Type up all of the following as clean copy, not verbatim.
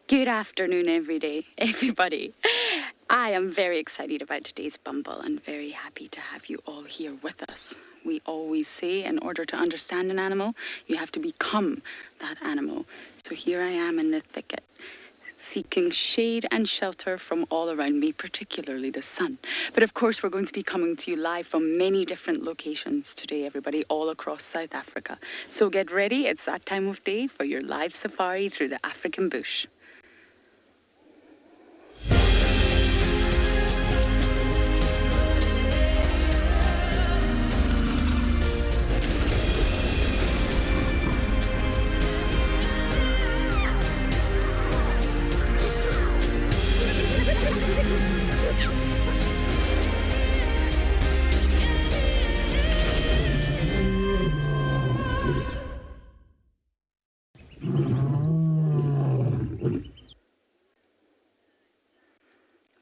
Good afternoon, everybody. I am very excited about today's Bumble and very happy to have you all here with us. We always say in order to understand an animal, you have to become that animal. So here I am in the thicket, seeking shade and shelter from all around me, particularly the sun. But of course, we're going to be coming to you live from many different locations today, everybody, all across South Africa. So get ready, it's that time of day for your live safari through the African bush.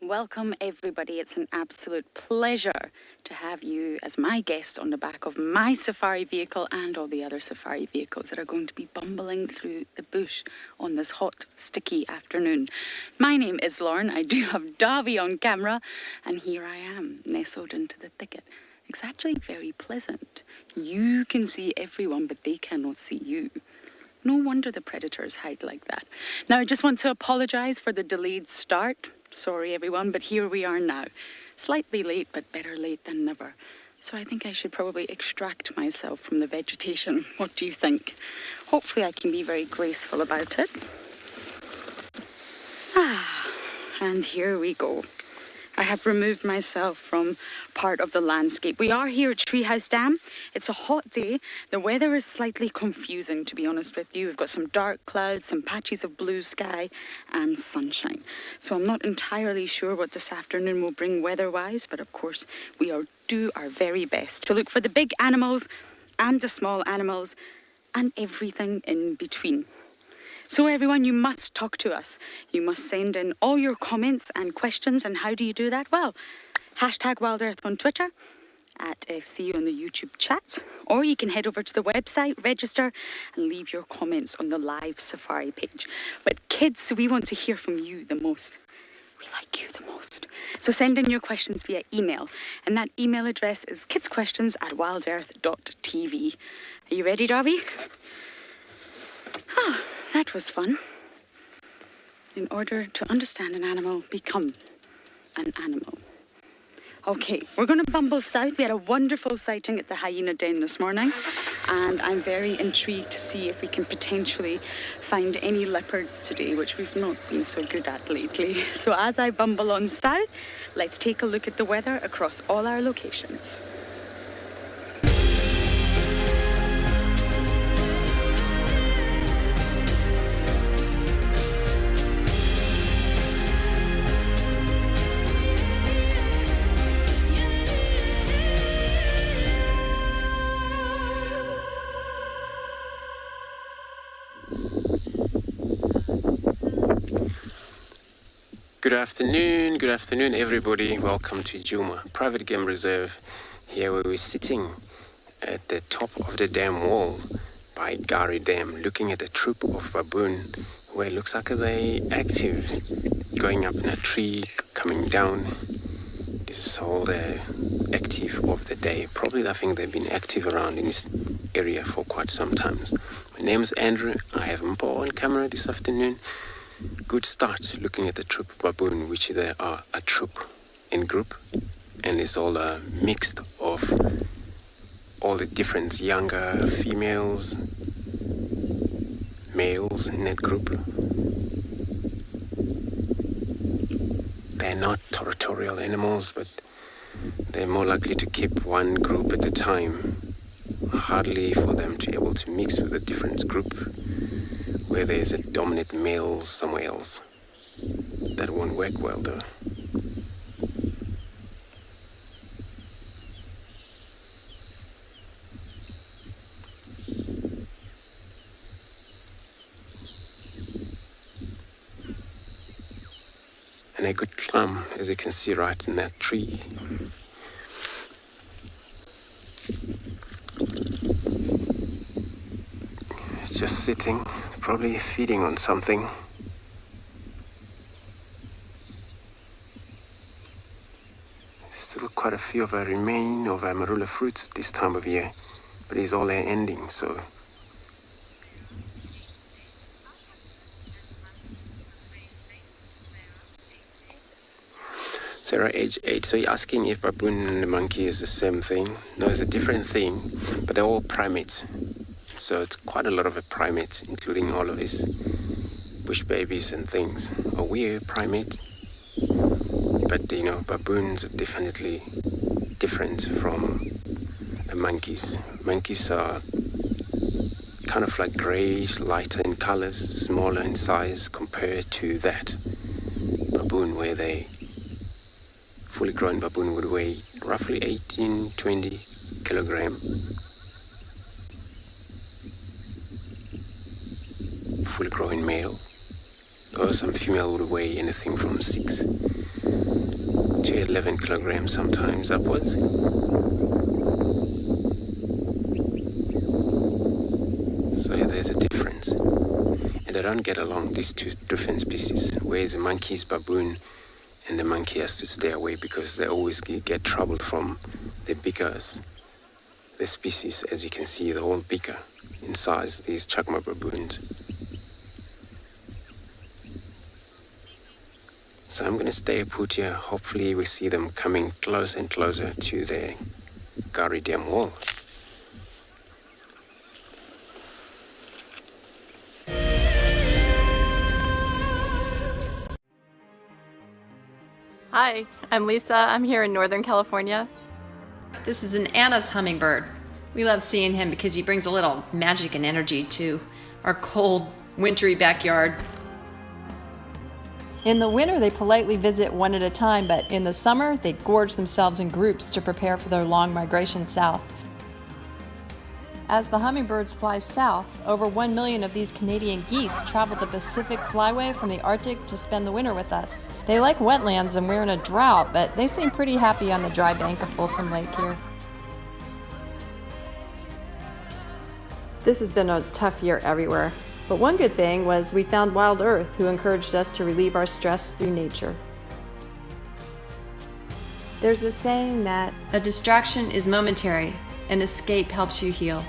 Welcome, everybody. It's an absolute pleasure to have you as my guest on the back of my safari vehicle and all the other safari vehicles that are going to be bumbling through the bush on this hot, sticky afternoon. My name is Lauren. I do have Davy on camera, and here I am, nestled into the thicket. It's actually very pleasant. You can see everyone, but they cannot see you. No wonder the predators hide like that. Now, I just want to apologise for the delayed start. Sorry, everyone, but here we are now. Slightly late, but better late than never. So I think I should probably extract myself from the vegetation. What do you think? Hopefully I can be very graceful about it. And here we go. I have removed myself from part of the landscape. We are here at Treehouse Dam. It's a hot day. The weather is slightly confusing, to be honest with you. We've got some dark clouds, some patches of blue sky and sunshine. So I'm not entirely sure what this afternoon will bring weather-wise, but of course we do our very best to look for the big animals and the small animals and everything in between. So everyone, you must talk to us. You must send in all your comments and questions. And how do you do that? Well, hashtag WildEarth on Twitter, at FC on the YouTube chat, or you can head over to the website, register, and leave your comments on the live safari page. But kids, we want to hear from you the most. We like you the most. So send in your questions via email. And that email address is kiddsquestions@wildearth.tv. Are you ready, Darby? That was fun. In order to understand an animal, become an animal. Okay, we're going to bumble south. We had a wonderful sighting at the hyena den this morning, and I'm very intrigued to see if we can potentially find any leopards today, which we've not been so good at lately. So as I bumble on south, let's take a look at the weather across all our locations. Good afternoon everybody. Welcome to Djuma Private Game Reserve, here where we're sitting at the top of the dam wall by Gari Dam, looking at a troop of baboon where it looks like they're active, going up in a tree, coming down. This is all the active of the day. Probably I think they've been active around in this area for quite some time. My name is Andrew. I have Mpo on camera this afternoon. Good start looking at the troop baboon, which they are a troop in group, and it's all mixed of all the different younger females, males in that group. They're not territorial animals, but they're more likely to keep one group at a time. Hardly for them to be able to mix with a different group where there's a dominant male somewhere else. That won't work well though. And a good climb, as you can see right in that tree. It's just sitting, probably feeding on something. Still quite a few of our remain of our marula fruits this time of year, but it's all ending, so. Sarah, age 8. So you're asking if baboon and the monkey is the same thing? No, it's a different thing, but they're all primates. So it's quite a lot of a primates, including all of his bush babies and things. Are we a primate? But baboons are definitely different from monkeys. Monkeys are kind of like greyish, lighter in colors, smaller in size compared to that baboon, where they fully grown baboon would weigh roughly 18-20 kilogram. Fully grown male, or some female would weigh anything from 6 to 11 kilograms, sometimes upwards. So yeah, there's a difference, and they don't get along, these two different species. Whereas the monkey's baboon, and the monkey has to stay away because they always get trouble from the biggers. The species, as you can see, they're all bigger in size, these chacma baboons. So I'm going to stay put here. Hopefully we see them coming closer and closer to the Gari Dam wall. Hi, I'm Lisa. I'm here in Northern California. This is an Anna's hummingbird. We love seeing him because he brings a little magic and energy to our cold, wintry backyard. In the winter, they politely visit one at a time, but in the summer, they gorge themselves in groups to prepare for their long migration south. As the hummingbirds fly south, over 1 million of these Canadian geese travel the Pacific Flyway from the Arctic to spend the winter with us. They like wetlands and we're in a drought, but they seem pretty happy on the dry bank of Folsom Lake here. This has been a tough year everywhere, but one good thing was we found WildEarth, who encouraged us to relieve our stress through nature. There's a saying that a distraction is momentary, an escape helps you heal.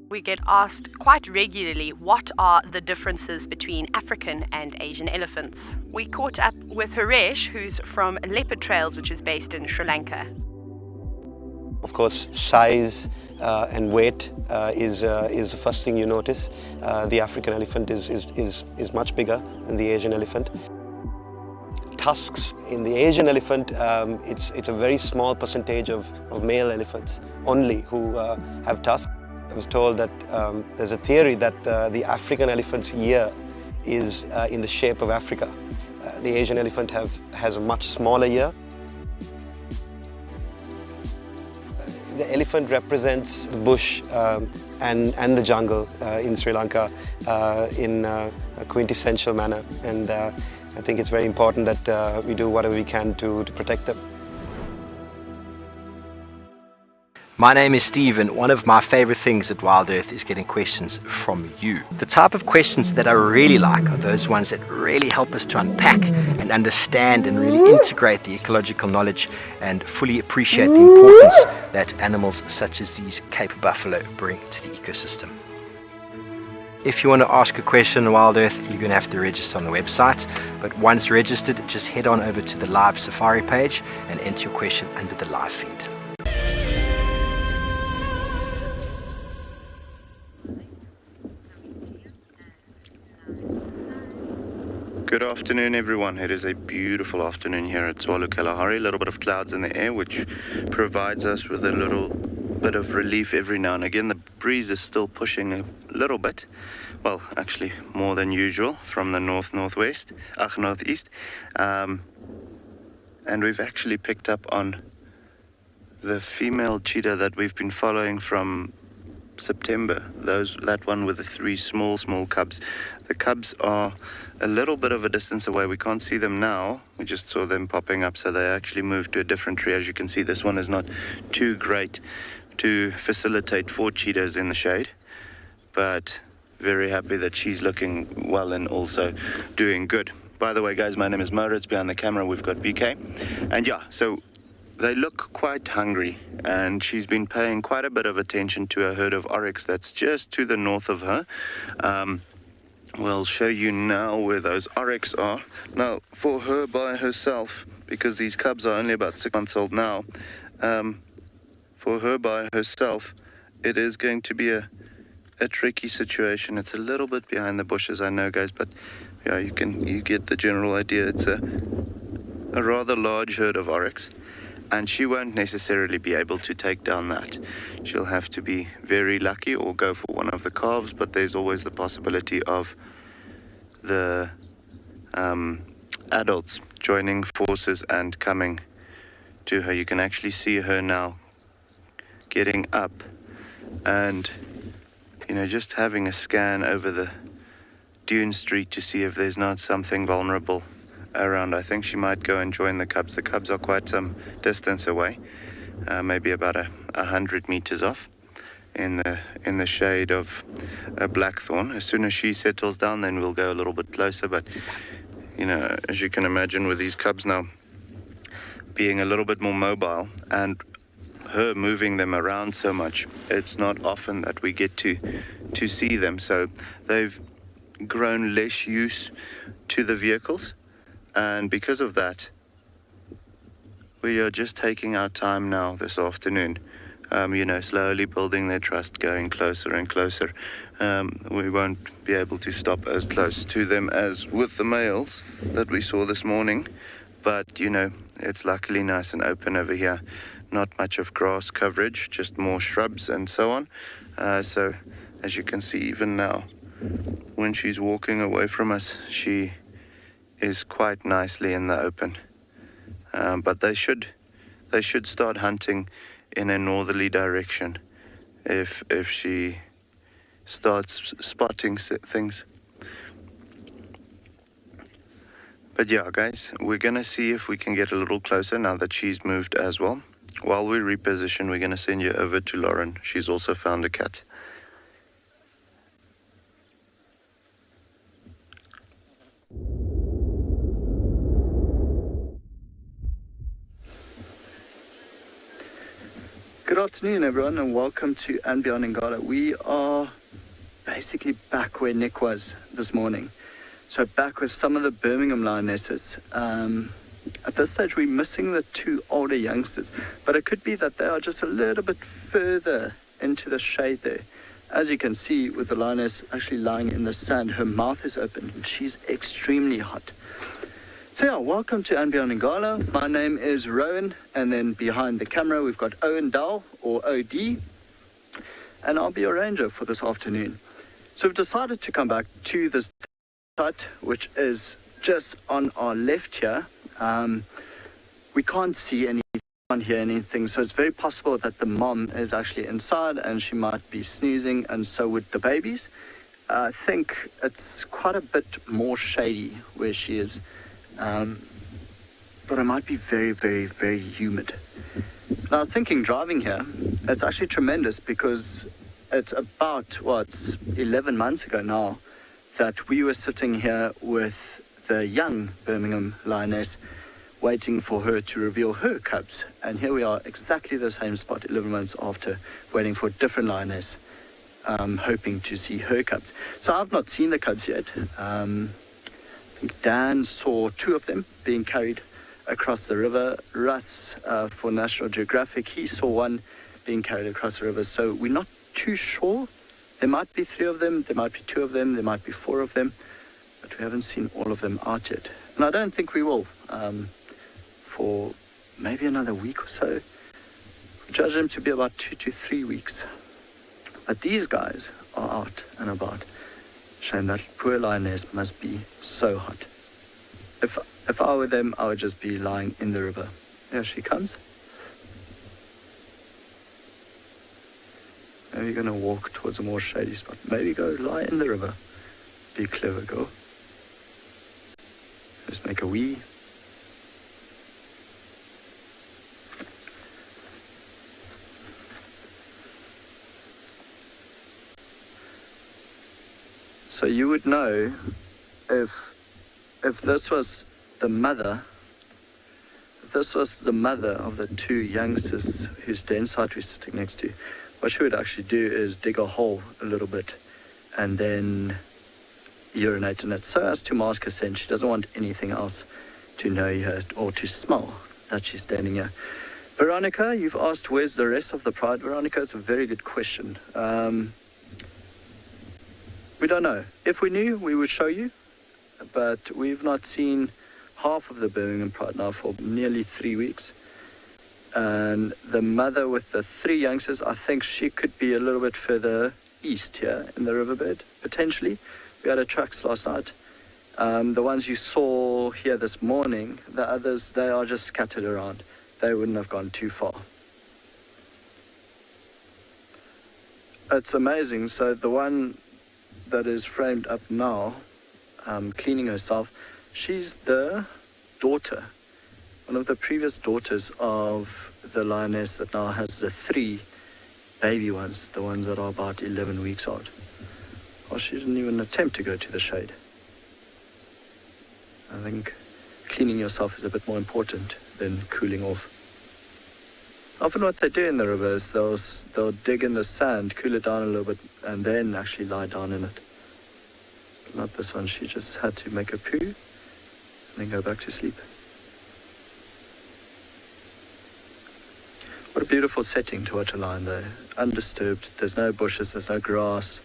We get asked quite regularly what are the differences between African and Asian elephants. We caught up with Haresh, who's from Leopard Trails, which is based in Sri Lanka. Of course, size and weight is the first thing you notice. The African elephant is much bigger than the Asian elephant. Tusks in the Asian elephant, it's a very small percentage of male elephants only who have tusks. I was told that there's a theory that the African elephant's ear is in the shape of Africa. The Asian elephant has a much smaller ear. The elephant represents the bush and the jungle in Sri Lanka in a quintessential manner, and I think it's very important that we do whatever we can to protect them. My name is Steve, and one of my favorite things at WildEarth is getting questions from you. The type of questions that I really like are those ones that really help us to unpack and understand and really integrate the ecological knowledge and fully appreciate the importance that animals such as these Cape buffalo bring to the ecosystem. If you want to ask a question on WildEarth, you're going to have to register on the website, but once registered, just head on over to the live Safari page and enter your question under the live feed. Good afternoon, everyone. It is a beautiful afternoon here at Tswalu Kalahari. A little bit of clouds in the air, which provides us with a little bit of relief every now and again. The breeze is still pushing a little bit. Well, actually, more than usual from the northeast. And we've actually picked up on the female cheetah that we've been following from September. That one with the three small cubs. The cubs are a little bit of a distance away. We can't see them now. We just saw them popping up, so they actually moved to a different tree. As you can see, this one is not too great to facilitate 4 cheetahs in the shade, but very happy that she's looking well and also doing good. By the way, guys, my name is Moritz. Behind the camera we've got BK, and yeah, so they look quite hungry, and she's been paying quite a bit of attention to a herd of oryx that's just to the north of her. We'll show you now where those oryx are. Now, for her by herself, because these cubs are only about 6 months old now, for her by herself, it is going to be a tricky situation. It's a little bit behind the bushes, I know, guys, but yeah, you get the general idea. It's a rather large herd of oryx, and she won't necessarily be able to take down that. She'll have to be very lucky or go for one of the calves, but there's always the possibility of the adults joining forces and coming to her. You can actually see her now getting up and, just having a scan over the dune street to see if there's not something vulnerable around. I think she might go and join the cubs. The cubs are quite some distance away, maybe about 100 meters off in the shade of a blackthorn. As soon as she settles down, then we'll go a little bit closer. But as you can imagine, with these cubs now being a little bit more mobile and her moving them around so much, it's not often that we get to see them. So they've grown less used to the vehicles, and because of that, we are just taking our time now this afternoon, slowly building their trust, going closer and closer. We won't be able to stop as close to them as with the males that we saw this morning, but it's luckily nice and open over here. Not much of grass coverage, just more shrubs and so on. So as you can see, even now, when she's walking away from us, she is quite nicely in the open. But they should start hunting in a northerly direction if she starts spotting things. But yeah, guys, we're gonna see if we can get a little closer now that she's moved as well. While we reposition, we're gonna send you over to Lauren. She's also found a cat. Good afternoon, everyone, and welcome to andBeyond in Ngala. We are basically back where Nick was this morning. So back with some of the Birmingham lionesses. At this stage, we're missing the 2 older youngsters, but it could be that they are just a little bit further into the shade there. As you can see, with the lioness actually lying in the sand, her mouth is open and she's extremely hot. So yeah, welcome to andBeyond in Ngala. My name is Rowan, and then behind the camera we've got Owen Dahl, or OD, and I'll be your ranger for this afternoon. So we've decided to come back to this site, which is just on our left here. We can't see anything, can't hear anything, so it's very possible that the mom is actually inside and she might be snoozing, and so would the babies. I think it's quite a bit more shady where she is. But it might be very, very, very humid. Now, I was thinking driving here, it's actually tremendous because it's about, it's 11 months ago now that we were sitting here with the young Birmingham lioness waiting for her to reveal her cubs. And here we are, exactly the same spot 11 months after, waiting for a different lioness, hoping to see her cubs. So I've not seen the cubs yet. I think Dan saw 2 of them being carried across the river. Russ, for National Geographic, he saw 1 being carried across the river. So we're not too sure. There might be 3 of them, there might be 2 of them, there might be 4 of them. but we haven't seen all of them out yet. And I don't think we will for maybe another week or so. We judge them to be about 2 to 3 weeks. But these guys are out and about. Shame that poor lioness must be so hot. If I were them, I would just be lying in the river. Here she comes. Maybe you're going to walk towards a more shady spot. Maybe go lie in the river. Be clever, girl. Just make a wee. So you would know if this was the mother, of the 2 youngsters whose den site we're sitting next to, what she would actually do is dig a hole a little bit and then urinate in it so as to mask her scent. She doesn't want anything else to know her or to smell that she's standing here. Veronica, you've asked where's the rest of the pride. Veronica, it's a very good question. We don't know. If we knew, we would show you, but we've not seen half of the Birmingham Pride now for nearly 3 weeks. And the mother with the 3 youngsters, I think she could be a little bit further east here in the riverbed, potentially. We had tracks last night. The ones you saw here this morning, the others, they are just scattered around. They wouldn't have gone too far. It's amazing. So the one that is framed up now, cleaning herself, she's the daughter, one of the previous daughters of the lioness that now has the 3 baby ones, the ones that are about 11 weeks old. Well, she didn't even attempt to go to the shade. I think cleaning yourself is a bit more important than cooling off. Often what they do in the river is they'll dig in the sand, cool it down a little bit, and then actually lie down in it. Not this one. She just had to make a poo and then go back to sleep. What a beautiful setting to watch a lion though. Undisturbed. There's no bushes, there's no grass.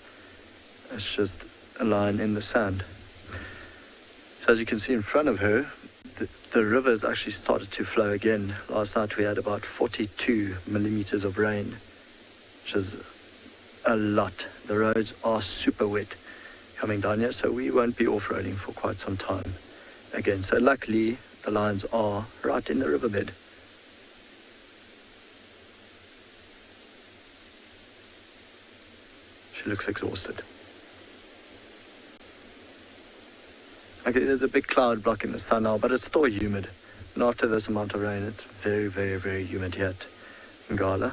It's just a lion in the sand. So as you can see in front of her, the river's actually started to flow again. Last night we had about 42 millimeters of rain, which is a lot. The roads are super wet coming down here, so we won't be off-roading for quite some time again. So luckily, the lions are right in the riverbed. She looks exhausted. Okay, there's a big cloud blocking the sun now, but it's still humid. And after this amount of rain, it's very, very, very humid here at Ngala.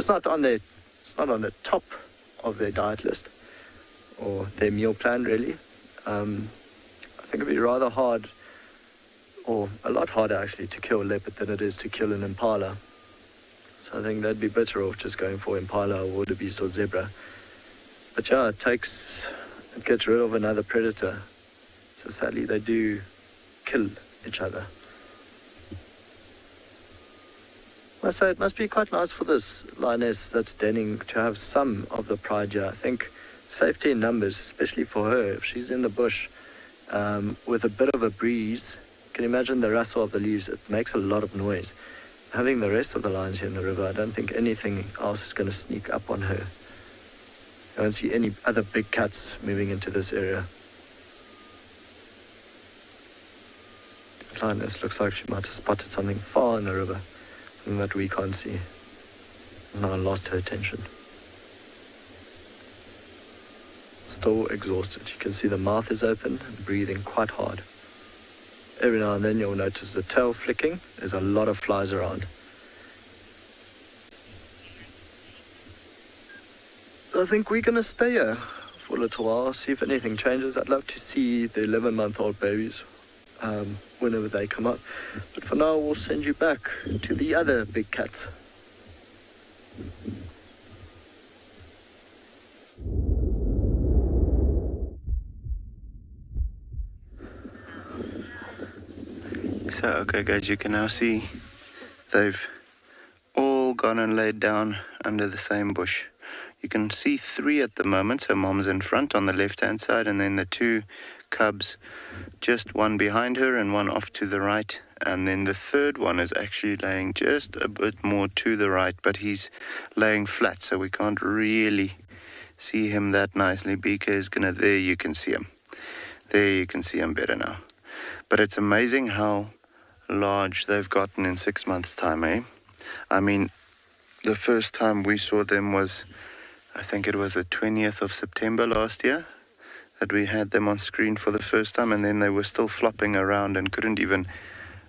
It's not on the top of their diet list or their meal plan, really. I think it'd be rather hard, or a lot harder actually, to kill a leopard than it is to kill an impala. So I think they'd be better off just going for impala or wildebeest or zebra. But yeah, it gets rid of another predator. So sadly, they do kill each other. I must say, it must be quite nice for this lioness that's denning to have some of the pride here. I think safety in numbers, especially for her, if she's in the bush with a bit of a breeze, you can imagine the rustle of the leaves, it makes a lot of noise. Having the rest of the lions here in the river, I don't think anything else is going to sneak up on her. I don't see any other big cats moving into this area. The lioness looks like she might have spotted something far in the river, something that we can't see. Has now lost her attention. Still exhausted. You can see the mouth is open and breathing quite hard. Every now and then you'll notice the tail flicking. There's a lot of flies around. I think we're going to stay here for a little while, see if anything changes. I'd love to see the 11-month-old babies whenever they come up. But for now, we'll send you back to the other big cats. So, okay guys, you can now see they've all gone and laid down under the same bush. You can see 3 at the moment, so mom's in front on the left-hand side, and then the 2 cubs, just one behind her and one off to the right. And then the third one is actually laying just a bit more to the right, but he's laying flat, so we can't really see him that nicely. BK is gonna, there you can see him. There you can see him better now. But it's amazing how large they've gotten in 6 months' time, eh? I mean, the first time we saw them was, I think it was the 20th of September last year that we had them on screen for the first time, and then they were still flopping around and couldn't even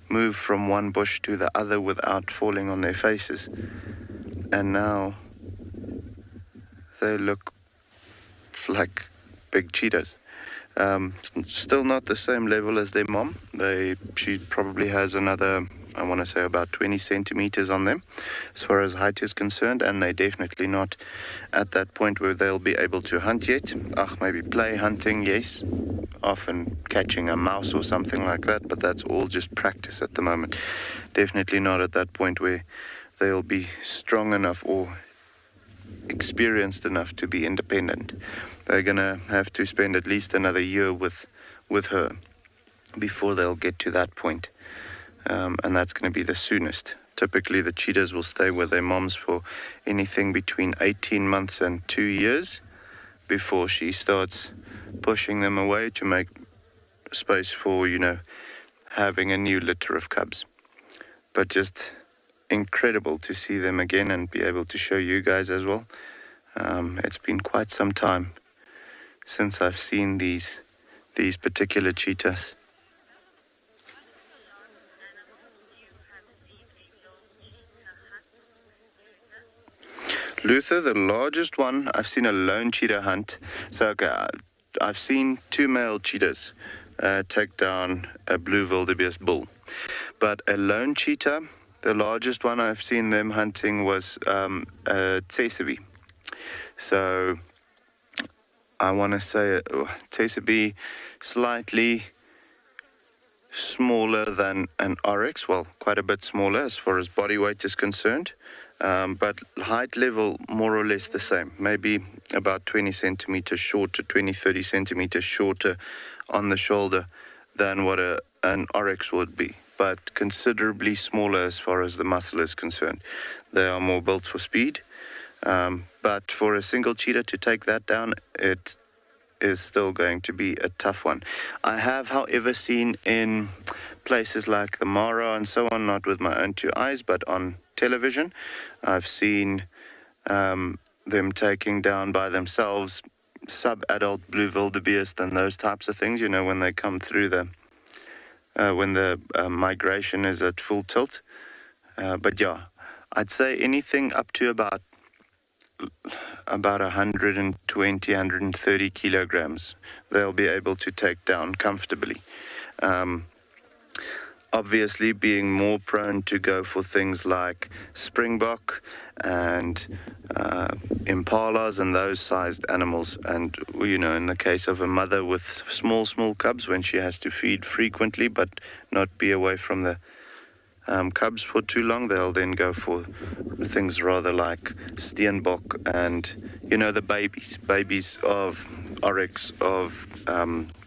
move from one bush to the other without falling on their faces. And now they look like big cheetahs. Still not the same level as their mom. She probably has another, I want to say, about 20 centimeters on them as far as height is concerned, and they're definitely not at that point where they'll be able to hunt yet. Maybe play hunting, yes, often catching a mouse or something like that, but that's all just practice at the moment. Definitely not at that point where they'll be strong enough or experienced enough to be independent. They're gonna have to spend at least another year with her before they'll get to that point, and that's going to be the soonest. Typically the cheetahs will stay with their moms for anything between 18 months and 2 years before she starts pushing them away to make space for, having a new litter of cubs. But just incredible to see them again and be able to show you guys as well. It's been quite some time since I've seen these particular cheetahs. Luther, the largest one, I've seen a lone cheetah hunt. So okay, I've seen 2 male cheetahs take down a blue wildebeest bull. But a lone cheetah, the largest one I've seen them hunting was a Sabi. So I want to say Sabi slightly smaller than an oryx, well, quite a bit smaller as far as body weight is concerned. But height level more or less the same, maybe about 20 centimeters shorter, 20-30 centimeters shorter on the shoulder than what an oryx would be, but considerably smaller as far as the muscle is concerned. They are more built for speed, but for a single cheetah to take that down, it is still going to be a tough one. I have, however, seen in places like the Mara and so on, not with my own 2 eyes, but on television, I've seen them taking down by themselves sub-adult blue wildebeest and those types of things, when they come through when the migration is at full tilt. But yeah, I'd say anything up to about about 120, 130 kilograms they'll be able to take down comfortably. Obviously, being more prone to go for things like springbok and impalas and those sized animals. And, you know, in the case of a mother with small cubs, when she has to feed frequently but not be away from the cubs for too long, they'll then go for things rather like steenbok and, you know, the babies of oryx, of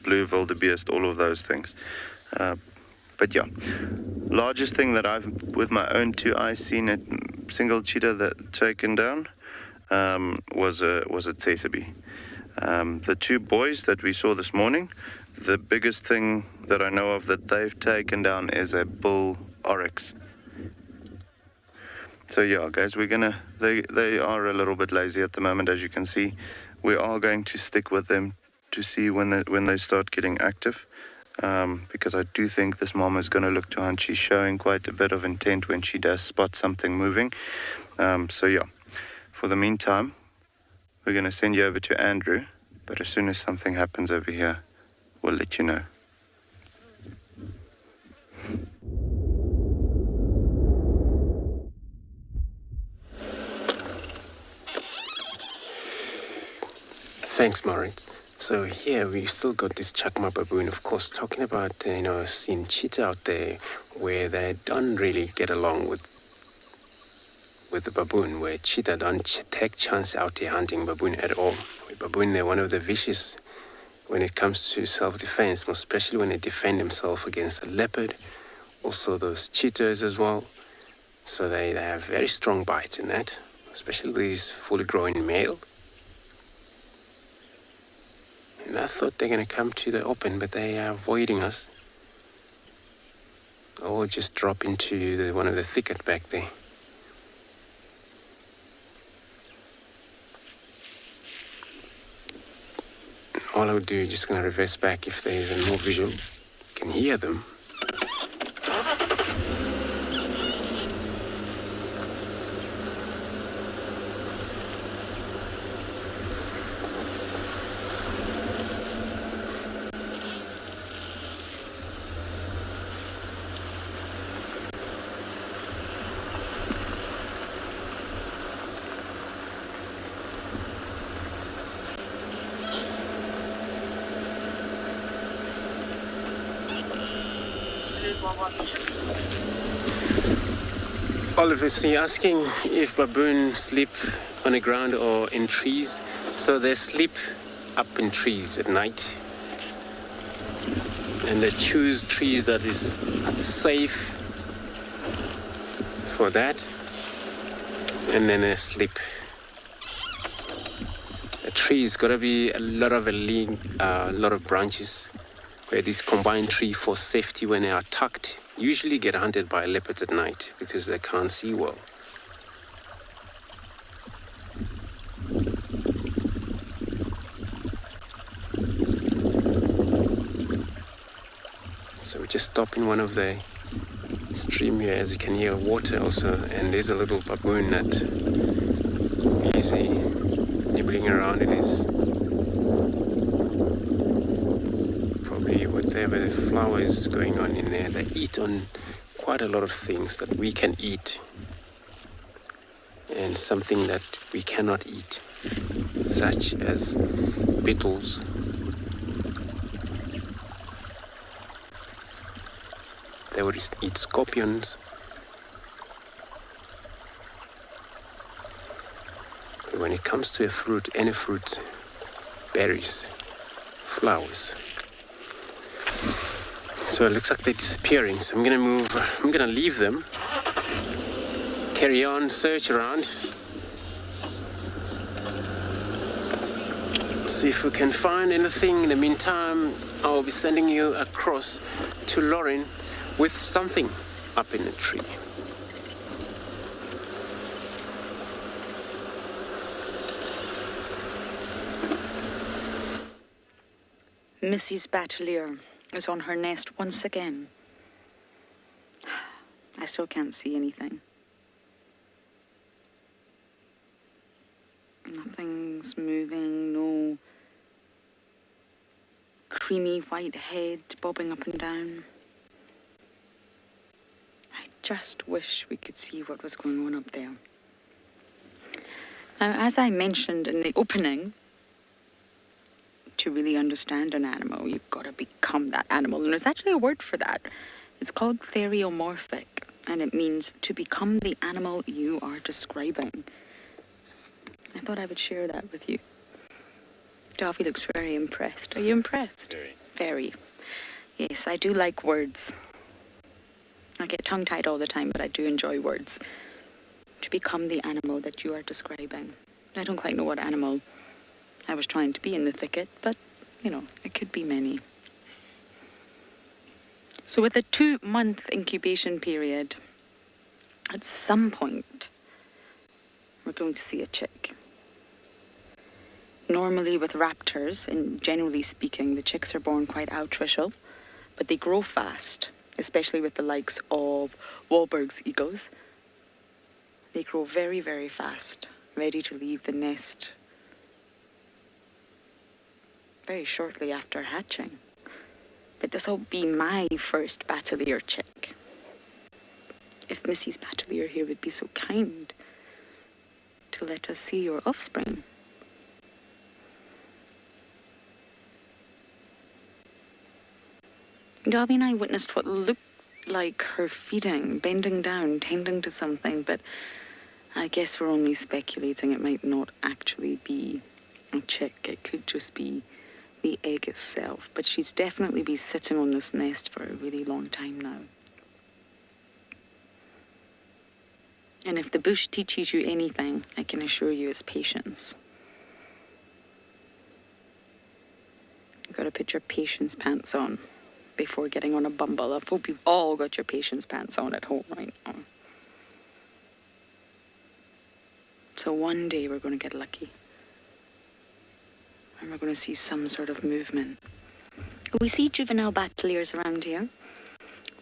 blue wildebeest, all of those things. But yeah, largest thing that I've, with my own 2 eyes, seen a single cheetah that taken down was a Sabi. The 2 boys that we saw this morning, the biggest thing that I know of that they've taken down is a bull oryx. So yeah, guys, they are a little bit lazy at the moment, as you can see. We are going to stick with them to see when they start getting active. Because I do think this mom is going to look to hunt. She's showing quite a bit of intent when she does spot something moving. So yeah, for the meantime, we're going to send you over to Andrew, but as soon as something happens over here, we'll let you know. Thanks, Maurits. So here we've still got this Djuma Baboon, of course, talking about, seeing cheetah out there where they don't really get along with the baboon, where cheetah don't take chance out there hunting baboon at all. Baboon, they're one of the vicious when it comes to self-defense, most especially when they defend themselves against a leopard, also those cheetahs as well. So they have very strong bites in that, especially these fully grown male. And I thought they're going to come to the open, but they are avoiding us. Or just drop into one of the thicket back there. All I would do is just going to reverse back if there is a more visual. You can hear them. Oliver, so you're asking if baboons sleep on the ground or in trees. So they sleep up in trees at night. And they choose trees that is safe for that. And then they sleep. A tree's got to be a lot of branches, where this combined tree for safety when they are tucked usually get hunted by leopards at night because they can't see well. So we just stop in one of the stream here, as you can hear water also, and there's a little baboon that is nibbling around. It is probably whatever the flower is going on in there. They eat on quite a lot of things that we can eat and something that we cannot eat, such as beetles. They would eat scorpions. But when it comes to a fruit, any fruit, berries, flowers. So it looks like they're disappearing. So I'm gonna leave them, carry on, search around, see if we can find anything. In the meantime, I'll be sending you across to Lauren with something up in the tree. Mrs. Batelier is on her nest once again. I still can't see anything. wings moving, no creamy white head bobbing up and down. I just wish we could see what was going on up there. Now, as I mentioned in the opening, to really understand an animal, you've got to become that animal. And there's actually a word for that. It's called theriomorphic, and it means to become the animal you are describing. I thought I would share that with you. Davy looks very impressed. Are you impressed? Very. Very. Yes, I do like words. I get tongue-tied all the time, but I do enjoy words. To become the animal that you are describing. I don't quite know what animal I was trying to be in the thicket, but, you know, it could be many. So with a 2-month incubation period, at some point, we're going to see a chick. Normally with raptors, and generally speaking, the chicks are born quite altricial, but they grow fast, especially with the likes of Wahlberg's eagles. They grow very, very fast, ready to leave the nest very shortly after hatching. But this will be my first Battelier chick. If Mrs. Battelier here would be so kind to let us see your offspring. Darby and I witnessed what looked like her feeding, bending down, tending to something, but I guess we're only speculating. It might not actually be a chick. It could just be the egg itself, but she's definitely been sitting on this nest for a really long time now. And if the bush teaches you anything, I can assure you it's patience. You've got to put your patience pants on before getting on a bumble. I hope you've all got your patience pants on at home right now. So one day we're going to get lucky. And we're going to see some sort of movement. We see juvenile Batteliers around here.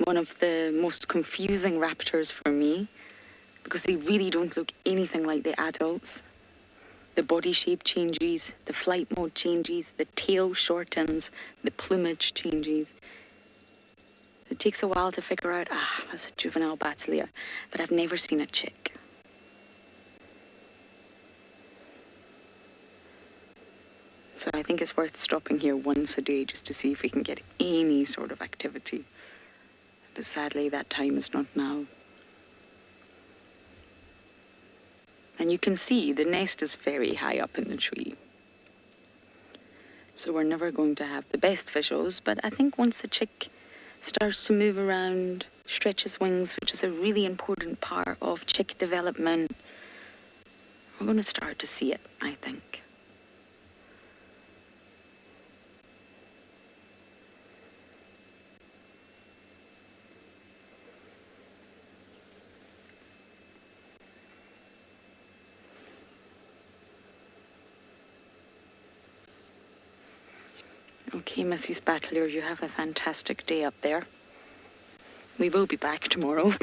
One of the most confusing raptors for me, because they really don't look anything like the adults. The body shape changes, the flight mode changes, the tail shortens, the plumage changes. It takes a while to figure out, that's a juvenile Battelier, but I've never seen a chick. So I think it's worth stopping here once a day just to see if we can get any sort of activity. But sadly, that time is not now. And you can see the nest is very high up in the tree. So we're never going to have the best visuals, but I think once a chick starts to move around, stretches wings, which is a really important part of chick development, we're going to start to see it, I think. Okay, Mrs. Battelier, you have a fantastic day up there. We will be back tomorrow.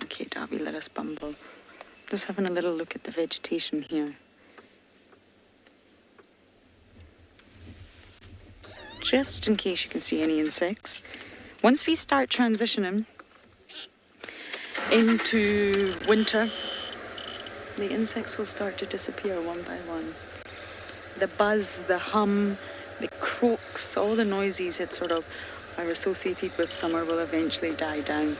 Okay, Darby, let us bumble. Just having a little look at the vegetation here. Just in case you can see any insects. Once we start transitioning into winter, the insects will start to disappear one by one. The buzz, the hum, the croaks, all the noises that sort of are associated with summer will eventually die down,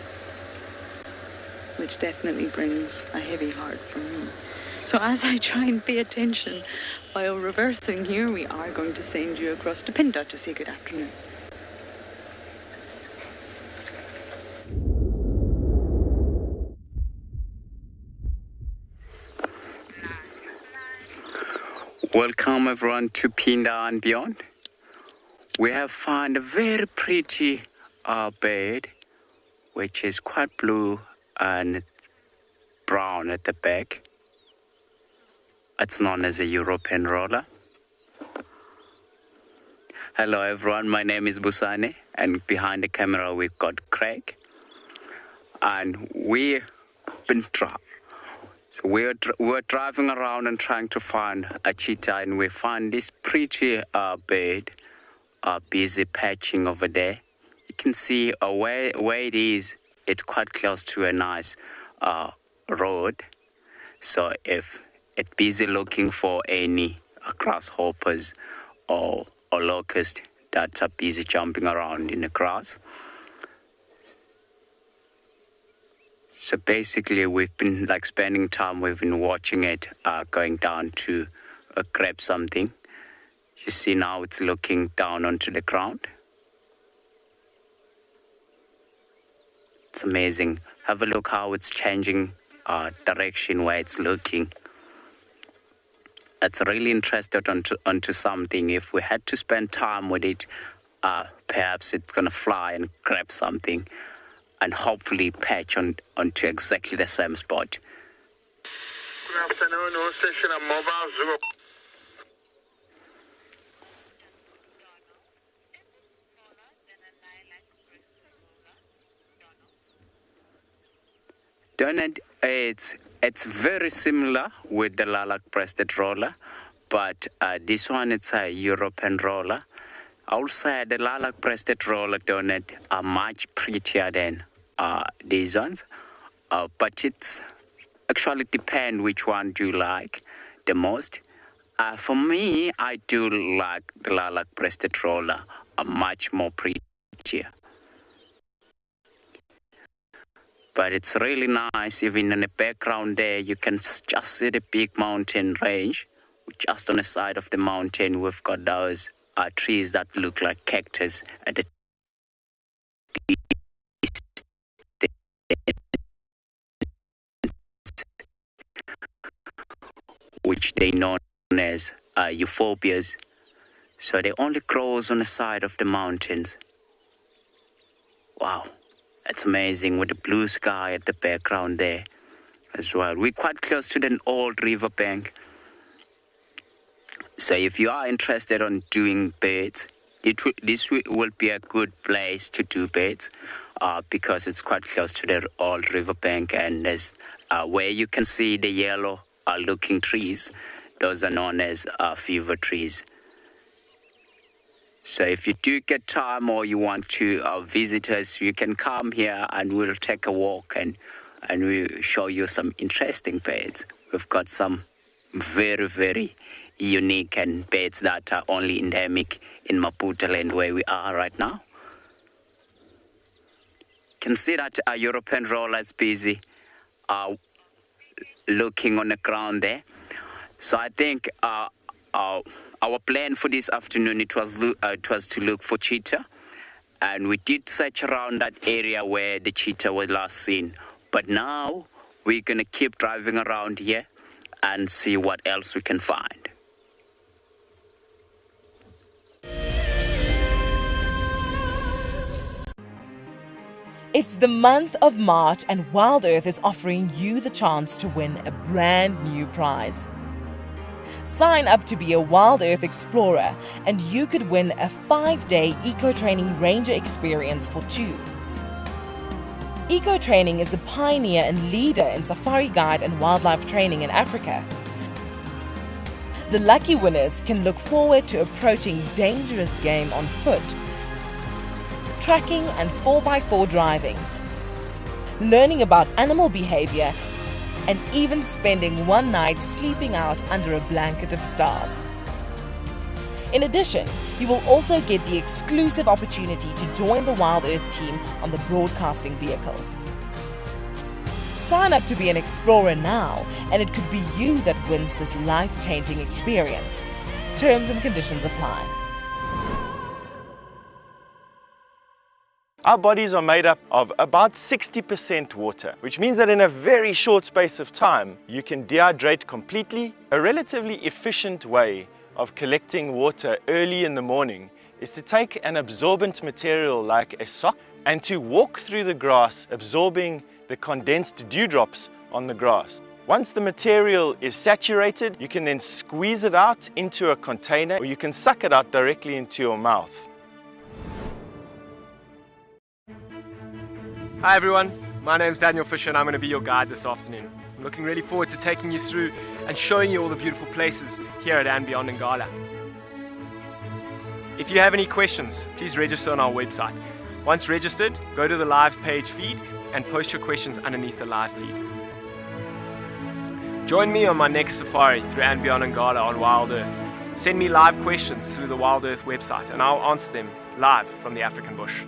which definitely brings a heavy heart for me. So as I try and pay attention while reversing here, we are going to send you across to Phinda to say good afternoon. Welcome everyone to Phinda and Beyond. We have found a very pretty bird, which is quite blue and brown at the back. It's known as a European roller. Hello everyone, my name is Busane, and behind the camera we've got Craig. and we've been so we're driving around and trying to find a cheetah, and we find this pretty bird busy patching over there. You can see where it is. It's quite close to a nice road. So if it's busy looking for any grasshoppers or locusts that are busy jumping around in the grass. So basically, we've been spending time. We've been watching it going down to grab something. You see now it's looking down onto the ground. It's amazing. Have a look how it's changing direction where it's looking. It's really interested onto something. If we had to spend time with it, perhaps it's gonna fly and grab something, and hopefully patch onto exactly the same spot. Good afternoon, all station and mobile 0. Donald, it's very similar with the lilac-breasted roller, but this one it's a European roller. I would say the lilac-breasted roller, Donald, are much prettier than these ones, but it's actually depends which one do you like the most. For me, I do like the lilac-breasted roller, much more prettier. But it's really nice. Even in the background there, you can just see the big mountain range. Just on the side of the mountain, we've got those trees that look like cactus at the which they know as euphorbias. So they only grows on the side of the mountains. Wow. It's amazing with the blue sky at the background there as well. We're quite close to the old riverbank. So if you are interested on doing birds, this will be a good place to do birds because it's quite close to the old riverbank, and there's where you can see the yellow looking trees. Those are known as fever trees. So if you do get time or you want to visit us, you can come here and we'll take a walk and we'll show you some interesting birds. We've got some very, very unique and birds that are only endemic in Maputo land where we are right now. You can see that a European roller is busy looking on the ground there. So I think our plan for this afternoon, it was to look for cheetah, and we did search around that area where the cheetah was last seen. But now we're going to keep driving around here and see what else we can find. It's the month of March, and WildEarth is offering you the chance to win a brand new prize. Sign up to be a WildEarth Explorer, and you could win a 5-day eco-training ranger experience for 2. Eco-training is the pioneer and leader in safari guide and wildlife training in Africa. The lucky winners can look forward to approaching dangerous game on foot, tracking and 4x4 driving, learning about animal behavior, and even spending one night sleeping out under a blanket of stars. In addition, you will also get the exclusive opportunity to join the WildEarth team on the broadcasting vehicle. Sign up to be an explorer now, and it could be you that wins this life-changing experience. Terms and conditions apply. Our bodies are made up of about 60% water, which means that in a very short space of time, you can dehydrate completely. A relatively efficient way of collecting water early in the morning is to take an absorbent material like a sock and to walk through the grass, absorbing the condensed dewdrops on the grass. Once the material is saturated, you can then squeeze it out into a container, or you can suck it out directly into your mouth. Hi everyone, my name's Daniel Fisher and I'm going to be your guide this afternoon. I'm looking really forward to taking you through and showing you all the beautiful places here at andBeyond in Ngala. If you have any questions, please register on our website. Once registered, go to the live page feed and post your questions underneath the live feed. Join me on my next safari through andBeyond in Ngala on WildEarth. Send me live questions through the WildEarth website and I'll answer them live from the African bush.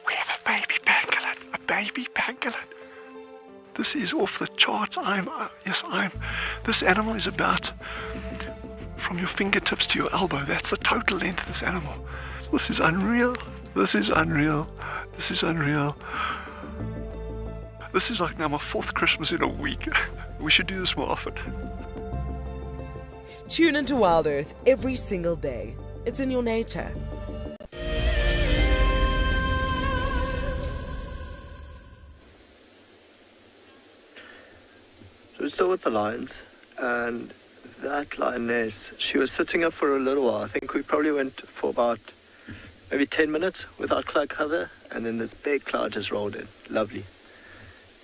We have a baby pangolin, a baby pangolin. This is off the charts. This animal is about from your fingertips to your elbow. That's the total length of this animal. This is unreal. This is unreal. This is unreal. This is like now my 4th Christmas in a week. We should do this more often. Tune into WildEarth every single day. It's in your nature. So we're still with the lions, and that lioness, she was sitting up for a little while. I think we probably went for about maybe 10 minutes without cloud cover, and then this big cloud just rolled in. Lovely.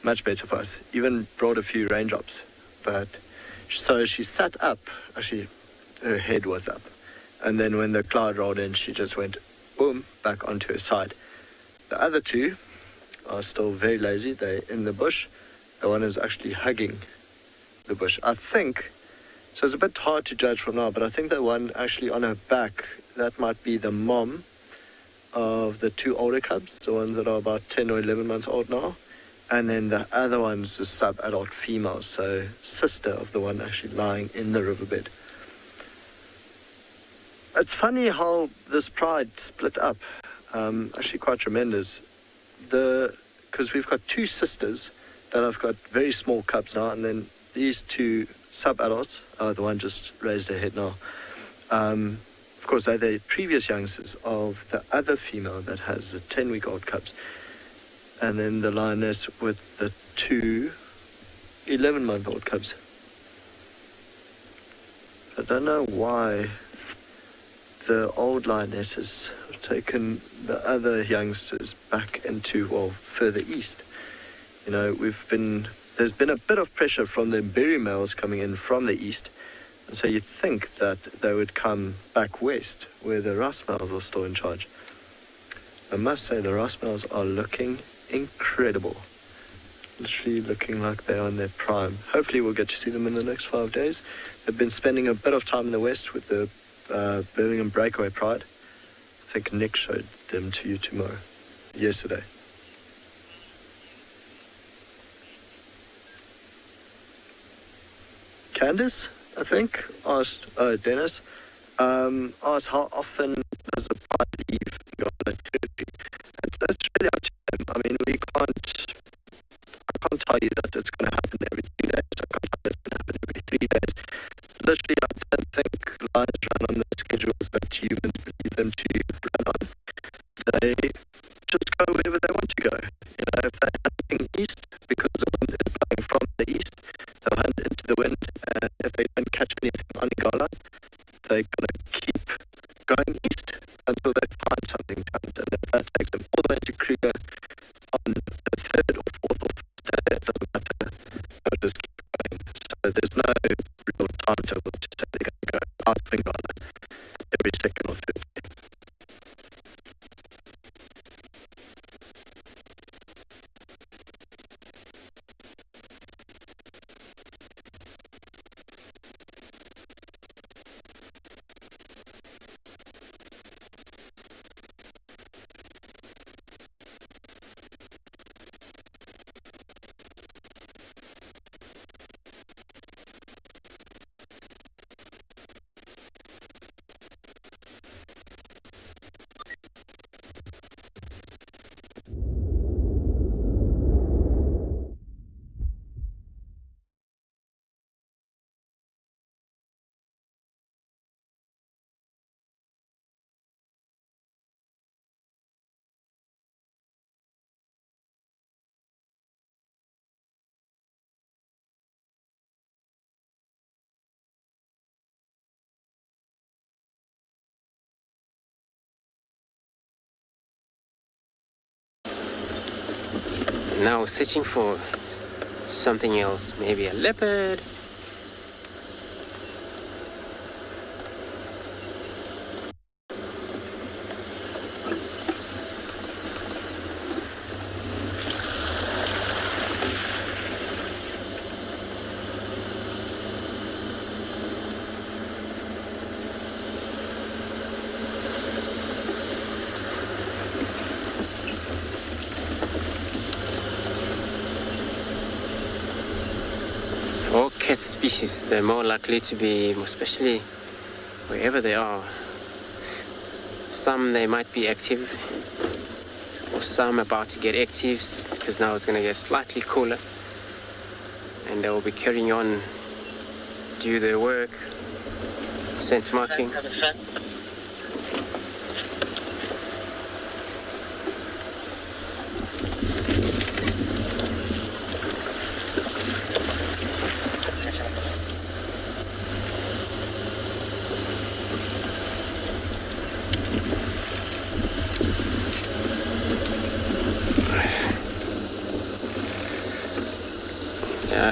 Much better for us. Even brought a few raindrops. But so she sat up. Actually, her head was up. And then when the cloud rolled in, she just went boom, back onto her side. The other two are still very lazy. They're in the bush. The one is actually hugging the bush. I think, so it's a bit hard to judge from now, but I think the one actually on her back, that might be the mom of the 2 older cubs, the ones that are about 10 or 11 months old now. And then the other one's a sub-adult female, so sister of the one actually lying in the riverbed. It's funny how this pride split up. Actually quite tremendous. Because we've got 2 sisters that have got very small cubs now, and then these 2 sub-adults, the one just raised her head now. Of course, they're the previous youngsters of the other female that has the 10-week-old cubs. And then the lioness with the 2 11-month-old cubs. I don't know why the old lionesses have taken the other youngsters back into, well, further east. You know, there's been a bit of pressure from the berry males coming in from the east. And so you'd think that they would come back west, where the Ross males are still in charge. I must say the Ross males are looking incredible. Literally looking like they are in their prime. Hopefully we'll get to see them in the next 5 days. They've been spending a bit of time in the west with the Birmingham Breakaway Pride. I think Nick showed them to you yesterday. Candice, I think, asked Dennis, asked how often does the pride leave Ngala territory? That's really up to them. I mean, I can't tell you that it's going to happen every 2 days. I can't tell you it's going to happen every 3 days. Literally, I don't think lions run on the schedules that humans believe them to run on. They just go wherever they want to go. You know, if they're hunting east, because the wind is blowing from the east, they'll hunt into the wind, and if they don't catch anything on Ngala, they're going to keep going east until they find something to hunt. And if that takes them all the way to Kruger on the 3rd or 4th or 5th day, it doesn't matter. They'll just keep going. So there's no real timetable to say they're going to go out of Ngala every 2nd or 3rd day. Now searching for something else, maybe a leopard. All cat species, they're more likely to be, especially wherever they are. Some they might be active, or some about to get active because now it's going to get slightly cooler, and they will be carrying on, do their work, scent marking.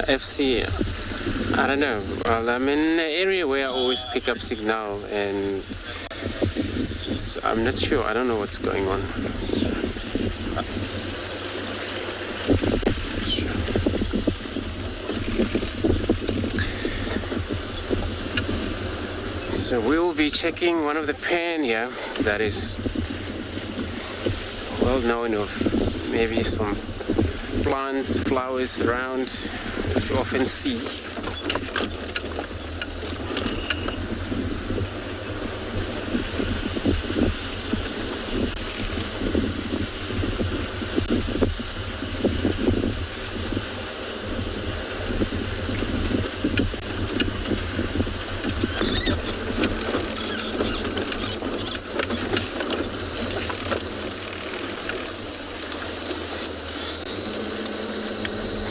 FC, I don't know. Well, I'm in an area where I always pick up signal, and so I'm not sure. I don't know what's going on. So we will be checking one of the pen here that is well known of maybe some plants, flowers around, which you often see.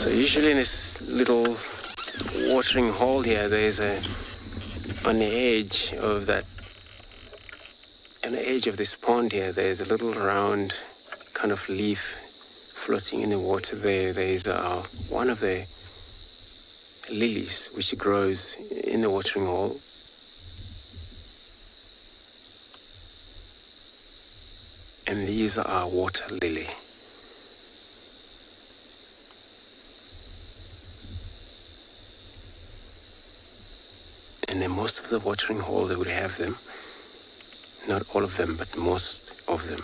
Usually in this little watering hole here, there's on the edge of this pond here, there's a little round kind of leaf floating in the water there. There's one of the lilies which grows in the watering hole. And these are water lily. And then most of the watering hole, they would have them. Not all of them, but most of them.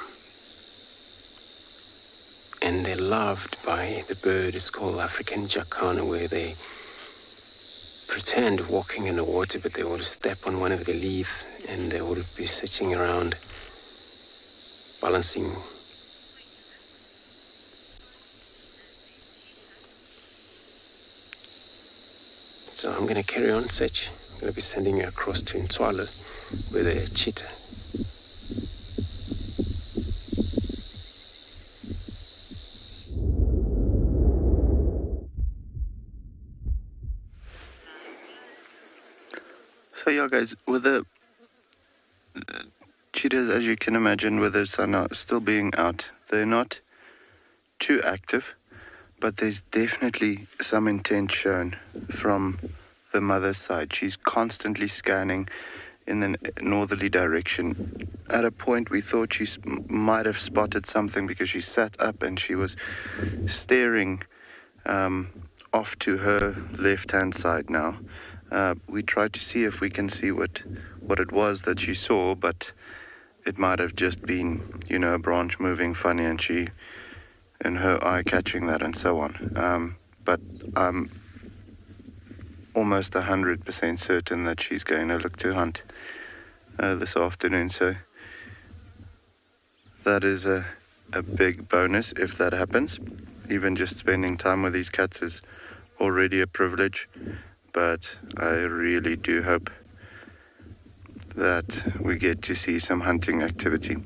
And they're loved by the bird. It's called African jacana, where they pretend walking in the water, but they will step on one of the leaf and they will be sitting around, balancing. So I'm going to carry on search. I'm going to be sending you across to Tswalu with a cheetah. So yeah, guys, with the cheetahs, as you can imagine, with the sun still being out, they're not too active, but there's definitely some intent shown from the mother's side. She's constantly scanning in the northerly direction. At a point we thought she might have spotted something because she sat up and she was staring off to her left-hand side now. We tried to see if we can see what it was that she saw, but it might have just been, a branch moving funny and her eye catching that and so on. But I'm almost 100% certain that she's going to look to hunt this afternoon. So that is a big bonus if that happens. Even just spending time with these cats is already a privilege. But I really do hope that we get to see some hunting activity.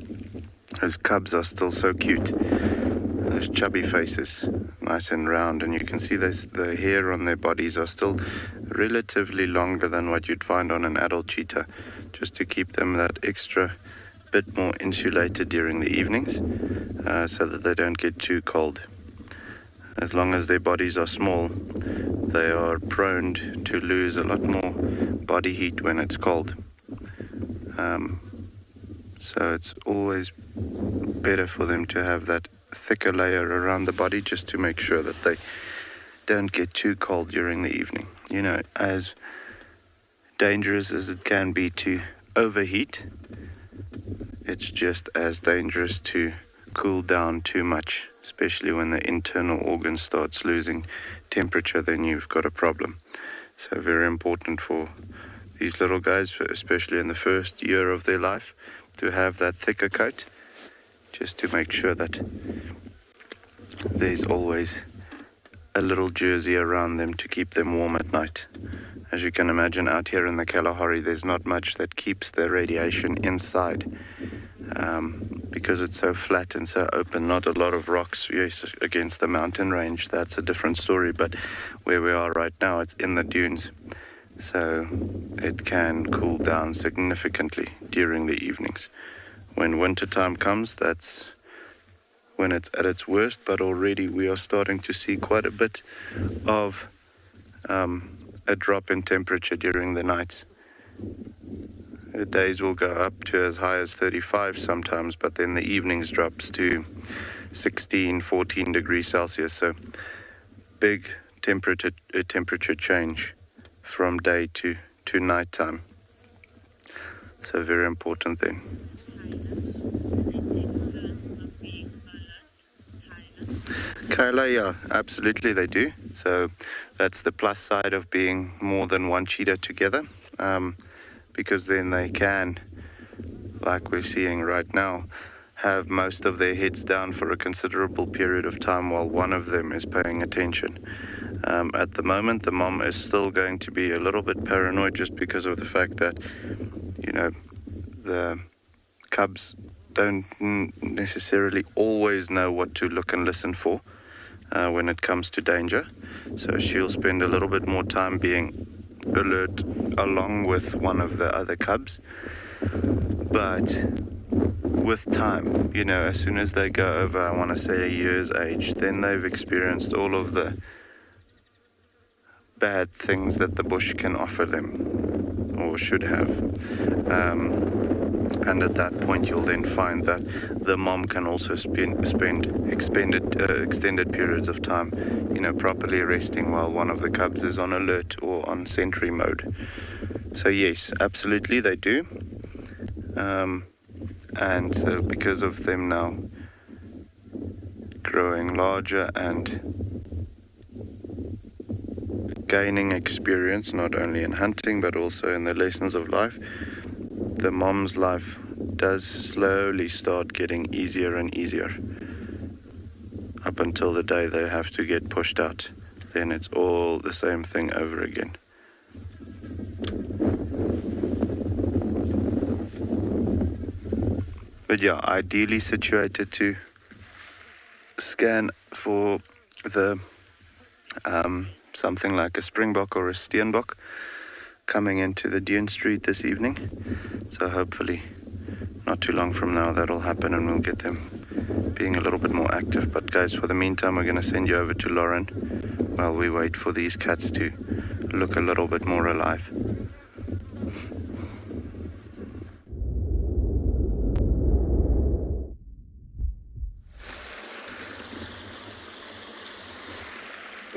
Those cubs are still so cute. Those chubby faces, nice and round, and you can see the hair on their bodies are still relatively longer than what you'd find on an adult cheetah, just to keep them that extra bit more insulated during the evenings, so that they don't get too cold. as long as their bodies are small, they are prone to lose a lot more body heat when it's cold. So it's always better for them to have that thicker layer around the body, just to make sure that they don't get too cold during the evening. You know, as dangerous as it can be to overheat, it's just as dangerous to cool down too much, especially when the internal organ starts losing temperature. Then you've got a problem. So very important for these little guys, especially in the first year of their life, to have that thicker coat, just to make sure that there's always a little jersey around them to keep them warm at night. As you can imagine, out here in the Kalahari, there's not much that keeps the radiation inside, because it's so flat and so open. Not a lot of rocks. Yes, against the mountain range, that's a different story, but where we are right now, it's in the dunes, so it can cool down significantly during the evenings. When winter time comes, that's when it's at its worst, but already we are starting to see quite a bit of a drop in temperature during the nights. The days will go up to as high as 35 sometimes, but then the evenings drops to 16, 14 degrees Celsius. So big temperature change from day to night time. So very important then. Kyla, yeah, absolutely they do. So that's the plus side of being more than one cheetah together, because then they can, like we're seeing right now, have most of their heads down for a considerable period of time while one of them is paying attention. At the moment, the mom is still going to be a little bit paranoid, just because of the fact that, you know, the cubs don't necessarily always know what to look and listen for when it comes to danger. So she'll spend a little bit more time being alert along with one of the other cubs. But with time, you know, as soon as they go over, I want to say a year's age, then they've experienced all of the bad things that the bush can offer them, or should have. And at that point, you'll then find that the mom can also spend extended periods of time, you know, properly resting while one of the cubs is on alert or on sentry mode. So yes, absolutely they do. And so because of them now growing larger and gaining experience, not only in hunting but also in the lessons of life, the mom's life does slowly start getting easier and easier, up until the day they have to get pushed out. Then it's all the same thing over again. But yeah, ideally situated to scan for the something like a springbok or a steenbok coming into the dune street this evening. So hopefully not too long from now that'll happen and we'll get them being a little bit more active. But guys, for the meantime, we're going to send you over to Lauren while we wait for these cats to look a little bit more alive.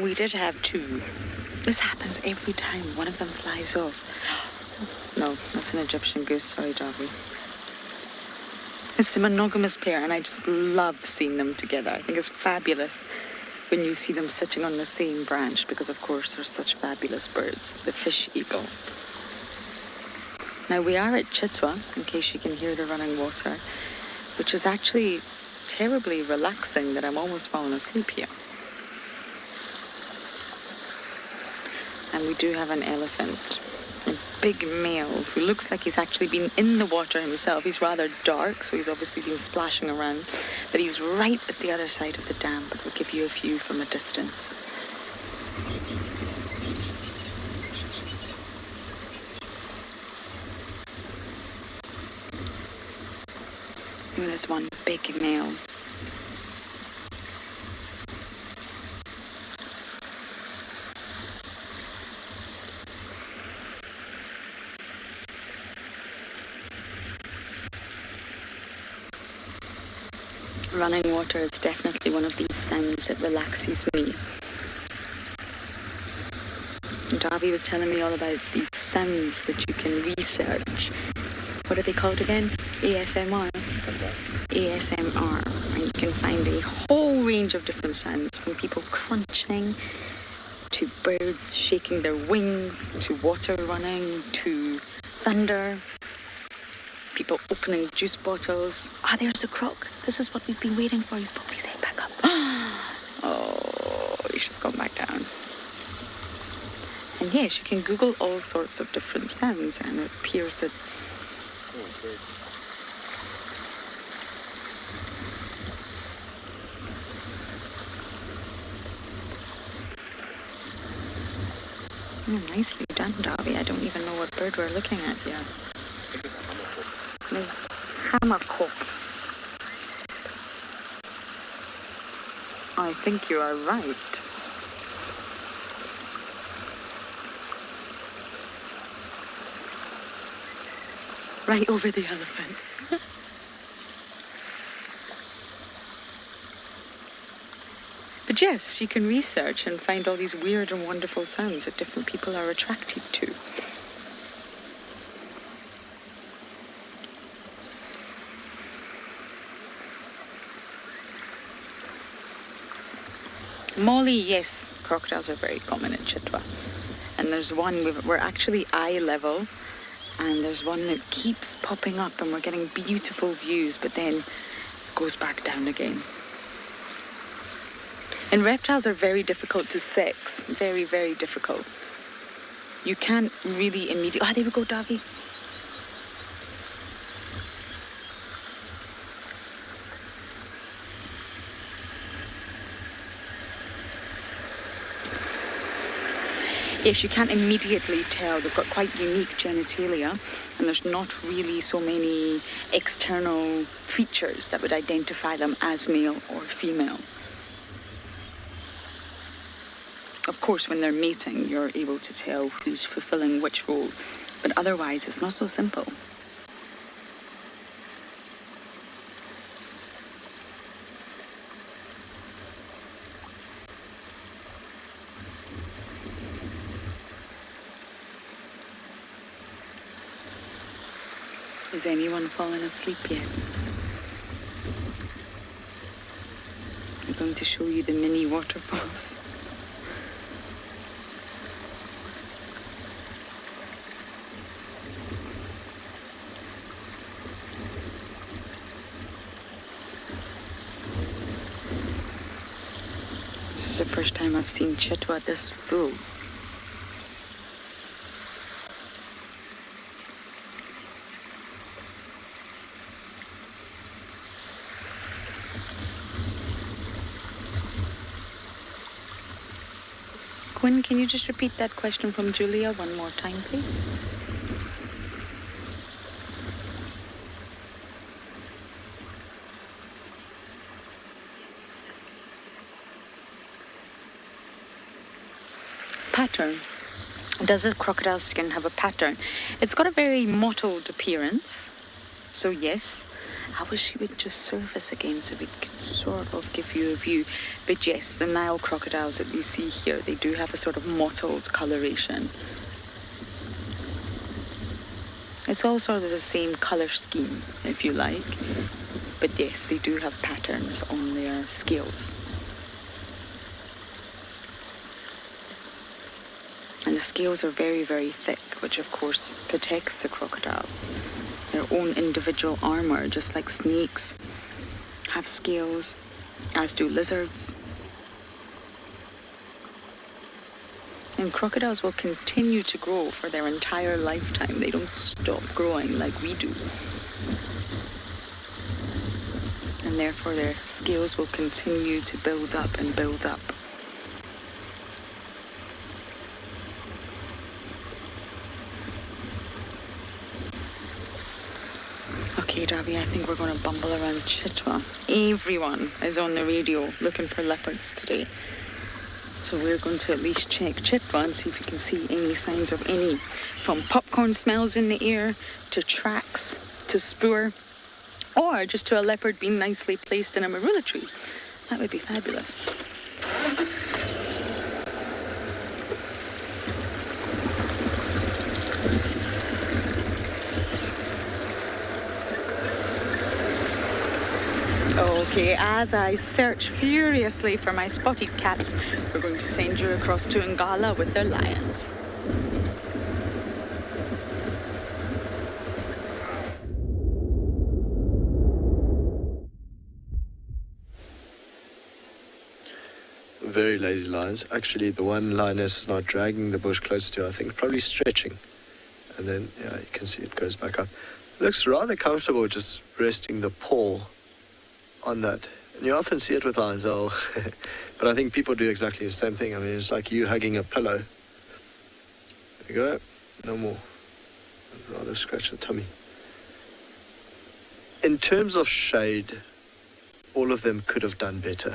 We did have two. This happens every time one of them flies off. No, that's an Egyptian goose. Sorry, Darby. It's a monogamous pair, and I just love seeing them together. I think it's fabulous when you see them sitting on the same branch, because, of course, they're such fabulous birds. The fish eagle. Now, we are at Chitwa, in case you can hear the running water, which is actually terribly relaxing that I'm almost falling asleep here. And we do have an elephant, a big male, who looks like he's actually been in the water himself. He's rather dark, so he's obviously been splashing around. But he's right at the other side of the dam, but we'll give you a view from a distance. Look at this one big male. Running water is definitely one of these sounds that relaxes me. And Darby was telling me all about these sounds that you can research. What are they called again? ASMR? ASMR. And you can find a whole range of different sounds, from people crunching, to birds shaking their wings, to water running, to thunder, people opening juice bottles. Ah, there's a croc. This is what we've been waiting for. He's popped his head back up. Oh, he's just gone back down. And yes, you can Google all sorts of different sounds, and it appears that nicely done, Darby. I don't even know what bird we're looking at here. The hammercock. I think you are right. Right over the elephant. But yes, you can research and find all these weird and wonderful sounds that different people are attracted to. Molly, yes, crocodiles are very common in Chitwa. And there's one, we're actually eye level, and there's one that keeps popping up and we're getting beautiful views, but then goes back down again. And reptiles are very difficult to sex. Very, very difficult. You can't really immediately... Ah, there we go, Davy. Yes, you can't immediately tell. They've got quite unique genitalia, and there's not really so many external features that would identify them as male or female. Of course, when they're mating, you're able to tell who's fulfilling which role, but otherwise it's not so simple. Is anyone fallen asleep yet? I'm going to show you the mini waterfalls. This is the first time I've seen Chitwa this full. Quinn, can you just repeat that question from Julia one more time, please? Pattern. Does a crocodile skin have a pattern? It's got a very mottled appearance. So yes, I wish you would just surface again so we could sort of give you a view. But yes, the Nile crocodiles that we see here, they do have a sort of mottled coloration. It's all sort of the same colour scheme, if you like. But yes, they do have patterns on their scales. And the scales are very, very thick, which of course protects the crocodile. Their own individual armour, just like snakes have scales, as do lizards. And crocodiles will continue to grow for their entire lifetime. They don't stop growing like we do. And therefore their scales will continue to build up and build up. Okay, Darby, I think we're going to bumble around Chitwa. Everyone is on the radio looking for leopards today. So we're going to at least check Chitwa and see if we can see any signs of any. From popcorn smells in the air, to tracks, to spoor, Or just to a leopard being nicely placed in a marula tree. That would be fabulous. Okay, as I search furiously for my spotted cats, we're going to send you across to Ngala with their lions. Very lazy lions. Actually, the one lioness is now dragging the bush closer to her, I think, probably stretching. And then, yeah, you can see it goes back up. It looks rather comfortable just resting the paw on that. And you often see it with lions, but I think people do exactly the same thing. I mean, it's like you hugging a pillow. There you go. No more. I'd rather scratch the tummy. In terms of shade, all of them could have done better,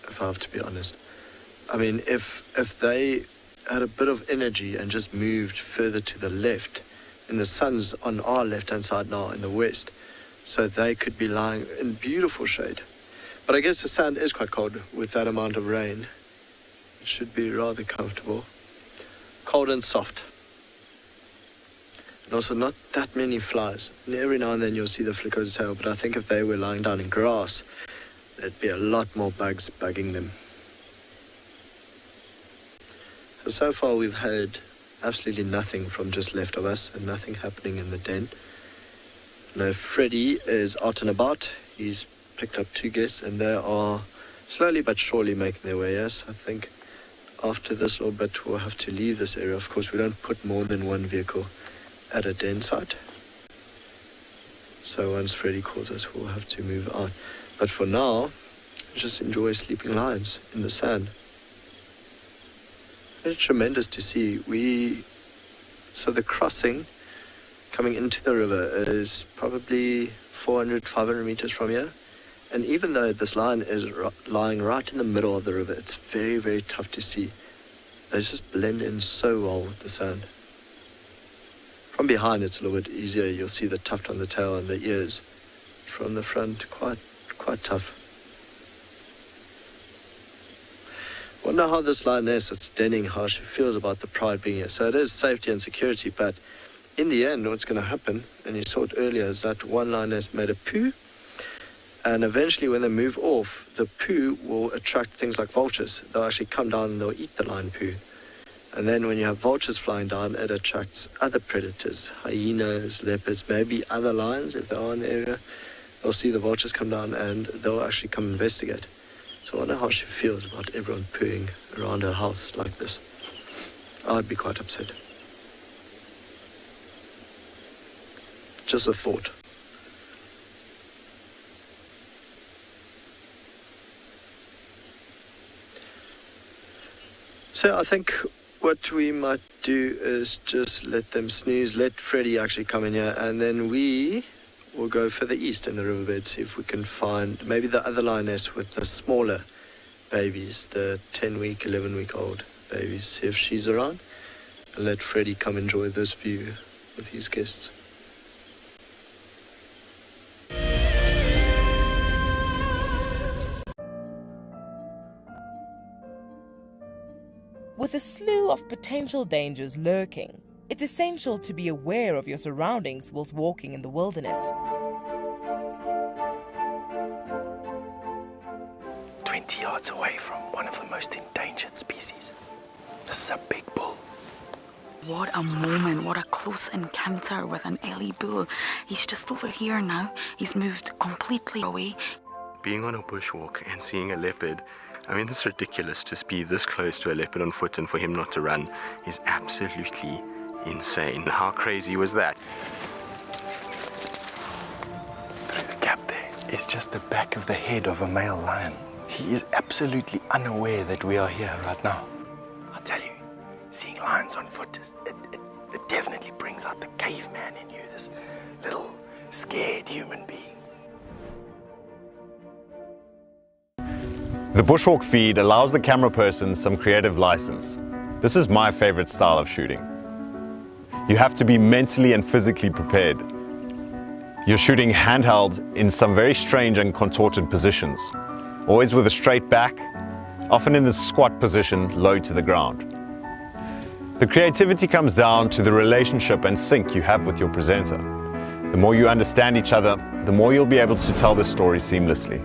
if I have to be honest. I mean, if they had a bit of energy and just moved further to the left, and the sun's on our left-hand side now in the west, so they could be lying in beautiful shade. But I guess the sand is quite cold with that amount of rain. It should be rather comfortable. Cold and soft. And also not that many flies. And every now and then you'll see the flicker of the tail, but I think if they were lying down in grass, there'd be a lot more bugs bugging them. So far we've had absolutely nothing from just left of us and nothing happening in the den. Now Freddie is out and about. He's picked up 2 guests and they are slowly but surely making their way. Yes, I think after this little bit we'll have to leave this area. Of course, we don't put more than 1 vehicle at a den site. So once Freddie calls us, we'll have to move on. But for now, just enjoy sleeping lions in the sand. It's tremendous to see. So the crossing coming into the river is probably 400, 500 meters from here. And even though this lion is lying right in the middle of the river, it's very, very tough to see. They just blend in so well with the sand. From behind, it's a little bit easier. You'll see the tuft on the tail and the ears. From the front, quite tough. Wonder how this lioness that's denning, how she feels about the pride being here. So it is safety and security, but in the end, what's going to happen, and you saw it earlier, is that one lioness made a poo, and eventually when they move off, the poo will attract things like vultures. They'll actually come down and they'll eat the lion poo. And then when you have vultures flying down, it attracts other predators, hyenas, leopards, maybe other lions if they are in the area. They'll see the vultures come down and they'll actually come investigate. So I wonder how she feels about everyone pooing around her house like this. I'd be quite upset. Just a thought. So I think what we might do is just let them snooze, let Freddie actually come in here, and then we will go further east in the riverbed, see if we can find maybe the other lioness with the smaller babies, the 10-week, 11-week-old babies, see if she's around, and let Freddie come enjoy this view with his guests. With a slew of potential dangers lurking, it's essential to be aware of your surroundings whilst walking in the wilderness. 20 yards away from one of the most endangered species. This is a big bull. What a moment, what a close encounter with an early bull. He's just over here now. He's moved completely away. Being on a bushwalk and seeing a leopard, I mean, it's ridiculous to be this close to a leopard on foot and for him not to run is absolutely insane. How crazy was that? Through the gap there is just the back of the head of a male lion. He is absolutely unaware that we are here right now. I tell you, seeing lions on foot, it definitely brings out the caveman in you, this little scared human being. The bushwalk feed allows the camera person some creative license. This is my favorite style of shooting. You have to be mentally and physically prepared. You're shooting handheld in some very strange and contorted positions, always with a straight back, often in the squat position, low to the ground. The creativity comes down to the relationship and sync you have with your presenter. The more you understand each other, the more you'll be able to tell the story seamlessly.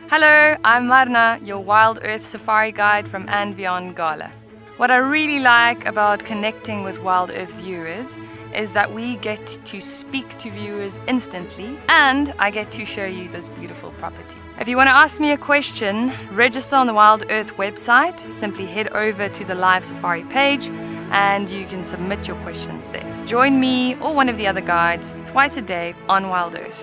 Hello, I'm Marna, your WildEarth Safari Guide from andBeyond Ngala. What I really like about connecting with WildEarth viewers is that we get to speak to viewers instantly, and I get to show you this beautiful property. If you want to ask me a question, register on the WildEarth website. Simply head over to the live safari page and you can submit your questions there. Join me or one of the other guides twice a day on WildEarth.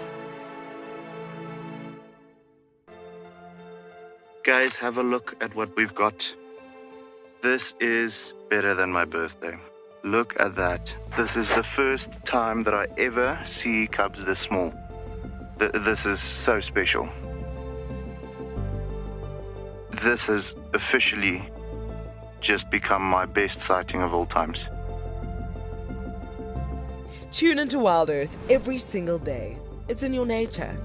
Guys, have a look at what we've got. This is better than my birthday. Look at that. This is the first time that I ever see cubs this small. This is so special. This has officially just become my best sighting of all times. Tune into WildEarth every single day. It's in your nature.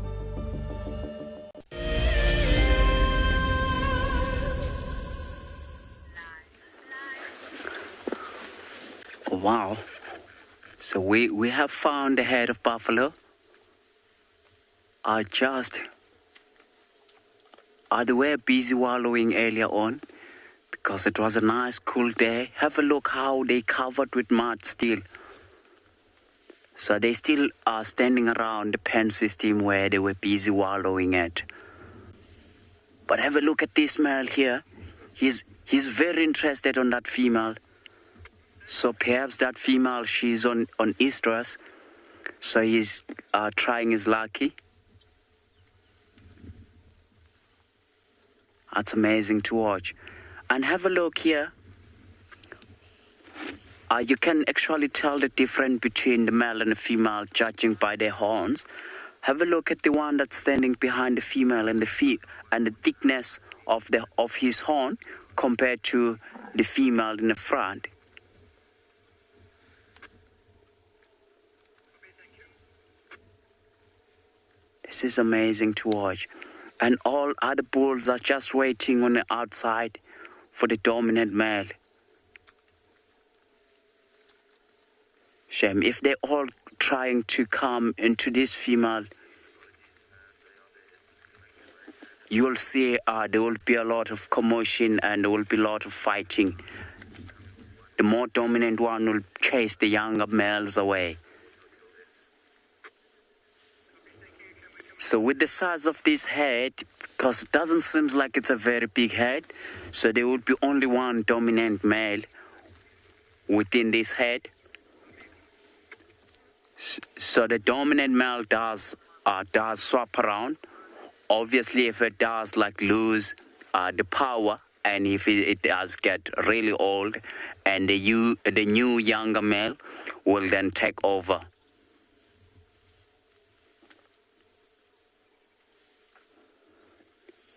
Wow. So we have found the head of buffalo. They were busy wallowing earlier on because it was a nice cool day. Have a look how they covered with mud still. So they still are standing around the pen system where they were busy wallowing at. But have a look at this male here. He's very interested on that female. So perhaps that female, she's on estrus. So he's trying his lucky. That's amazing to watch. And have a look here. You can actually tell the difference between the male and the female judging by their horns. Have a look at the one that's standing behind the female and the thickness of his horn compared to the female in the front. This is amazing to watch. And all other bulls are just waiting on the outside for the dominant male. Shame. If they're all trying to come into this female, you will see there will be a lot of commotion and there will be a lot of fighting. The more dominant one will chase the younger males away. So with the size of this head, because it doesn't seem like it's a very big head, so there would be only one dominant male within this head. So the dominant male does swap around. Obviously, if it does lose the power, and if it does get really old, and the new younger male will then take over.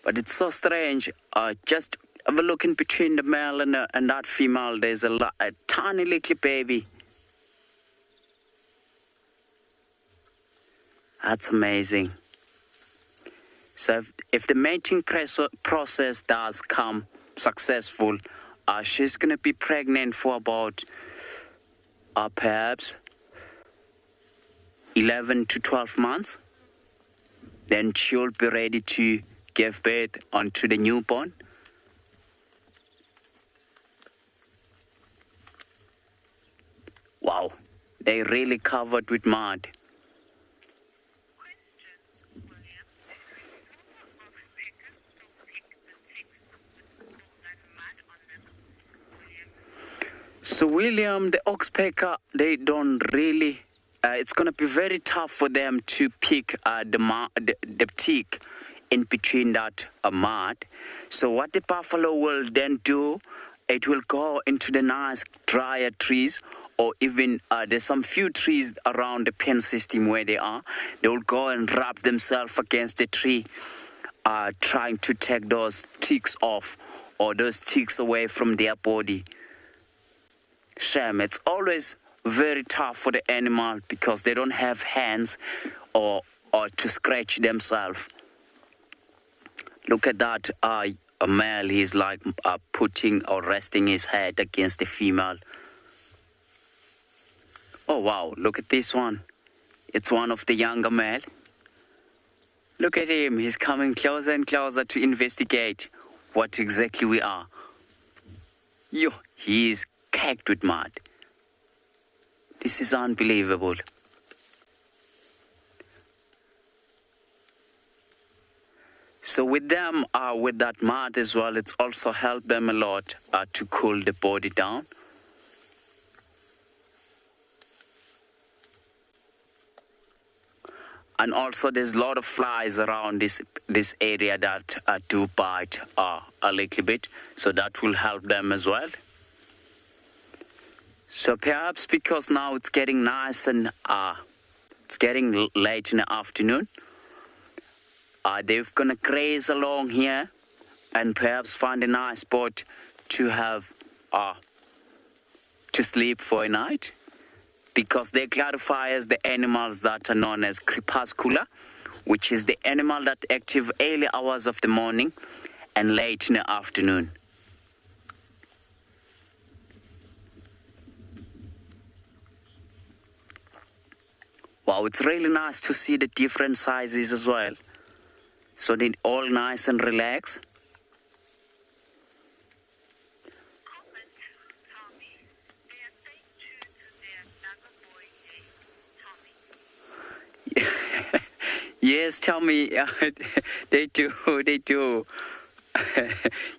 But it's so strange. Just have a look in between the male and that female. There's a tiny little baby. That's amazing. So if the mating process does come successful, she's going to be pregnant for about perhaps 11 to 12 months. Then she'll be ready to give birth onto the newborn. Wow, they really covered with mud. So William, the oxpecker, they don't really, it's going to be very tough for them to pick the tick in between that mud. So what the buffalo will then do, it will go into the nice drier trees, or even there's some few trees around the pen system where they are. They will go and wrap themselves against the tree, trying to take those ticks off or those ticks away from their body. Shame, it's always very tough for the animal because they don't have hands or to scratch themselves. Look at that, a male, he's like putting or resting his head against the female. Oh wow, look at this one. It's one of the younger male. Look at him, he's coming closer and closer to investigate what exactly we are. Yo, he is caked with mud. This is unbelievable. So with them, with that mud as well, it's also helped them a lot to cool the body down. And also there's a lot of flies around this area that do bite a little bit. So that will help them as well. So perhaps because now it's getting nice and it's getting late in the afternoon, they're gonna graze along here and perhaps find a nice spot to have to sleep for a night, because they classify as the animals that are known as crepuscular, which is the animal that active early hours of the morning and late in the afternoon. Wow, it's really nice to see the different sizes as well. So they're all nice and relaxed. Yes, tell me, they do.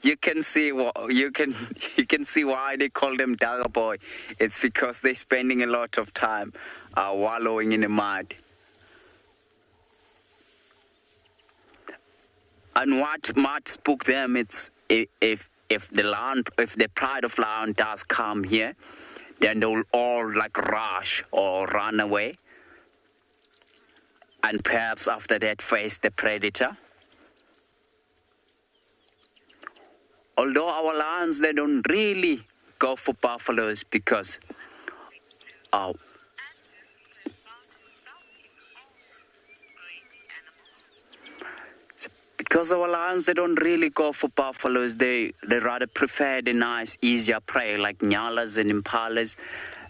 You can see why they call them dagger boy. It's because they're spending a lot of time wallowing in the mud. And what might spook them, it's if the pride of lion does come here, then they'll all like rush or run away. And perhaps after that face the predator. Although our lions, they don't really go for buffaloes because our lions, they don't really go for buffaloes. They rather prefer the nice, easier prey like nyalas and impalas,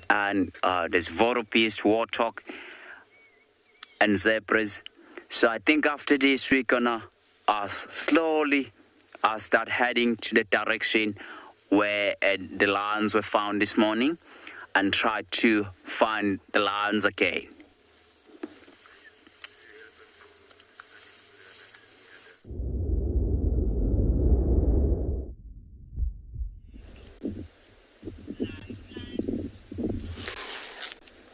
and there's vorapis, warthog, and zebras. So I think after this we're gonna slowly start heading to the direction where the lions were found this morning and try to find the lions again.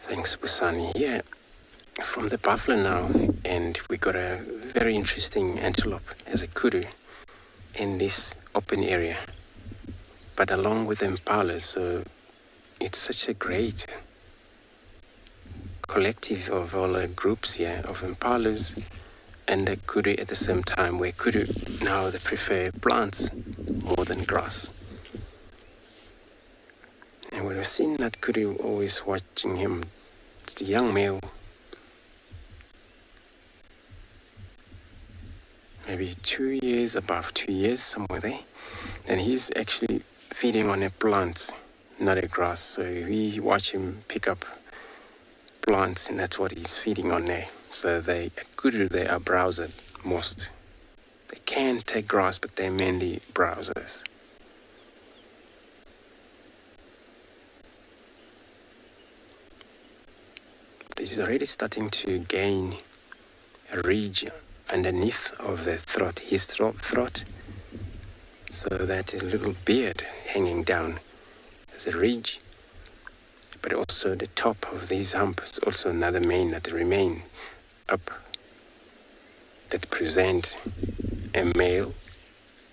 Thanks, Busani. Yeah, from the buffalo now, and we got a very interesting antelope as a kudu in this open area, but along with the impalas. So it's such a great collective of all the groups here of impalas and the kudu at the same time, where kudu now they prefer plants more than grass. And we've seen that kudu, always watching him. It's the young male, maybe 2 years, above 2 years, somewhere there. And he's actually feeding on a plant, not a grass. So we watch him pick up plants, and that's what he's feeding on there. So they are browser most. They can take grass, but they're mainly browsers. He's already starting to gain a ridge underneath of the throat, his throat, so that a little beard hanging down. There's a ridge, but also the top of these humps, also another mane that remain up, that present a male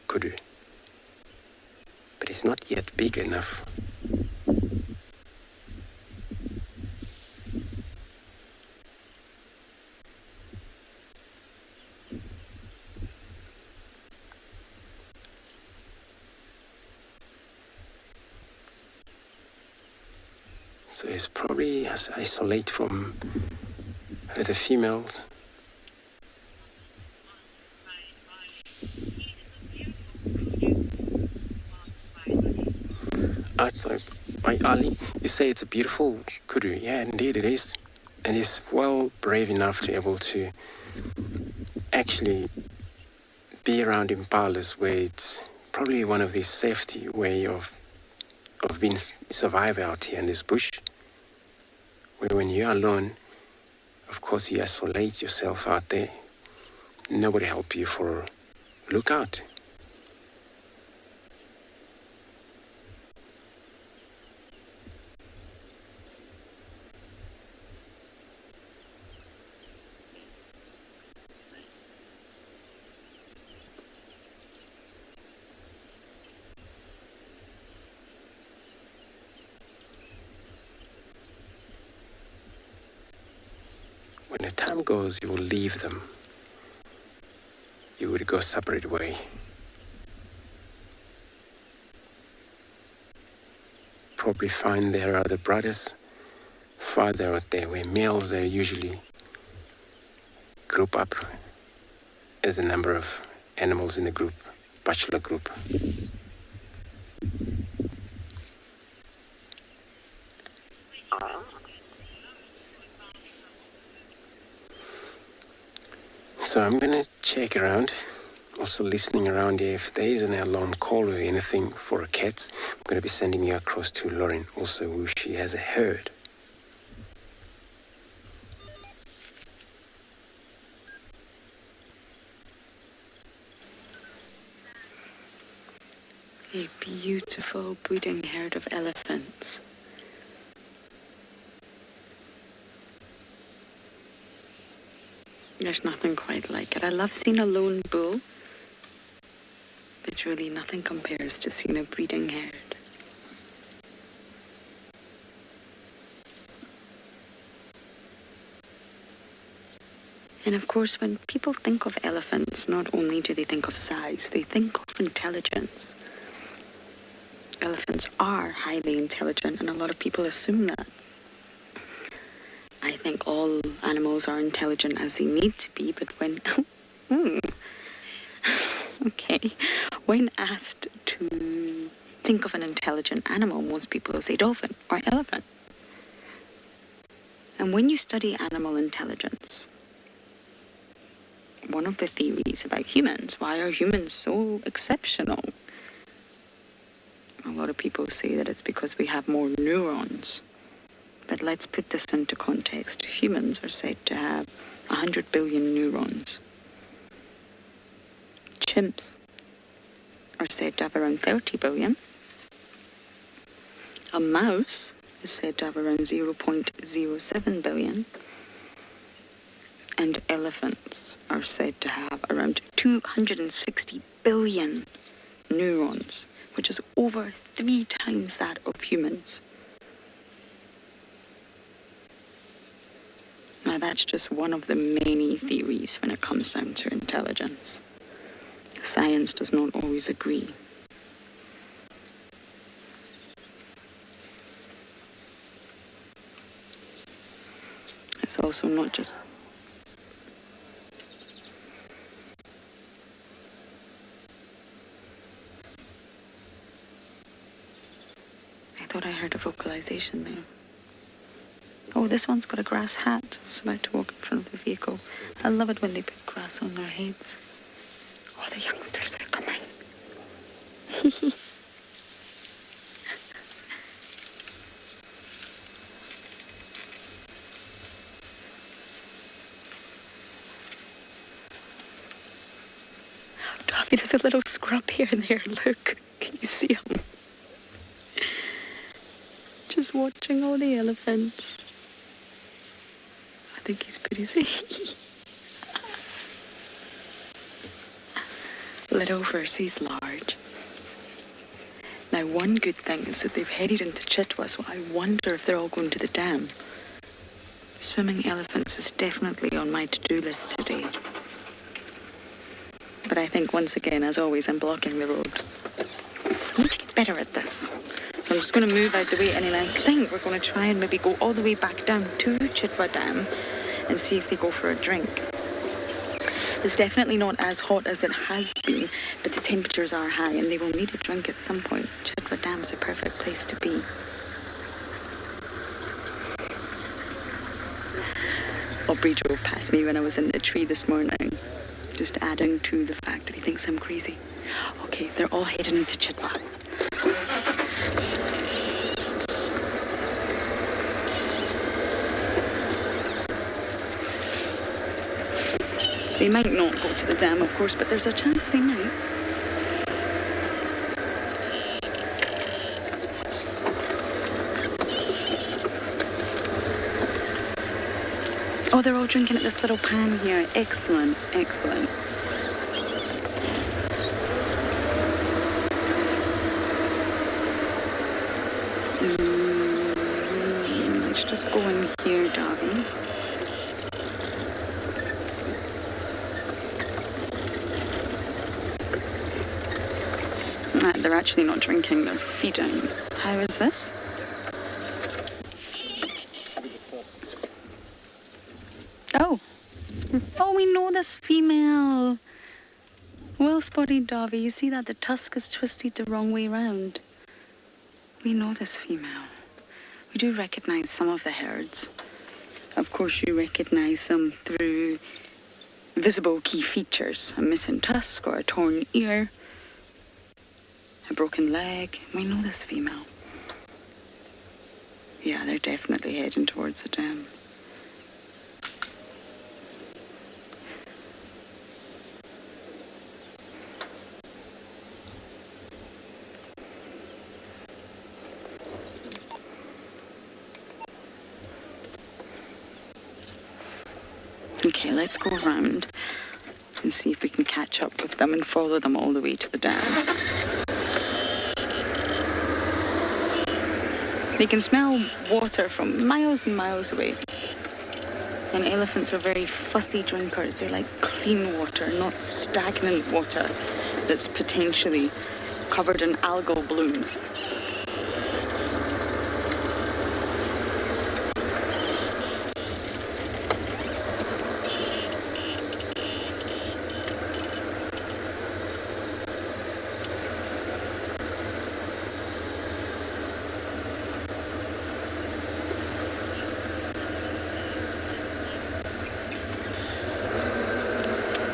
kudu. But it's not yet big enough. So it's probably isolate from the females. Ali, you say it's a beautiful kudu. Yeah, indeed it is. And he's well brave enough to be able to actually be around impalas where it's probably one of the safety way of being survive out here in this bush. Where when you're alone, of course you isolate yourself out there. Nobody help you for lookout. When the time goes, you will leave them. You would go separate way. Probably find their other brothers farther out there, where males are usually group up as the number of animals in the group, bachelor group. So I'm gonna check around, also listening around here. If there is an alarm call or anything for cats, I'm gonna be sending you across to Lauren, also who she has a herd. A beautiful breeding herd of elephants. There's nothing quite like it. I love seeing a lone bull, but really nothing compares to seeing a breeding herd. And of course, when people think of elephants, not only do they think of size, they think of intelligence. Elephants are highly intelligent, and a lot of people assume that. I think all animals are intelligent as they need to be, but when when asked to think of an intelligent animal, most people will say dolphin or elephant. And when you study animal intelligence, one of the theories about humans, why are humans so exceptional? A lot of people say that it's because we have more neurons. But let's put this into context. Humans are said to have 100 billion neurons. Chimps are said to have around 30 billion. A mouse is said to have around 0.07 billion. And elephants are said to have around 260 billion neurons, which is over 3 times that of humans. Now that's just one of the many theories when it comes down to intelligence. Science does not always agree. It's also not just... I thought I heard a vocalization there. Oh, this one's got a grass hat. It's about to walk in front of the vehicle. I love it when they put grass on their heads. Oh, the youngsters are coming. Davy, there's a little scrub here and there. Look, can you see him? Just watching all the elephants. I think he's pretty safe. Little versus large. Now, one good thing is that they've headed into Chitwa, so I wonder if they're all going to the dam. Swimming elephants is definitely on my to-do list today. But I think once again, as always, I'm blocking the road. I need to get better at this. So I'm just going to move out the way, and then I think we're going to try and maybe go all the way back down to Cheetah Dam and see if they go for a drink. It's definitely not as hot as it has been, but the temperatures are high and they will need a drink at some point. Cheetah Dam is a perfect place to be. Aubrey drove past me when I was in the tree this morning, just adding to the fact that he thinks I'm crazy. Okay, they're all heading into Cheetah. They might not go to the dam, of course, but there's a chance they might. Oh, they're all drinking at this little pan here. Excellent, excellent. Let's just go in here, Darby. They're actually not drinking, they're feeding. How is this? Oh, we know this female. Well spotted, Davy. You see that the tusk is twisted the wrong way round. We know this female. We do recognize some of the herds. Of course, you recognize them through visible key features. A missing tusk or a torn ear. A broken leg. We know this female. Yeah, they're definitely heading towards the dam. Okay, let's go around and see if we can catch up with them and follow them all the way to the dam. They can smell water from miles and miles away. And elephants are very fussy drinkers. They like clean water, not stagnant water that's potentially covered in algal blooms.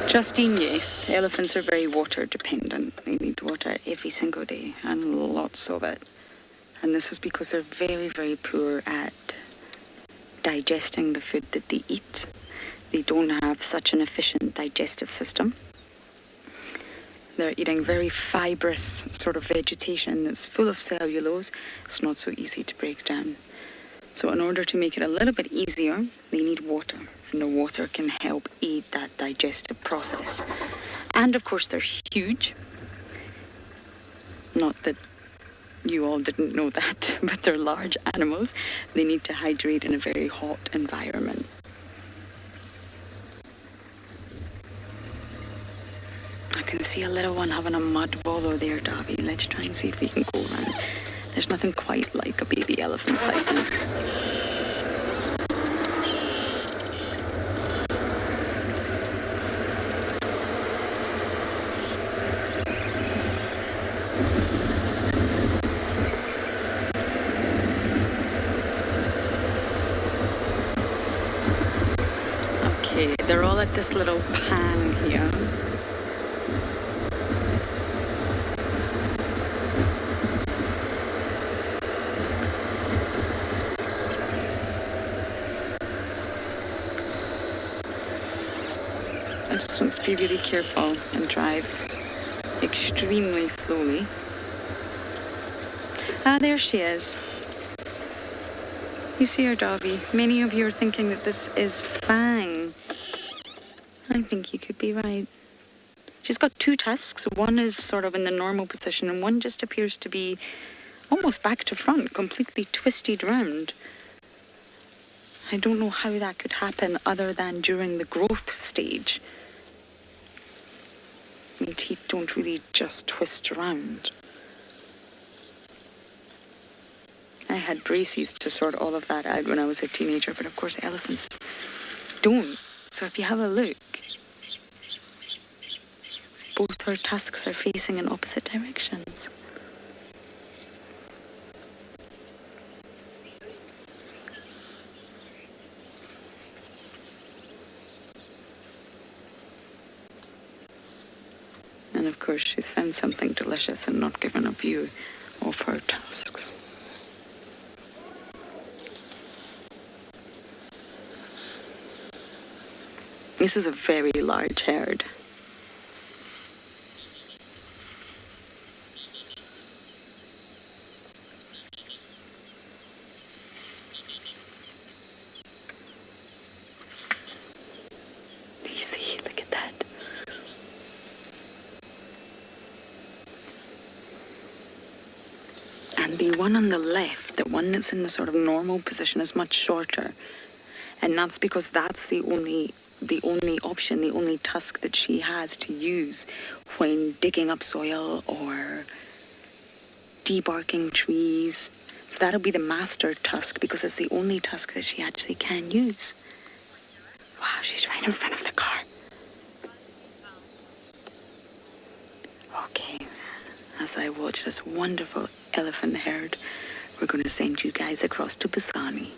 Justine, yes, elephants are very water dependent. They need water every single day and lots of it. And this is because they're very, very poor at digesting the food that they eat. They don't have such an efficient digestive system. They're eating very fibrous sort of vegetation that's full of cellulose. It's not so easy to break down. So in order to make it a little bit easier, they need water. And the water can help aid that digestive process. And of course they're huge. Not that you all didn't know that, but they're large animals. They need to hydrate in a very hot environment. I can see a little one having a mud wallow there, Davy. Let's try and see if we can go around. There's nothing quite like a baby elephant sighting. Okay, they're all at this little pan here. I just want to be really careful and drive extremely slowly. Ah, there she is. You see her, Davy. Many of you are thinking that this is Fang. I think you could be right. She's got two tusks. One is sort of in the normal position and one just appears to be almost back to front, completely twisted round. I don't know how that could happen other than during the growth stage. I mean, teeth don't really just twist around. I had braces to sort all of that out when I was a teenager, but of course elephants don't. So if you have a look, both her tusks are facing in opposite directions. And of course she's found something delicious and not given a view of her tusks. This is a very large herd. Do you see? Look at that. And the one on the left, the one that's in the sort of normal position, is much shorter. And that's because that's the only option, the only tusk that she has to use when digging up soil or debarking trees. So that'll be the master tusk because it's the only tusk that she actually can use. Wow, she's right in front of the car. Okay, as I watch this wonderful elephant herd, we're going to send you guys across to Busani.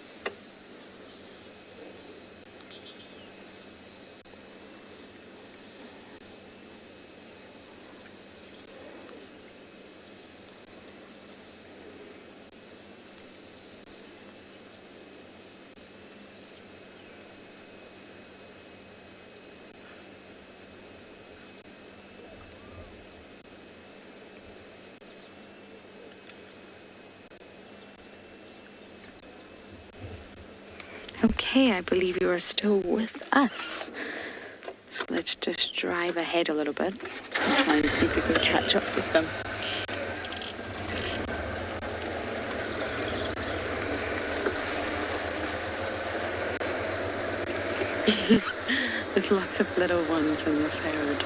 Okay, I believe you are still with us. So let's just drive ahead a little bit and try and see if we can catch up with them. There's lots of little ones in this herd.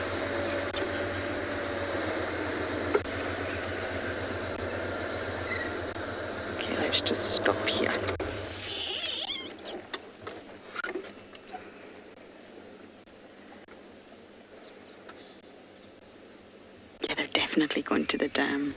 Okay, let's just stop here. Definitely going to the dam.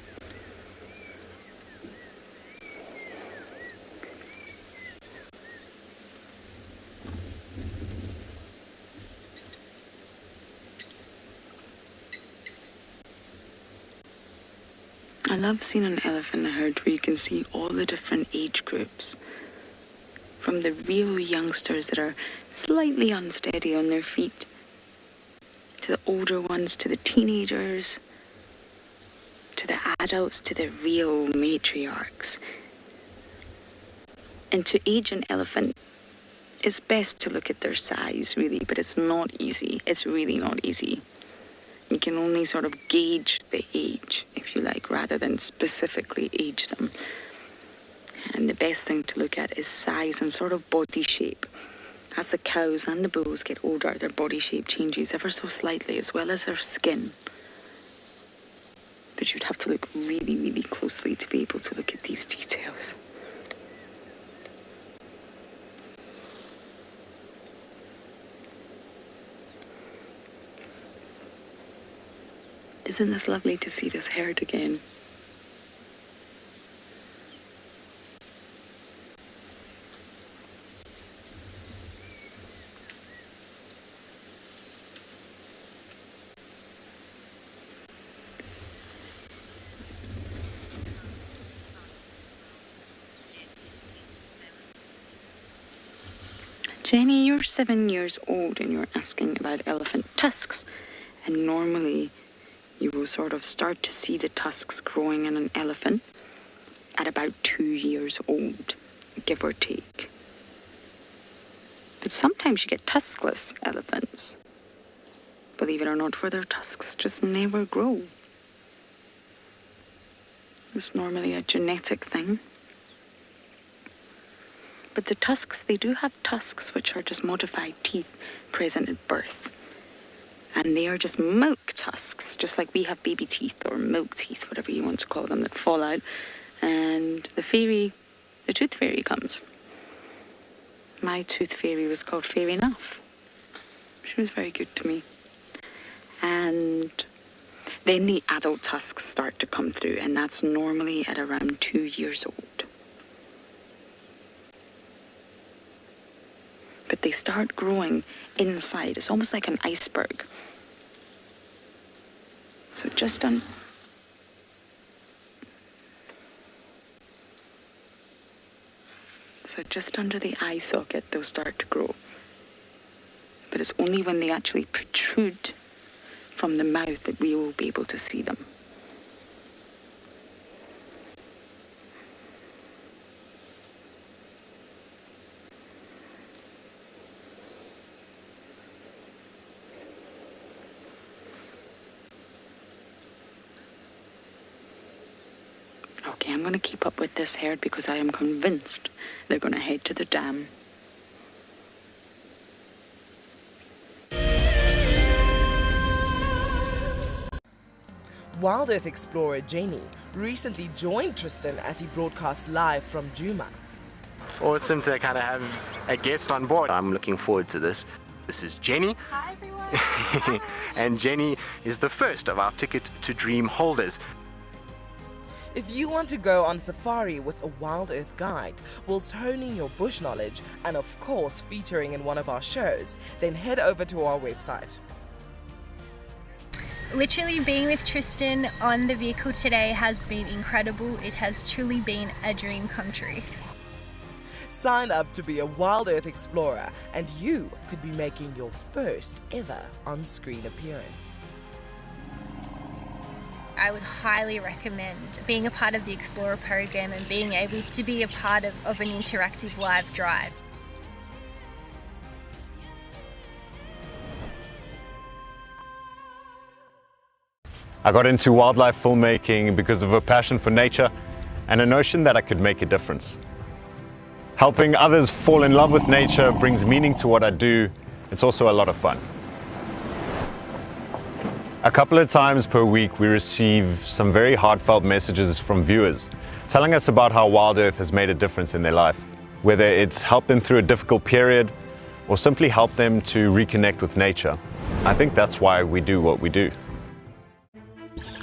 I love seeing an elephant herd where you can see all the different age groups. From the real youngsters that are slightly unsteady on their feet, to the older ones, to the teenagers, to the adults, to the real matriarchs. And to age an elephant, it's best to look at their size, really, but it's not easy. It's really not easy. You can only sort of gauge the age, if you like, rather than specifically age them. And the best thing to look at is size and sort of body shape. As the cows and the bulls get older, their body shape changes ever so slightly, as well as their skin. But you'd have to look really, really closely to be able to look at these details. Isn't this lovely to see this herd again? Jenny, you're 7 years old and you're asking about elephant tusks. And normally you will sort of start to see the tusks growing in an elephant at about 2 years old, give or take. But sometimes you get tuskless elephants, believe it or not, where their tusks just never grow. It's normally a genetic thing. But the tusks, they do have tusks which are just modified teeth present at birth. And they are just milk tusks, just like we have baby teeth or milk teeth, whatever you want to call them, that fall out. And the fairy the tooth fairy comes. My tooth fairy was called Fair Enough. She was very good to me. And then the adult tusks start to come through, and that's normally at around 2 years old. But they start growing inside. It's almost like an iceberg. So just under the eye socket, they'll start to grow. But it's only when they actually protrude from the mouth that we will be able to see them. Okay, I'm going to keep up with this herd because I am convinced they're going to head to the dam. WildEarth explorer Jenny recently joined Tristan as he broadcast live from Djuma. Awesome to kind of have a guest on board. I'm looking forward to this. This is Jenny. Hi everyone. And Jenny is the first of our Ticket to Dream holders. If you want to go on safari with a WildEarth guide, whilst honing your bush knowledge and of course featuring in one of our shows, then head over to our website. Literally being with Tristan on the vehicle today has been incredible. It has truly been a dream come true. Sign up to be a WildEarth explorer and you could be making your first ever on-screen appearance. I would highly recommend being a part of the Explorer program and being able to be a part of an interactive live drive. I got into wildlife filmmaking because of a passion for nature and a notion that I could make a difference. Helping others fall in love with nature brings meaning to what I do. It's also a lot of fun. A couple of times per week we receive some very heartfelt messages from viewers telling us about how WildEarth has made a difference in their life, whether it's helped them through a difficult period or simply helped them to reconnect with nature. I think that's why we do what we do.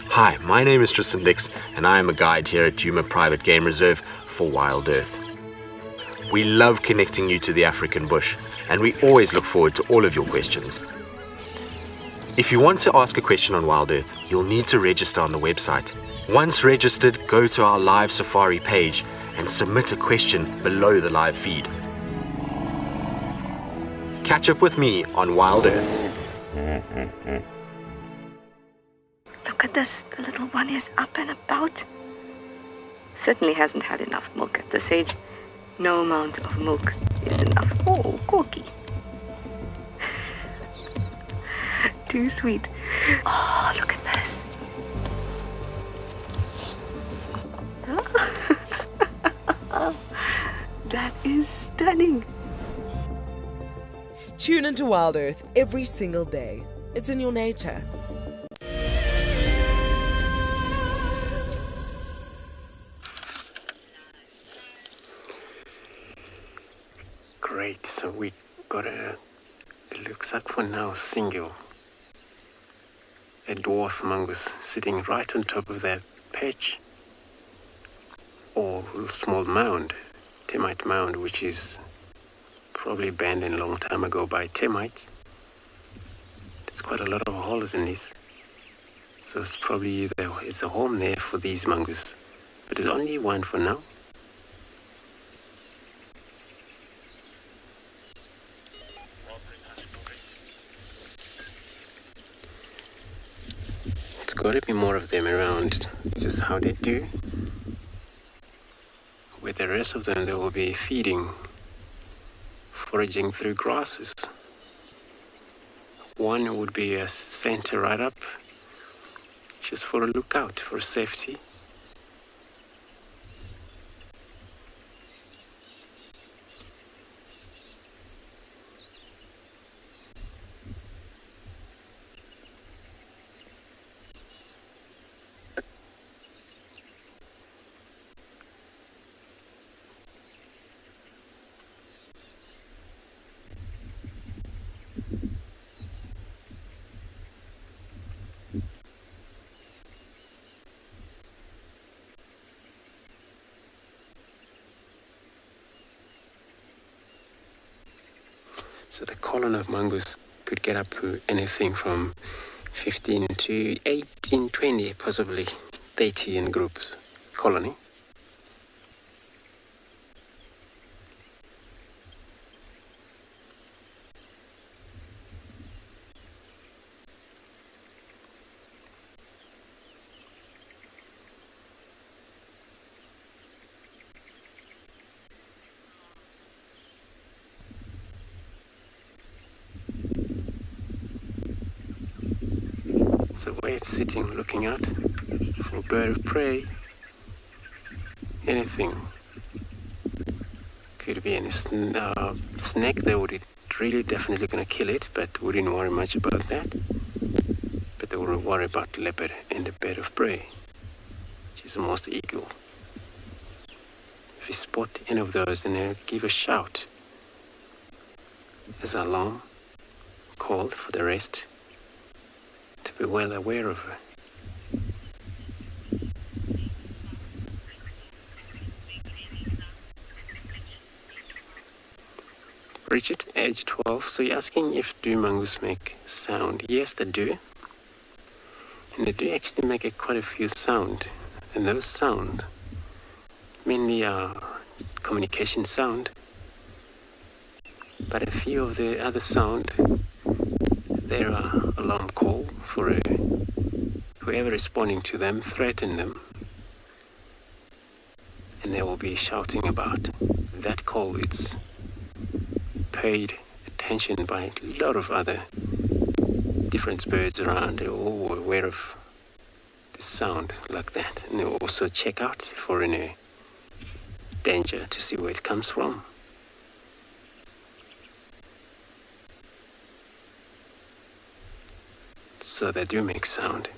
Hi, my name is Tristan Dix and I am a guide here at Djuma Private Game Reserve for WildEarth. We love connecting you to the African bush and we always look forward to all of your questions. If you want to ask a question on WildEarth, you'll need to register on the website. Once registered, go to our live safari page and submit a question below the live feed. Catch up with me on WildEarth. Look at this, the little one is up and about. Certainly hasn't had enough milk at this age. No amount of milk is enough. Oh, Corky. Too sweet. Oh, look at this. That is stunning. Tune into WildEarth every single day. It's in your nature. Great, so we got it looks like for now single. A dwarf mongoose sitting right on top of that patch or small mound, termite mound, which is probably abandoned a long time ago by termites. There's quite a lot of holes in this, so it's probably it's a home there for these mongoose, but there's only one for now. Got to be more of them around. This is how they do. With the rest of them, they will be feeding, foraging through grasses. One would be a center right up, just for a lookout, for safety. So the colony of mongoose could get up to anything from 15 to 18, 20, possibly 30 in groups colony. So where it's sitting, looking out for a bird of prey, anything. Could be any snake that would really definitely gonna kill it, but wouldn't worry much about that. But they would worry about leopard and the bird of prey, which is the most eagle. If you spot any of those, then give a shout as an alarm call for the rest to be well aware of her. Richard, age 12. So you're asking if do mongoose make sound? Yes, they do. And they do actually make quite a few sound. And those sound mainly are communication sound. But a few of the other sound, they're an alarm call for whoever responding to them, threaten them. And they will be shouting about that call. It's paid attention by a lot of other different birds around. They're all aware of the sound like that. And they also check out for any danger to see where it comes from. So they do make sound.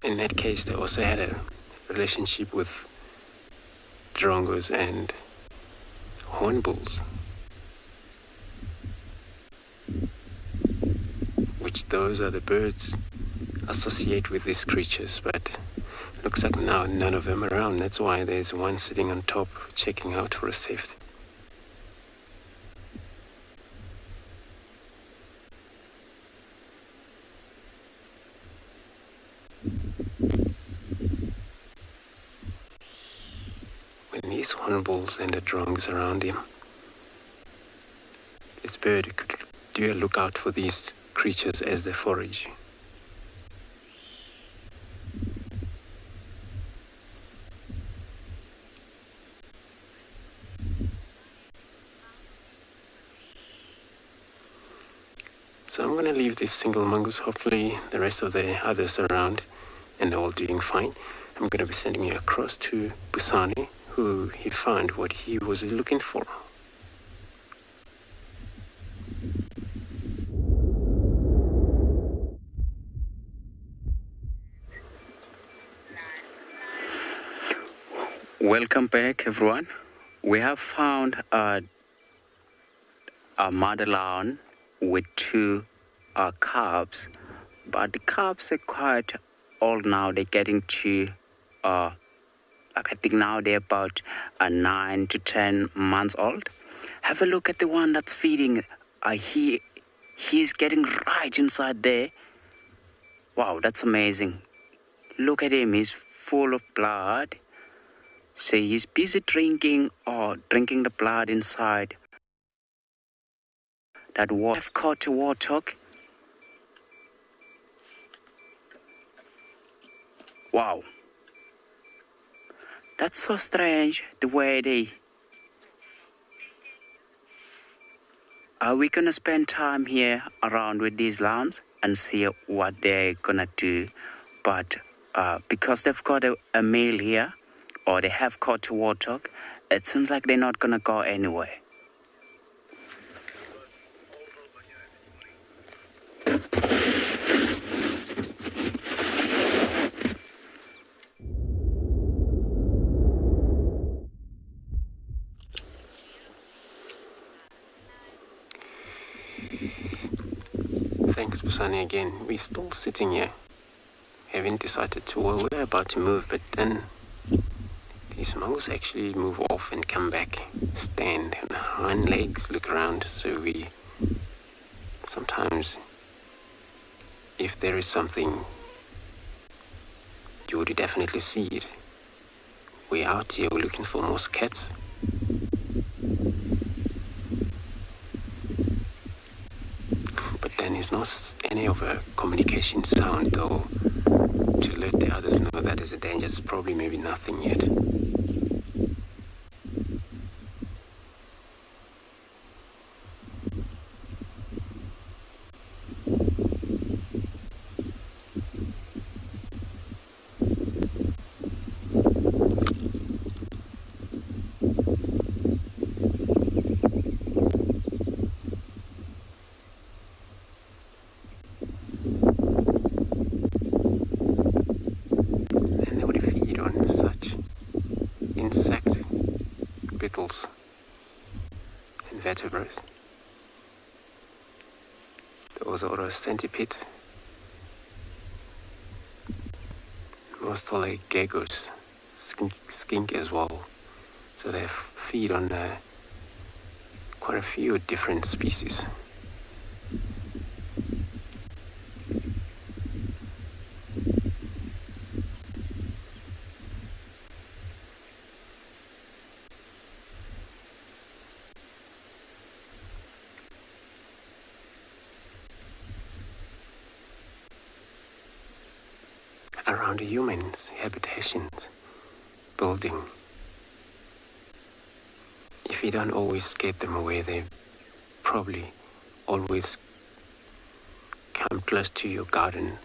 In that case, they also had a relationship with drongos and hornbills, which those are the birds associate with these creatures, but looks like now none of them around. That's why there's one sitting on top checking out for a safety. When these hornbills and the drongs around him, this bird could do a lookout for these creatures as they forage. So I'm going to leave this single mongoose. Hopefully the rest of the others around and they're all doing fine. I'm going to be sending you across to Busani, who he found what he was looking for. Welcome back, everyone. We have found a mother lion with two calves, but the calves are quite old now. They're getting to I think now they're about 9 to 10 months old. Have a look at the one that's feeding. He's getting right inside there. Wow, that's amazing. Look at him. He's full of blood. So he's busy drinking the blood inside that water. I've caught a warthog. Wow. That's so strange, the way they... We're gonna spend time here around with these lions and see what they're gonna do. But because they've got a male here, or they have caught a warthog, it seems like they're not gonna go anywhere. Thanks, Busani, again. We're still sitting here haven't decided to, well, we're about to move, but then these mongoose actually move off and come back, stand on hind legs, look around. So we sometimes, if there is something, you would definitely see it. We're out here, we're looking for most cats. But then it's not any of a communication sound, though, to let the others know that there's a danger. It's probably maybe nothing yet. Vertebrates. Those are a centipede. Most are like geckos, skink as well. So they feed on quite a few different species. Around the humans' habitations, building. If you don't always scare them away, they probably always come close to your garden,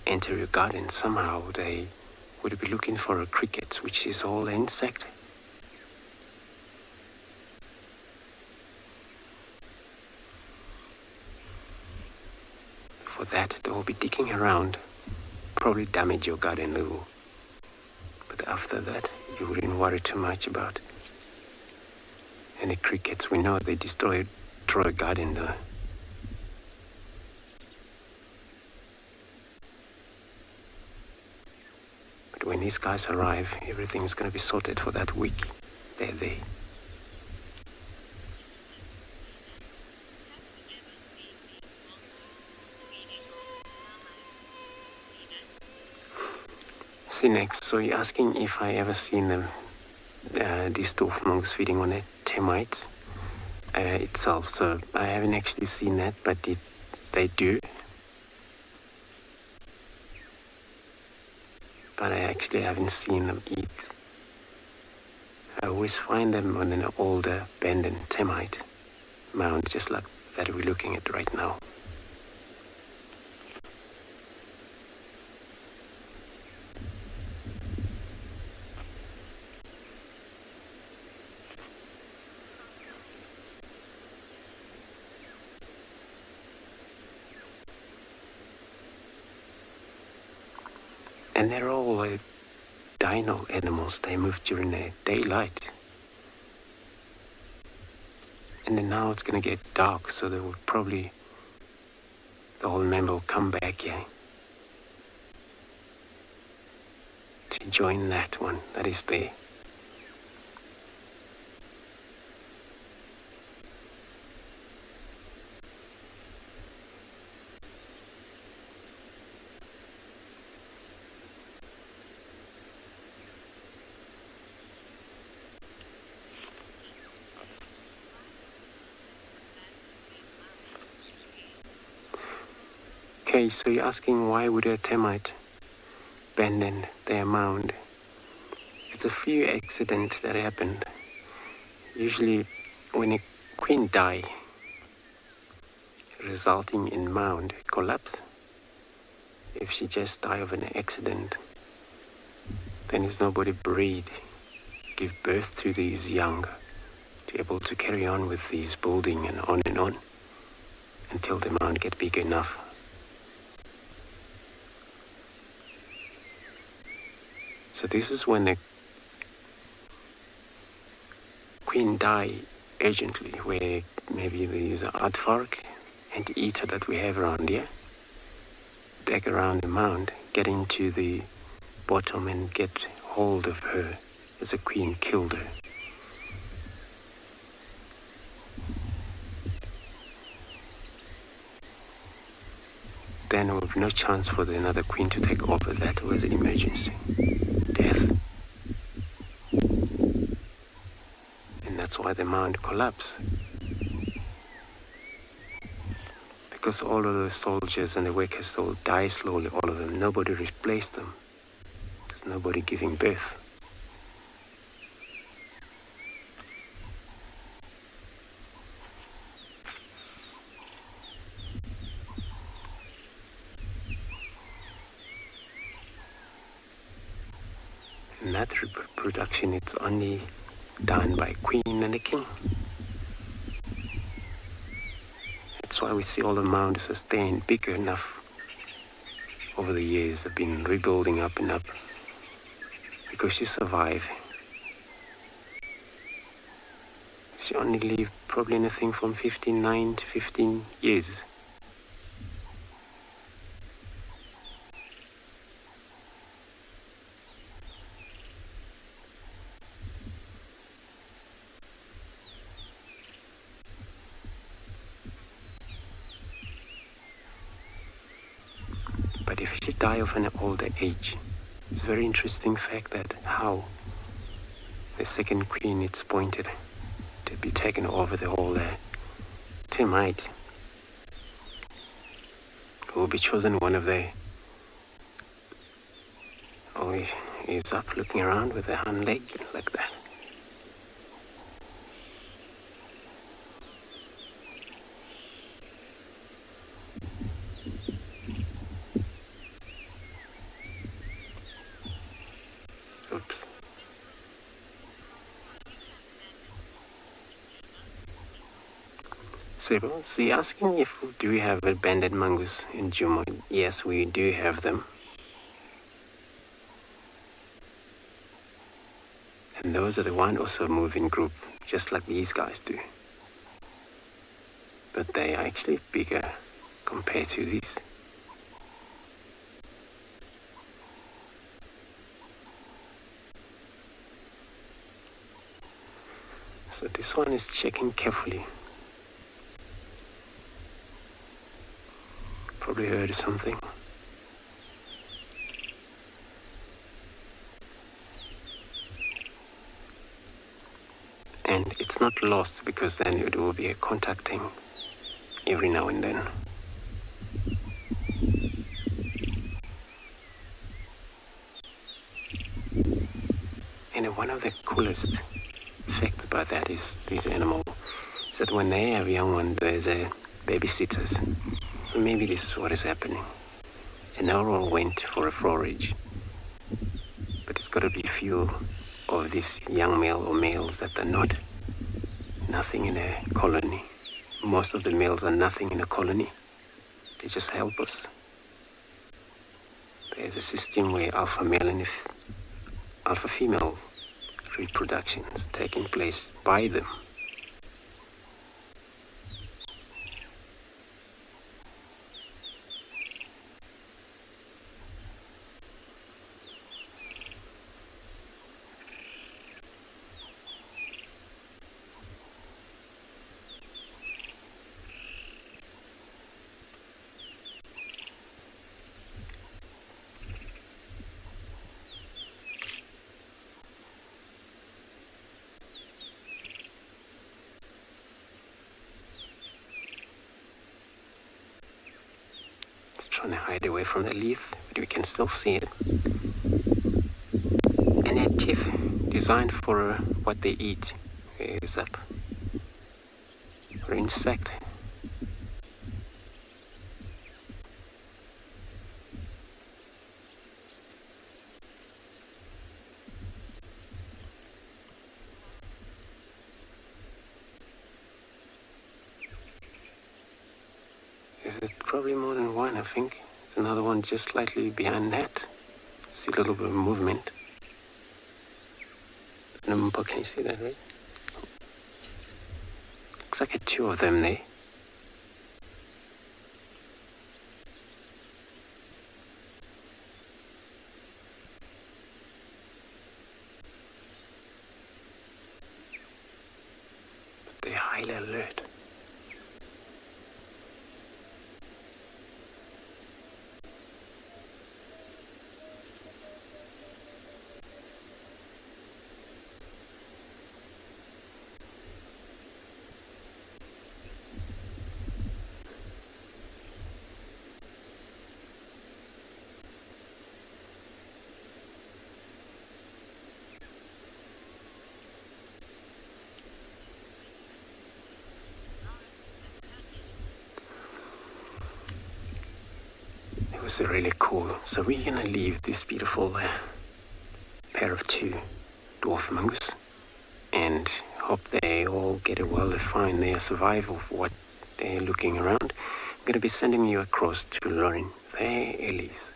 enter your garden. Somehow they would be looking for a cricket, which is all insect. For that, they will be digging around. Probably damage your garden a little, but after that you wouldn't worry too much about any crickets. We know they destroy a garden though. But when these guys arrive, everything's going to be sorted for that week. They're there. See next, so you're asking if I ever seen these dwarf mongoose feeding on a termite itself. So I haven't actually seen that, but they do. But I actually haven't seen them eat. I always find them on an older abandoned termite mound, just like that we're looking at right now. And they're all dino animals. They move during the daylight. And then now it's going to get dark, so they will probably, the whole member will come back here to join that one that is there. Okay, so you're asking why would a termite abandon their mound? It's a few accidents that happened. Usually when a queen dies, resulting in mound collapse. If she just died of an accident, then there's nobody breed, give birth to these young, to be able to carry on with these building and on until the mound get big enough. So this is when the queen die urgently, where maybe these aardvark and Cheetah that we have around here, dig around the mound, get into the bottom and get hold of her as the queen killed her. Then there would be no chance for another queen to take over. That was an emergency. Death. And that's why the mound collapsed. Because all of the soldiers and the workers all die slowly, all of them. Nobody replaced them. There's nobody giving birth. And that reproduction, it's only done by queen and a king. That's why we see all the mounds sustained bigger enough over the years. Have been rebuilding up and up because she survived. She only lived probably anything from 9 to 15 years. But if she die of an older age, it's a very interesting fact that how the second queen is pointed to be taken over the whole termite who will be chosen one of the he's up looking around with a hind leg like that. Oops. So you're asking if do we have a banded mongoose in Djuma? Yes, we do have them. And those are the one also move in group, just like these guys do. But they are actually bigger compared to these. So this one is checking carefully. Probably heard something. And it's not lost because then it will be a contacting every now and then. And one of the coolest fact about that is these animals is that when they have young ones, there's a babysitters. So maybe this is what is happening. And they all went for a forage. But it's got to be few of these young male or males that are nothing in a colony. Most of the males are nothing in a colony. They just help us. There's a system where alpha male and alpha female reproduction is taking place by them. Trying to hide away from the leaf, but we can still see it. And a teeth designed for what they eat is up. For insect. Is it probably more than one, I think. There's another one just slightly behind that. See a little bit of movement. Number, can you see that, right? Looks like two of them there. they're highly alert. It was really cool. So we're gonna leave this beautiful pair of 2 dwarf mongoose and hope they all get it well defined their survival of what they're looking around. I'm gonna be sending you across to Lauren. There, Elise.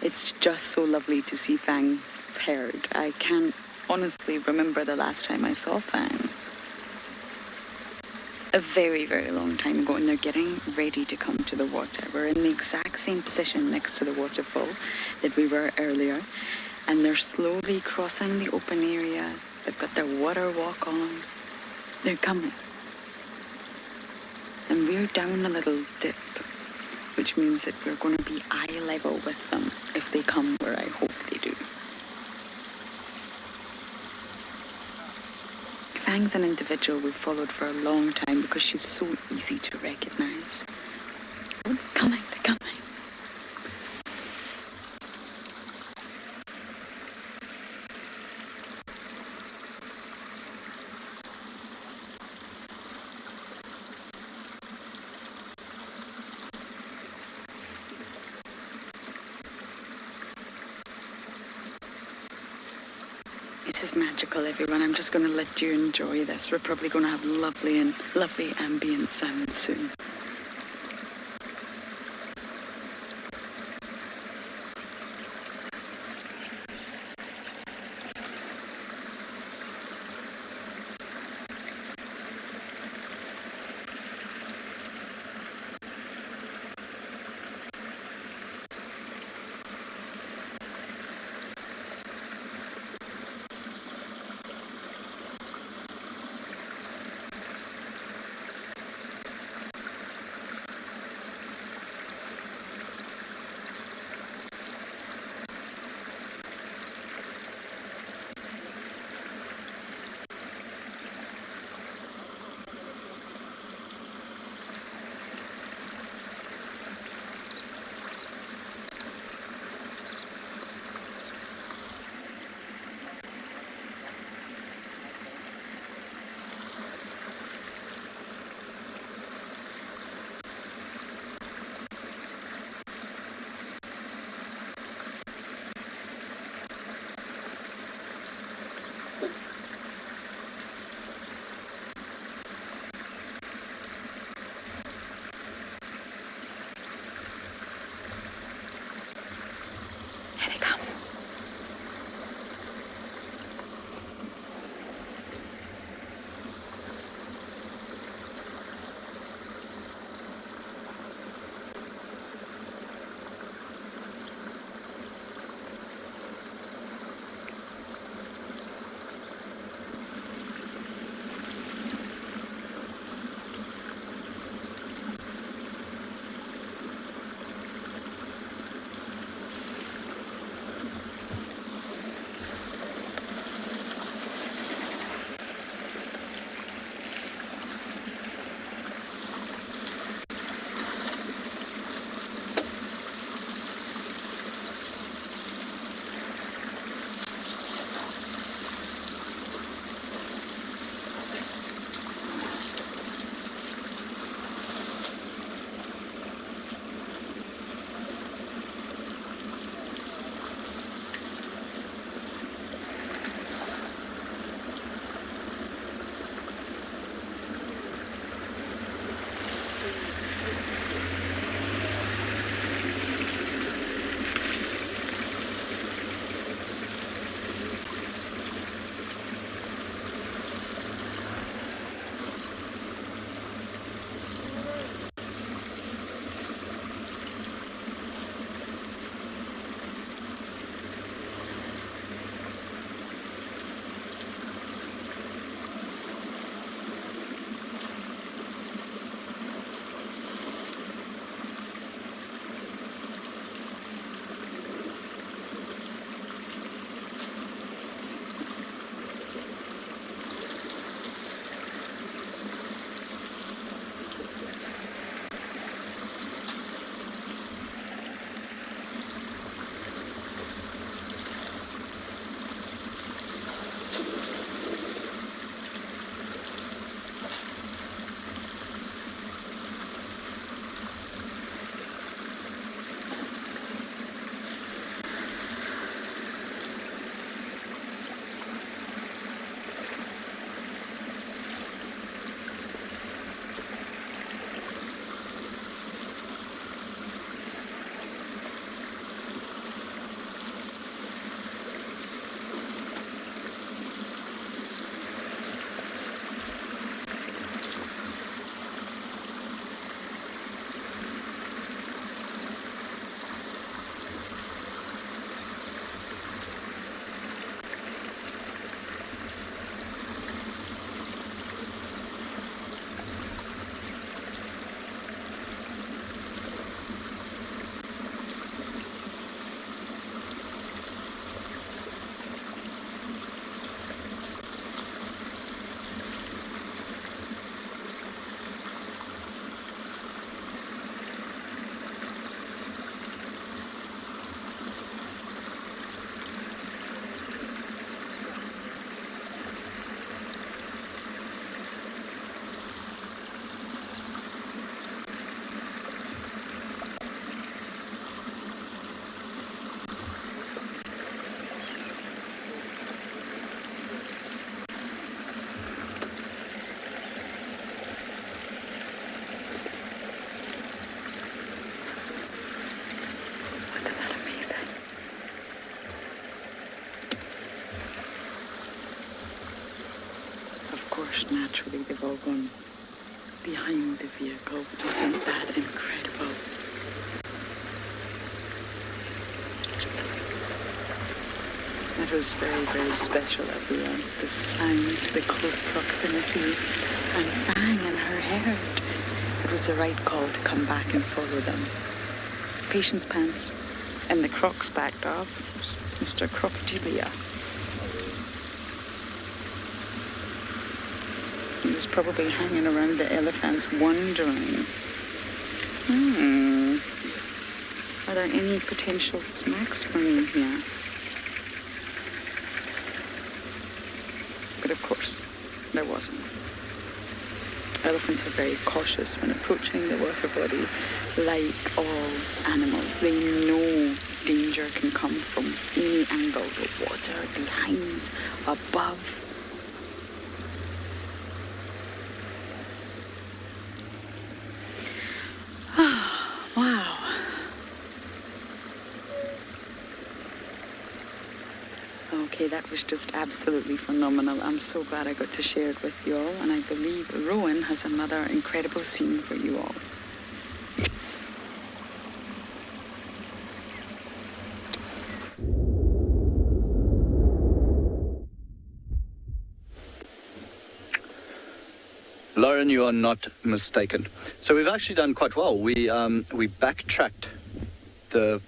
It's just so lovely to see Fang's herd. I can't honestly remember the last time I saw Fang. A very, very long time ago, and they're getting ready to come to the water. We're in the exact same position next to the waterfall that we were earlier, and they're slowly crossing the open area. They've got their water walk on. They're coming. And we're down a little dip, which means that we're going to be eye level with them if they come where I hope they do. Fang's an individual we've followed for a long time because she's so easy to recognize. Oh, they're coming, they're coming. This is magical, everyone. I'm just going to let you enjoy this. We're probably going to have lovely ambient sound soon. gosh, naturally they've all gone behind the vehicle. Wasn't that incredible? That was very, very special, everyone. The sounds, the close proximity, and Fang and her herd. It was the right call to come back and follow them. Patience pants and the Crocs backed off. Mr. Crocodilia. He was probably hanging around the elephants wondering, are there any potential snacks for me here? But of course, there wasn't. Elephants are very cautious when approaching the water body. Like all animals, they know danger can come from any angle. The water, behind, above. Wow. Okay, that was just absolutely phenomenal. I'm so glad I got to share it with you all, and I believe Rowan has another incredible scene for you all. Lauren, you are not mistaken. So we've actually done quite well. We backtracked the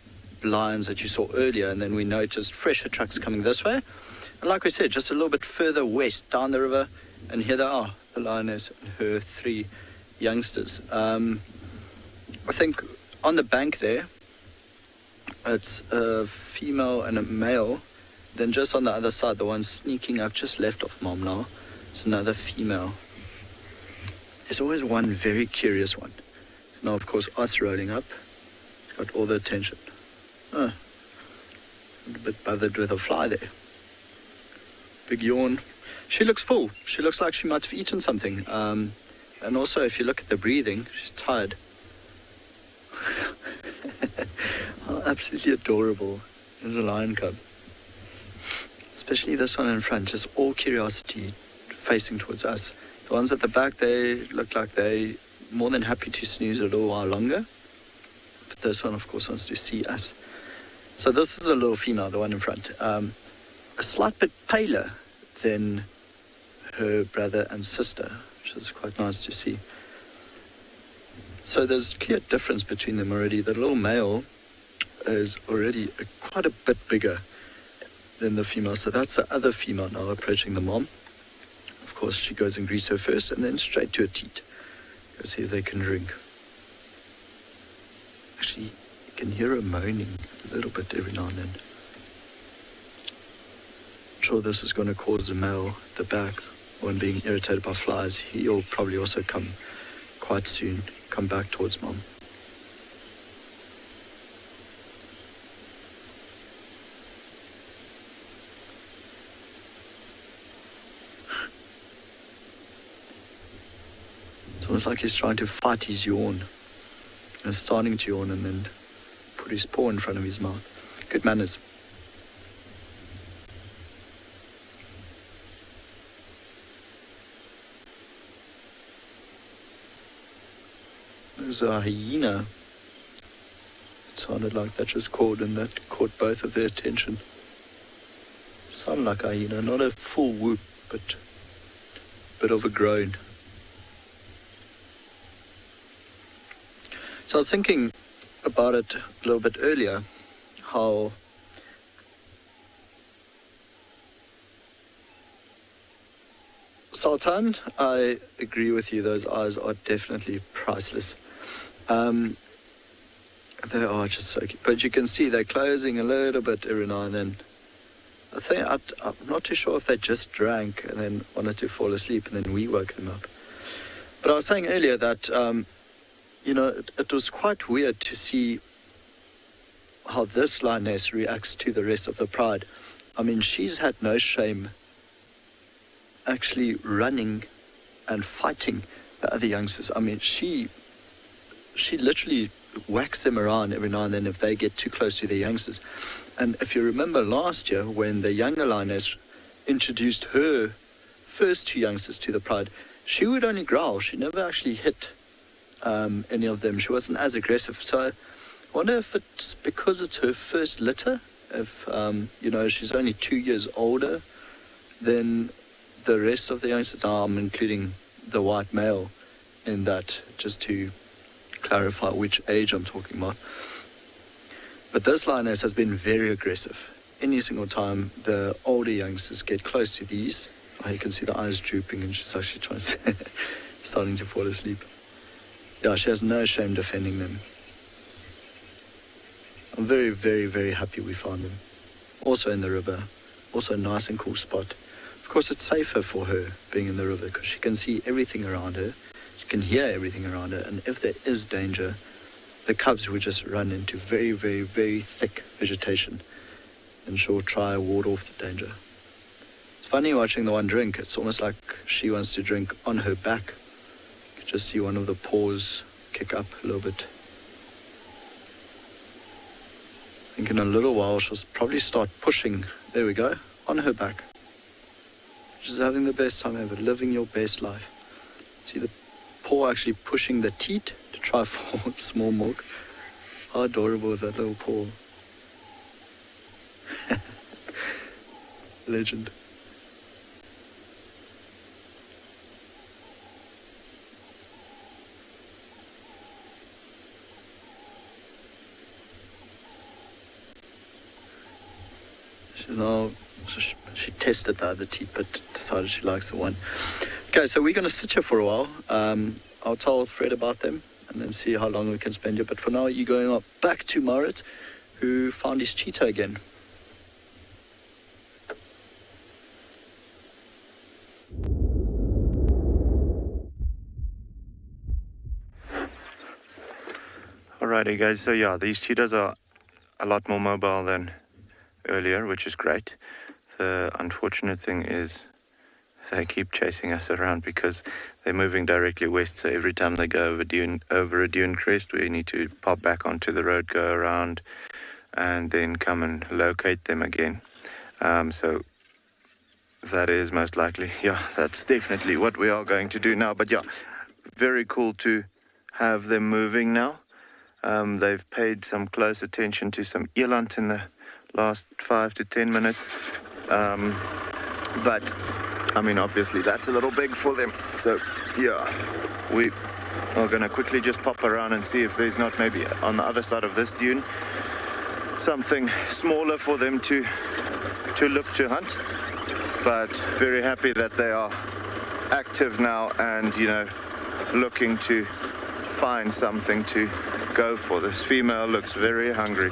lions that you saw earlier, and then we noticed fresher tracks coming this way. And like we said, just a little bit further west down the river, and here they are, the lioness and her 3 youngsters. I think on the bank there, it's a female and a male. Then just on the other side, the one sneaking up just left of mom now, is another female. There's always one very curious one. Now, of course, us rolling up got all the attention. A bit bothered with a fly there. Big yawn. She looks full. She looks like she might have eaten something. And also, if you look at the breathing, she's tired. Oh, absolutely adorable. There's a lion cub. Especially this one in front, just all curiosity facing towards us. The ones at the back, they look like they more than happy to snooze a little while longer. But this one, of course, wants to see us. So this is a little female, the one in front. A slight bit paler than her brother and sister, which is quite nice to see. So there's a clear difference between them already. The little male is already quite a bit bigger than the female. So that's the other female now approaching the mom. Of course, she goes and greets her first, and then straight to a teat. Go see if they can drink. Actually, you can hear her moaning a little bit every now and then. I'm sure this is going to cause the male at the back, one being irritated by flies. He'll probably also come quite soon, come back towards mom. It's almost like he's trying to fight his yawn. And starting to yawn and then put his paw in front of his mouth. Good manners. There's a hyena. It sounded like that just called, and that caught both of their attention. Sounded like a hyena, not a full whoop, but a bit of a groan. So I was thinking about it a little bit earlier, how Sultan, I agree with you, those eyes are definitely priceless. They are just so cute. But you can see they're closing a little bit every now and then. I think, I'm not too sure if they just drank and then wanted to fall asleep and then we woke them up. But I was saying earlier that, it was quite weird to see how this lioness reacts to the rest of the pride. I mean, she's had no shame actually running and fighting the other youngsters. I mean, she literally whacks them around every now and then if they get too close to the youngsters. And if you remember last year when the younger lioness introduced her first 2 youngsters to the pride, she would only growl. She never actually hit any of them. She wasn't as aggressive. So I wonder if it's because it's her first litter, if, she's only 2 years older than the rest of the youngsters. Now I'm including the white male in that, just to clarify which age I'm talking about. But this lioness has been very aggressive. Any single time the older youngsters get close to these, you can see the eyes drooping and she's actually starting to fall asleep. Yeah, she has no shame defending them. I'm very, very, very happy we found them. Also in the river. Also a nice and cool spot. Of course, it's safer for her being in the river because she can see everything around her. She can hear everything around her. And if there is danger, the cubs would just run into very, very, very thick vegetation. And she'll try and ward off the danger. It's funny watching the one drink. It's almost like she wants to drink on her back. You can just see one of the paws kick up a little bit. I think in a little while she'll probably start pushing. There we go, on her back. She's having the best time ever, living your best life. See the paw actually pushing the teat to try for small milk. How adorable is that little paw? Legend. She tested the other teat, but decided she likes the one. Okay, so we're going to sit here for a while. I'll tell Fred about them and then see how long we can spend here. But for now, you're going up back to Marit, who found his cheetah again. Alrighty guys, so yeah, these cheetahs are a lot more mobile than earlier, which is great. The unfortunate thing is they keep chasing us around because they're moving directly west, so every time they go over a dune crest, we need to pop back onto the road, go around, and then come and locate them again. So that is most likely, yeah, that's definitely what we are going to do now. But yeah, very cool to have them moving now. They've paid some close attention to some eland in the last 5 to 10 minutes. But, I mean, obviously that's a little big for them. So, yeah, we are going to quickly just pop around and see if there's not maybe on the other side of this dune something smaller for them to look to hunt. But very happy that they are active now and, looking to find something to go for. This female looks very hungry.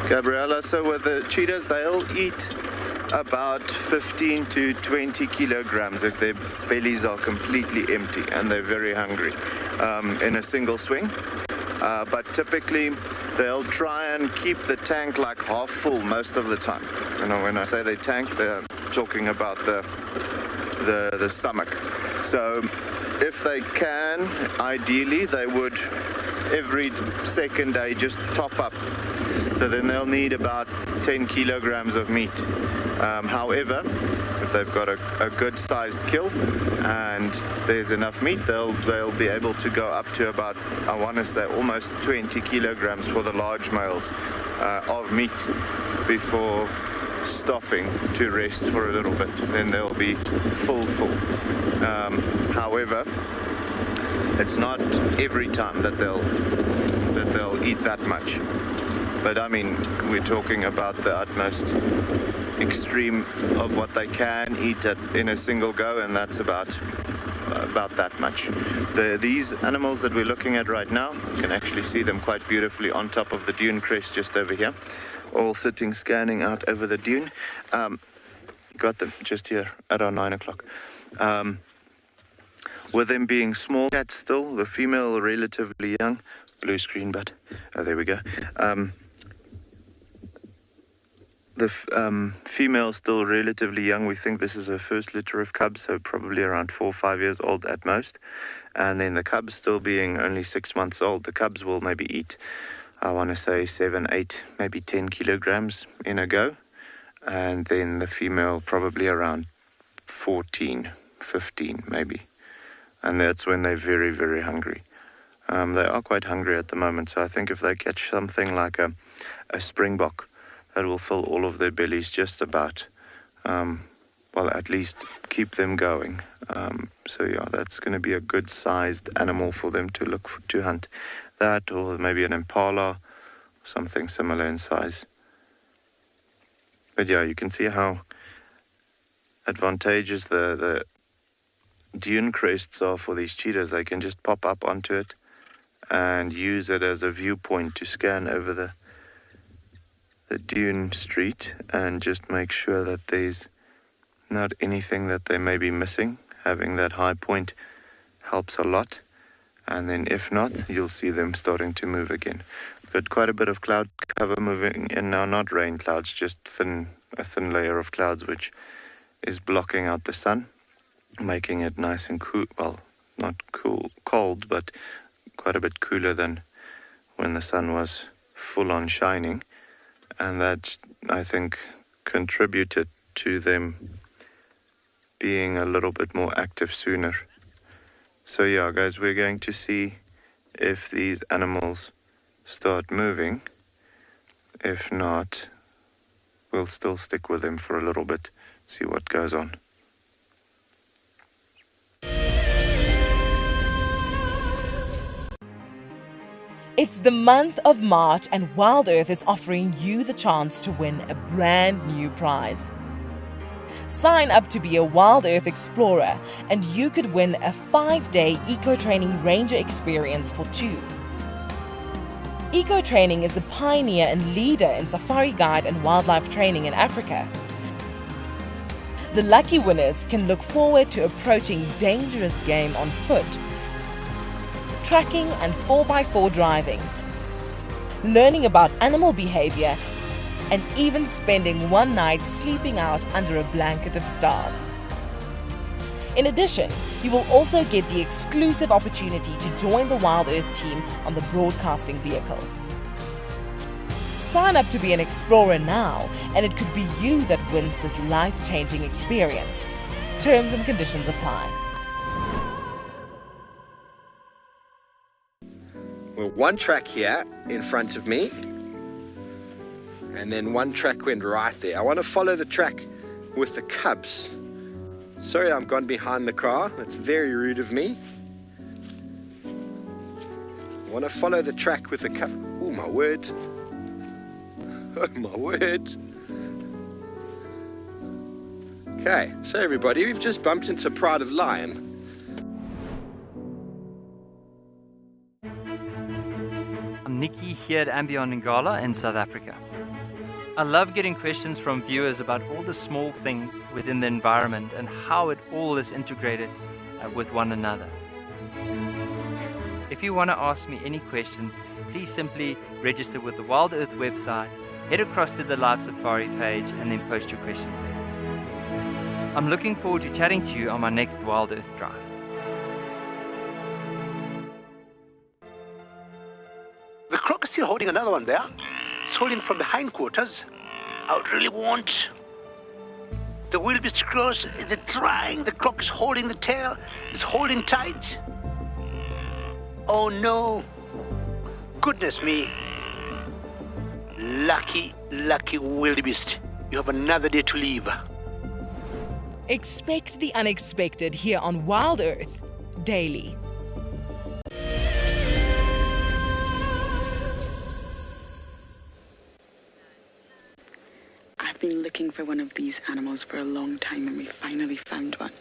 Gabriella, so with the cheetahs, they'll eat about 15 to 20 kilograms if their bellies are completely empty and they're very hungry in a single swing. But typically, they'll try and keep the tank like half full most of the time. When I say they tank, they're talking about the stomach. So if they can, ideally, they would every second day just top up. So then they'll need about 10 kilograms of meat. However, if they've got a good sized kill and there's enough meat, they'll be able to go up to about, I want to say, almost 20 kilograms for the large males of meat before stopping to rest for a little bit. Then they'll be full. However, it's not every time that they'll eat that much. But I mean, we're talking about the utmost extreme of what they can eat in a single go, and that's about that much. These animals that we're looking at right now, you can actually see them quite beautifully on top of the dune crest just over here, all sitting, scanning out over the dune. Got them just here at our 9 o'clock. With them being small cats still, the female relatively young. Blue screen, but there we go. The female still relatively young. We think this is her first litter of cubs, so probably around 4 or 5 years old at most. And then the cubs still being only 6 months old. The cubs will maybe eat, I want to say 7, 8, maybe 10 kilograms in a go. And then the female probably around 14, 15 maybe. And that's when they're very, very hungry. They are quite hungry at the moment, so I think if they catch something like a springbok, that will fill all of their bellies just about. Well, at least keep them going. So yeah, that's going to be a good sized animal for them to look for, to hunt. That, or maybe an impala, something similar in size. But yeah, you can see how advantageous the dune crests are for these cheetahs. They can just pop up onto it and use it as a viewpoint to scan over the dune street and just make sure that there's not anything that they may be missing. Having that high point helps a lot. And then if not, you'll see them starting to move again. Got quite a bit of cloud cover moving in now, not rain clouds, just a thin layer of clouds which is blocking out the sun, making it nice and cool. Well, not cold, but quite a bit cooler than when the sun was full on shining. And that, I think, contributed to them being a little bit more active sooner. So yeah, guys, we're going to see if these animals start moving. If not, we'll still stick with them for a little bit, see what goes on. It's the month of March and WildEarth is offering you the chance to win a brand new prize. Sign up to be a WildEarth Explorer and you could win a 5-day eco-training ranger experience for 2. Eco-training is the pioneer and leader in safari guide and wildlife training in Africa. The lucky winners can look forward to approaching dangerous game on foot, tracking and 4x4 driving, learning about animal behavior, and even spending one night sleeping out under a blanket of stars. In addition, you will also get the exclusive opportunity to join the WildEarth team on the broadcasting vehicle. Sign up to be an explorer now, and it could be you that wins this life-changing experience. Terms and conditions apply. Well, one track here in front of me, and then one track went right there. I want to follow the track with the cubs. Sorry, I'm gone behind the car. That's very rude of me. I want to follow the track with the cubs. Oh, my word. Oh, my word. Okay, so everybody, we've just bumped into Pride of Lion. I'm Nikki here at andBeyond Ngala in South Africa. I love getting questions from viewers about all the small things within the environment and how it all is integrated with one another. If you want to ask me any questions, please simply register with the WildEarth website, head across to the Live Safari page, and then post your questions there. I'm looking forward to chatting to you on my next WildEarth drive. The croc is still holding another one there. It's holding from the hindquarters. I would really want the wildebeest cross. Is it trying? The croc is holding the tail. It's holding tight. Oh no. Goodness me. Lucky, lucky wildebeest. You have another day to live. Expect the unexpected here on WildEarth daily. I've been looking for one of these animals for a long time and we finally found one.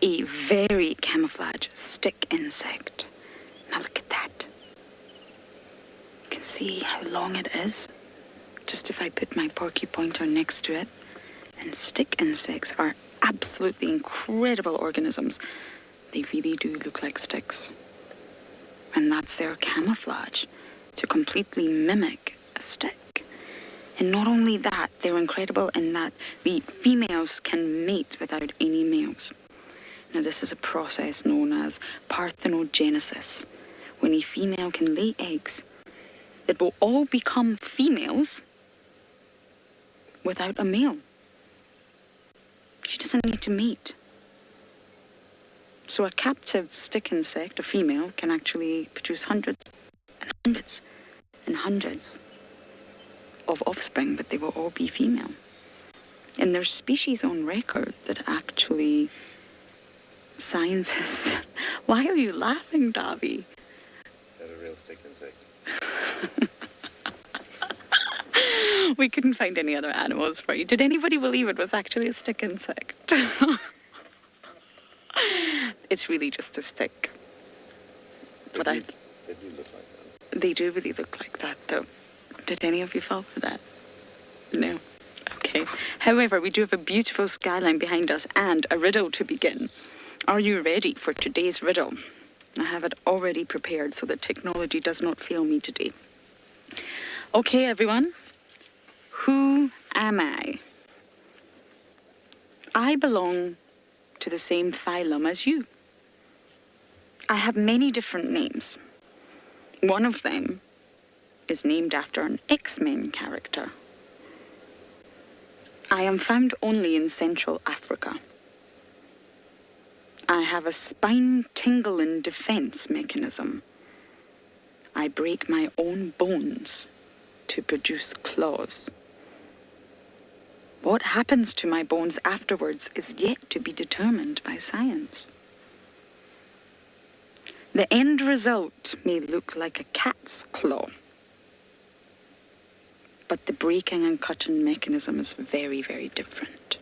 A very camouflage stick insect. Now look at that. You can see how long it is. Just if I put my porky pointer next to it. And stick insects are absolutely incredible organisms. They really do look like sticks. And that's their camouflage, to completely mimic a stick. And not only that, they're incredible in that the females can mate without any males. Now this is a process known as parthenogenesis, when a female can lay eggs that will all become females without a male. She doesn't need to mate. So a captive stick insect, a female, can actually produce hundreds and hundreds and hundreds of offspring, but they will all be female. And there's species on record that actually scientists... Why are you laughing, Davy? Is that a real stick insect? We couldn't find any other animals for you. Did anybody believe it was actually a stick insect? It's really just a stick. But They do look like that. They do really look like that, though. Did any of you fall for that? No. Okay. However, we do have a beautiful skyline behind us and a riddle to begin. Are you ready for today's riddle? I have it already prepared so that technology does not fail me today. Okay, everyone. Who am I? I belong to the same phylum as you. I have many different names. One of them is named after an X-Men character. I am found only in Central Africa. I have a spine-tingling defense mechanism. I break my own bones to produce claws. What happens to my bones afterwards is yet to be determined by science. The end result may look like a cat's claw, but the breaking and cutting mechanism is very, very different.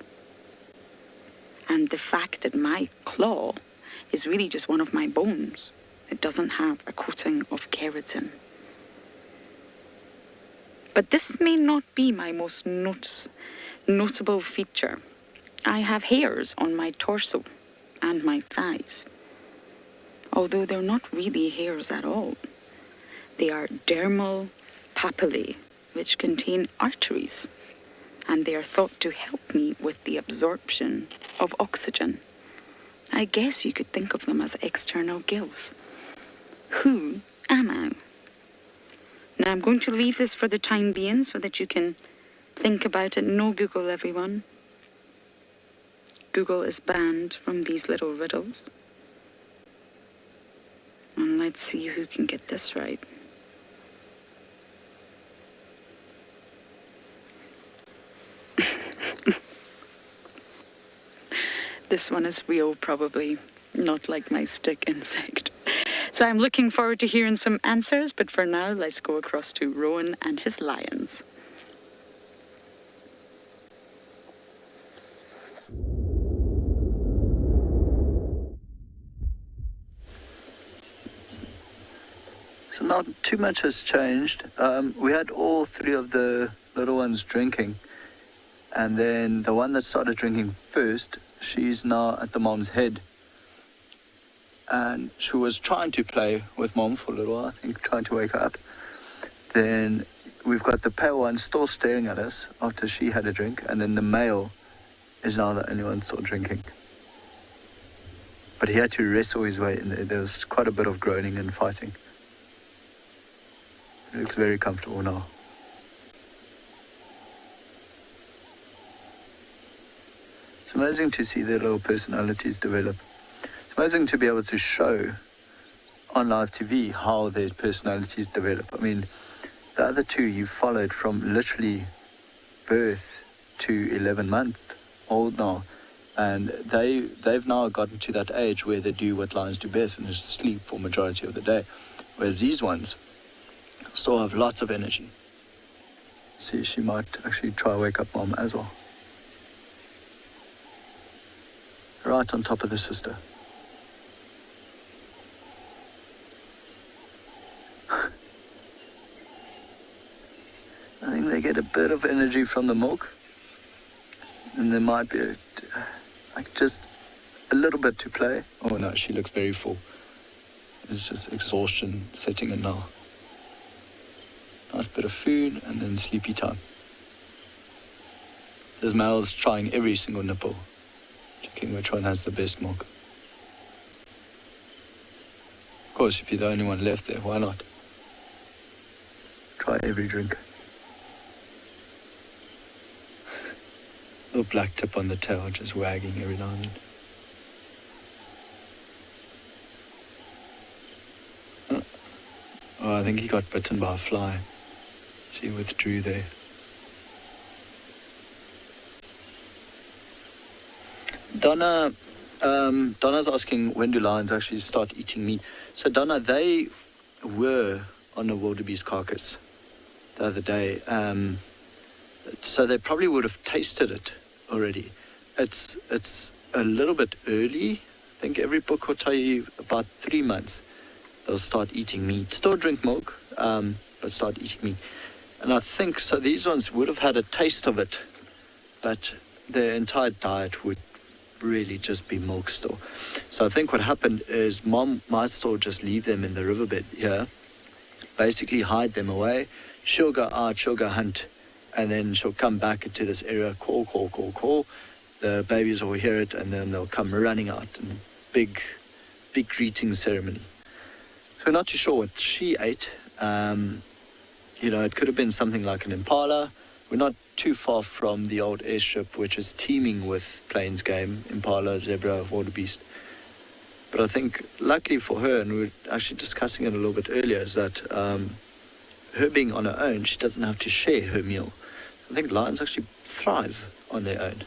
And the fact that my claw is really just one of my bones, it doesn't have a coating of keratin. But this may not be my most notable feature. I have hairs on my torso and my thighs, although they're not really hairs at all. They are dermal papillae, which contain arteries, and they are thought to help me with the absorption of oxygen. I guess you could think of them as external gills. Who am I? Now I'm going to leave this for the time being so that you can think about it. No Google, everyone. Google is banned from these little riddles. And let's see who can get this right. This one is real, probably, not like my stick insect. So I'm looking forward to hearing some answers, but for now, let's go across to Rowan and his lions. So not too much has changed. We had all three of the little ones drinking, and then the one that started drinking first, she's now at the mom's head. And she was trying to play with mom for a little while, I think, trying to wake her up. Then we've got the pale one still staring at us after she had a drink, and then the male is now the only one still drinking. But he had to wrestle his way in there. There was quite a bit of groaning and fighting. He looks very comfortable now. It's amazing to see their little personalities develop. It's amazing to be able to show on live TV how their personalities develop. I mean, the other two you followed from literally birth to 11 months old now. And they've now gotten to that age where they do what lions do best, and is sleep for majority of the day. Whereas these ones still have lots of energy. See, she might actually try to wake up mom as well. Right on top of the sister. I think they get a bit of energy from the milk, and there might be just a little bit to play. Oh no, she looks very full. It's just exhaustion setting in now. Nice bit of food and then sleepy time. This male's trying every single nipple, checking which one has the best milk. Of course, if you're the only one left there, why not? Try every drink. Little black tip on the tail, just wagging every now and then. Oh, I think he got bitten by a fly. She withdrew there. Donna's asking, when do lions actually start eating meat? So Donna, they were on a wildebeest carcass the other day. So they probably would have tasted it already. It's a little bit early. I think every book will tell you about 3 months they'll start eating meat. Still drink milk, but start eating meat. And I think, so these ones would have had a taste of it, but their entire diet would really just be milk still. So I think what happened is Mom might still just leave them in the riverbed here, basically hide them away. She'll go out, she'll go hunt, and then she'll come back into this area, call. The babies will hear it, and then they'll come running out, and big greeting ceremony. So we're not too sure what she ate. It could have been something like an impala. We're not too far from the old airstrip, which is teeming with plains game, impala, zebra, wildebeest. But I think, luckily for her, and we were actually discussing it a little bit earlier, is that her being on her own, she doesn't have to share her meal. I think lions actually thrive on their own.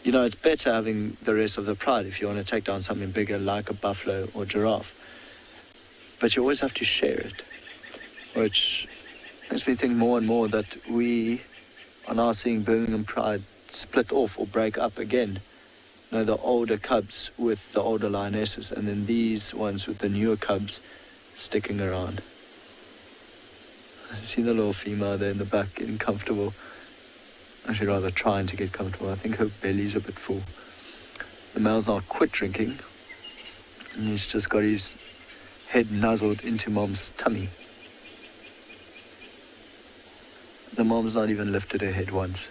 It's better having the rest of the pride if you want to take down something bigger like a buffalo or giraffe. But you always have to share it, which makes me think more and more that we are now seeing Birmingham Pride split off or break up again. The older cubs with the older lionesses, and then these ones with the newer cubs sticking around. I see the little female there in the back getting comfortable. Actually, rather trying to get comfortable. I think her belly's a bit full. The male's now quit drinking, and he's just got his head nuzzled into Mom's tummy. The Mom's not even lifted her head once.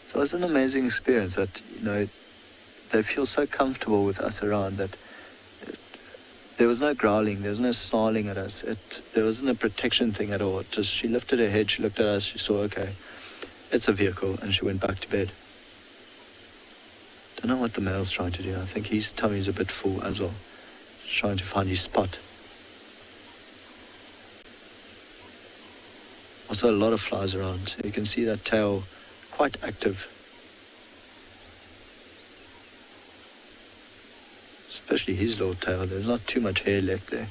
So it's an amazing experience that, they feel so comfortable with us around that there was no growling, there was no snarling at us. There wasn't a protection thing at all. Just she lifted her head, she looked at us, she saw, okay, it's a vehicle, and she went back to bed. Don't know what the male's trying to do. I think his tummy's a bit full as well. He's trying to find his spot. Also a lot of flies around, so you can see that tail quite active. Especially his little tail, there's not too much hair left there.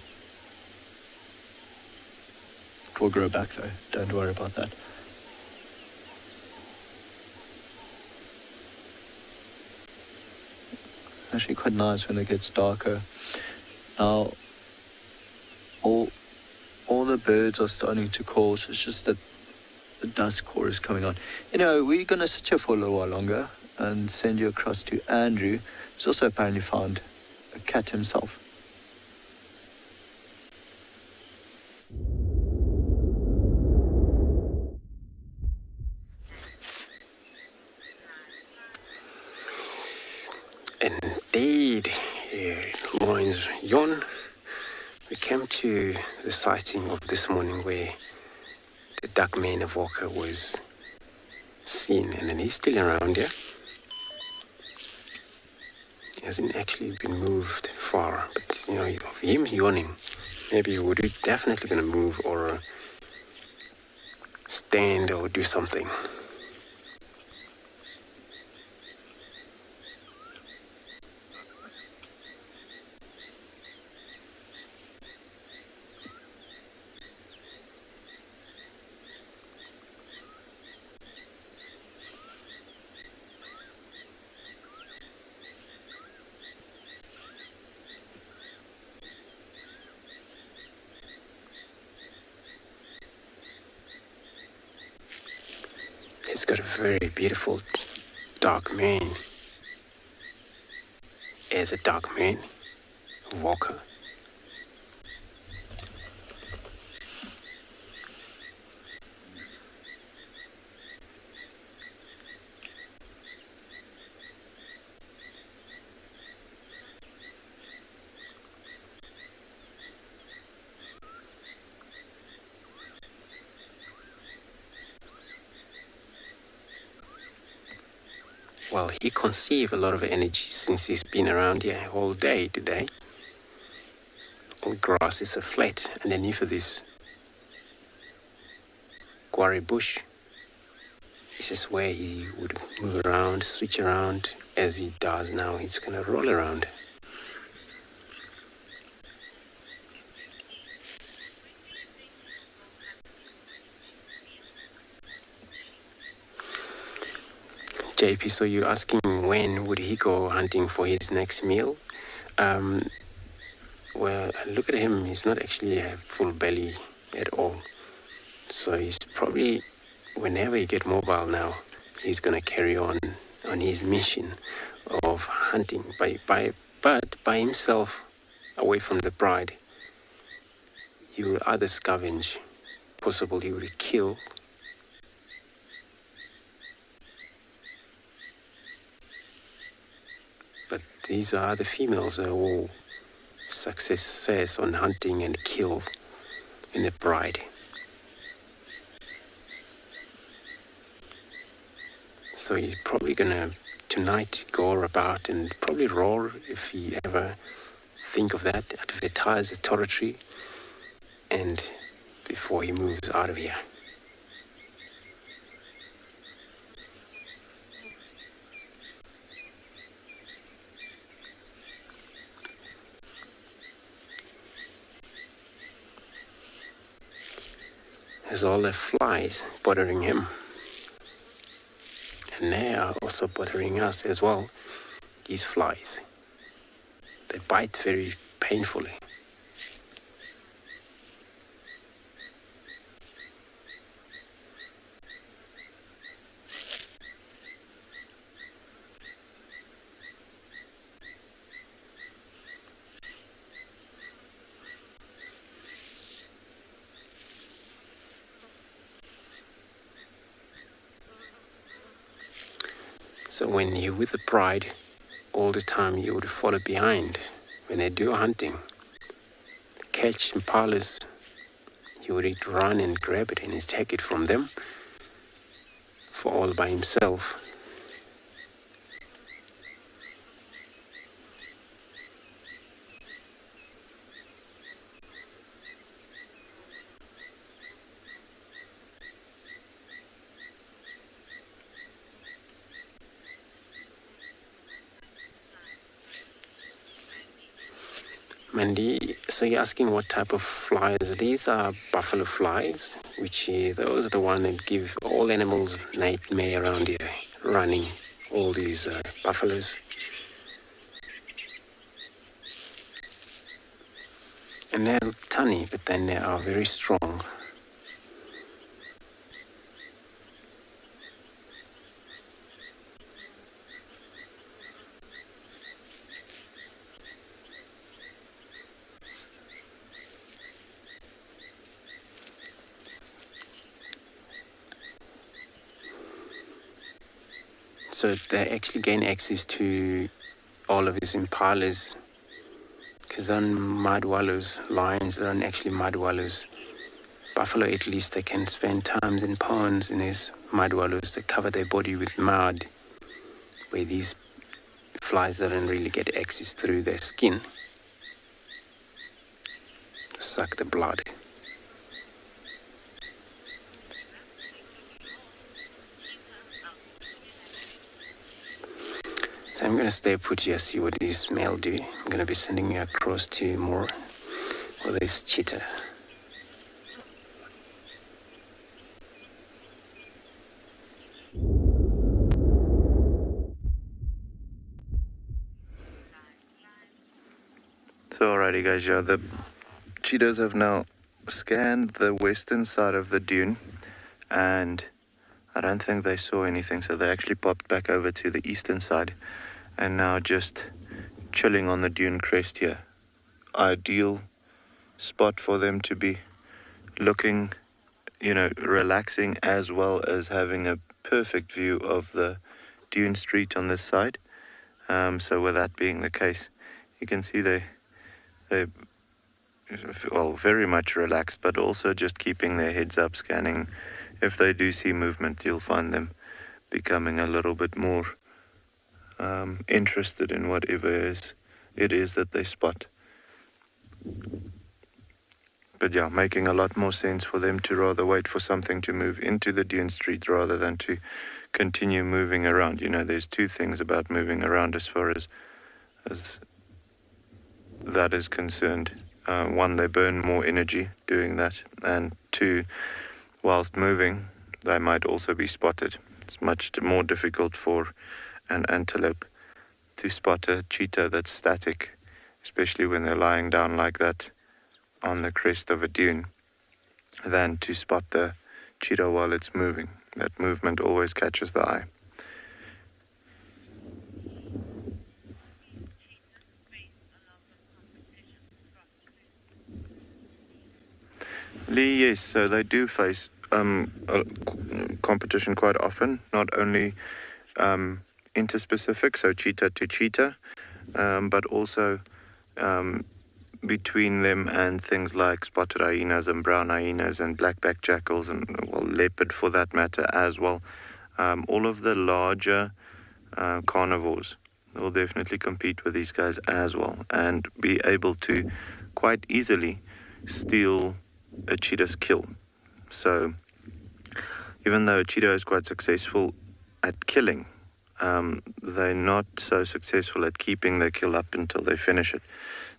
It will grow back though, don't worry about that. Actually quite nice when it gets darker. Now, all the birds are starting to call, so it's just that the dusk call is coming on. We're going to sit here for a little while longer and send you across to Andrew, who's also apparently found a cat himself. Indeed, here Loins Yon. We came to the sighting of this morning where the duck mane of Walker was seen, and then he's still around here. He hasn't actually been moved far, but him yawning, maybe he would be definitely going to move or stand or do something. He's got a very beautiful dark mane. As a dark mane Walker. well, he conceived a lot of energy since he's been around here all day today. All the grass is flat underneath of this quarry bush. This is where he would move around, switch around, as he does now. He's going to roll around. JP, so you're asking when would he go hunting for his next meal? Well, look at him. He's not actually a full belly at all. So he's probably, whenever he get mobile now, he's going to carry on his mission of hunting but by himself, away from the bride. He will either scavenge, possibly he will kill, but these are the females that are all success on hunting and kill in the bride. So he's probably gonna tonight go about and probably roar, if he ever think of that, advertise the territory, and before he moves out of here. There's all the flies bothering him. And they are also bothering us as well, these flies. They bite very painfully. So when you're with the bride, all the time you would follow behind when they do hunting. Catch impalas, you would run and grab it and take it from them for all by himself. Mandy, so you're asking what type of flies? These are buffalo flies, which those are the one that give all animals nightmare around here, running all these buffaloes. And they're tiny, but then they are very strong. So they actually gain access to all of his impalas, because they're mud wallows, lions, they're not actually mud wallows. Buffalo, at least, they can spend times in ponds in these mud wallows. They cover their body with mud, where these flies don't really get access through their skin to suck the blood. So I'm going to stay put here, see what these male do. I'm going to be sending you across to more of this cheetah. So alrighty guys, yeah, the cheetahs have now scanned the western side of the dune, and I don't think they saw anything, so they actually popped back over to the eastern side and now just chilling on the dune crest here. Ideal spot for them to be looking, relaxing, as well as having a perfect view of the dune street on this side. So with that being the case, you can see they very much relaxed, but also just keeping their heads up, scanning. If they do see movement, you'll find them becoming a little bit more interested in whatever it is that they spot. But yeah, making a lot more sense for them to rather wait for something to move into the dune street rather than to continue moving around. You know, there's two things about moving around as far as that is concerned. One, they burn more energy doing that, and two, whilst moving, they might also be spotted. It's much more difficult for an antelope to spot a cheetah that's static, especially when they're lying down like that on the crest of a dune, than to spot the cheetah while it's moving. That movement always catches the eye. Lee, yes, so they do face competition quite often, not only interspecific, so cheetah to cheetah, but also between them and things like spotted hyenas and brown hyenas and blackback jackals and, well, leopard for that matter as well. All of the larger carnivores will definitely compete with these guys as well and be able to quite easily steal a cheetah's kill. So even though a cheetah is quite successful at killing, they're not so successful at keeping their kill up until they finish it.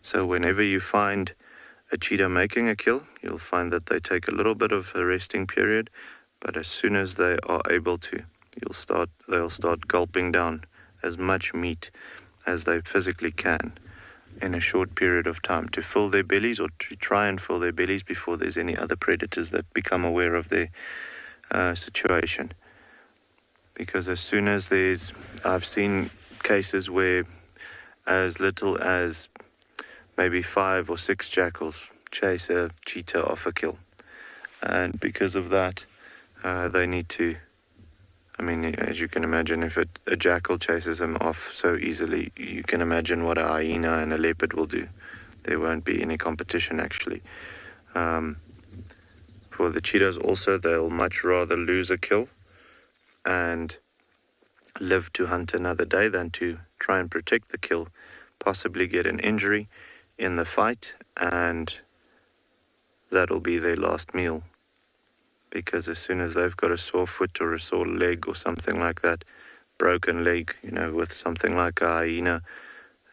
So whenever you find a cheetah making a kill, you'll find that they take a little bit of a resting period, but as soon as they are able to, they'll start gulping down as much meat as they physically can in a short period of time to fill their bellies, or to try and fill their bellies before there's any other predators that become aware of their situation. Because as soon as I've seen cases where as little as maybe 5 or 6 jackals chase a cheetah off a kill. And because of that, they need to, I mean, as you can imagine, if a jackal chases him off so easily, you can imagine what a hyena and a leopard will do. There won't be any competition, actually. For the cheetahs also, they'll much rather lose a kill and live to hunt another day than to try and protect the kill, possibly get an injury in the fight, and that'll be their last meal. Because as soon as they've got a sore foot or a sore leg or something like that, broken leg, you know, with something like a hyena,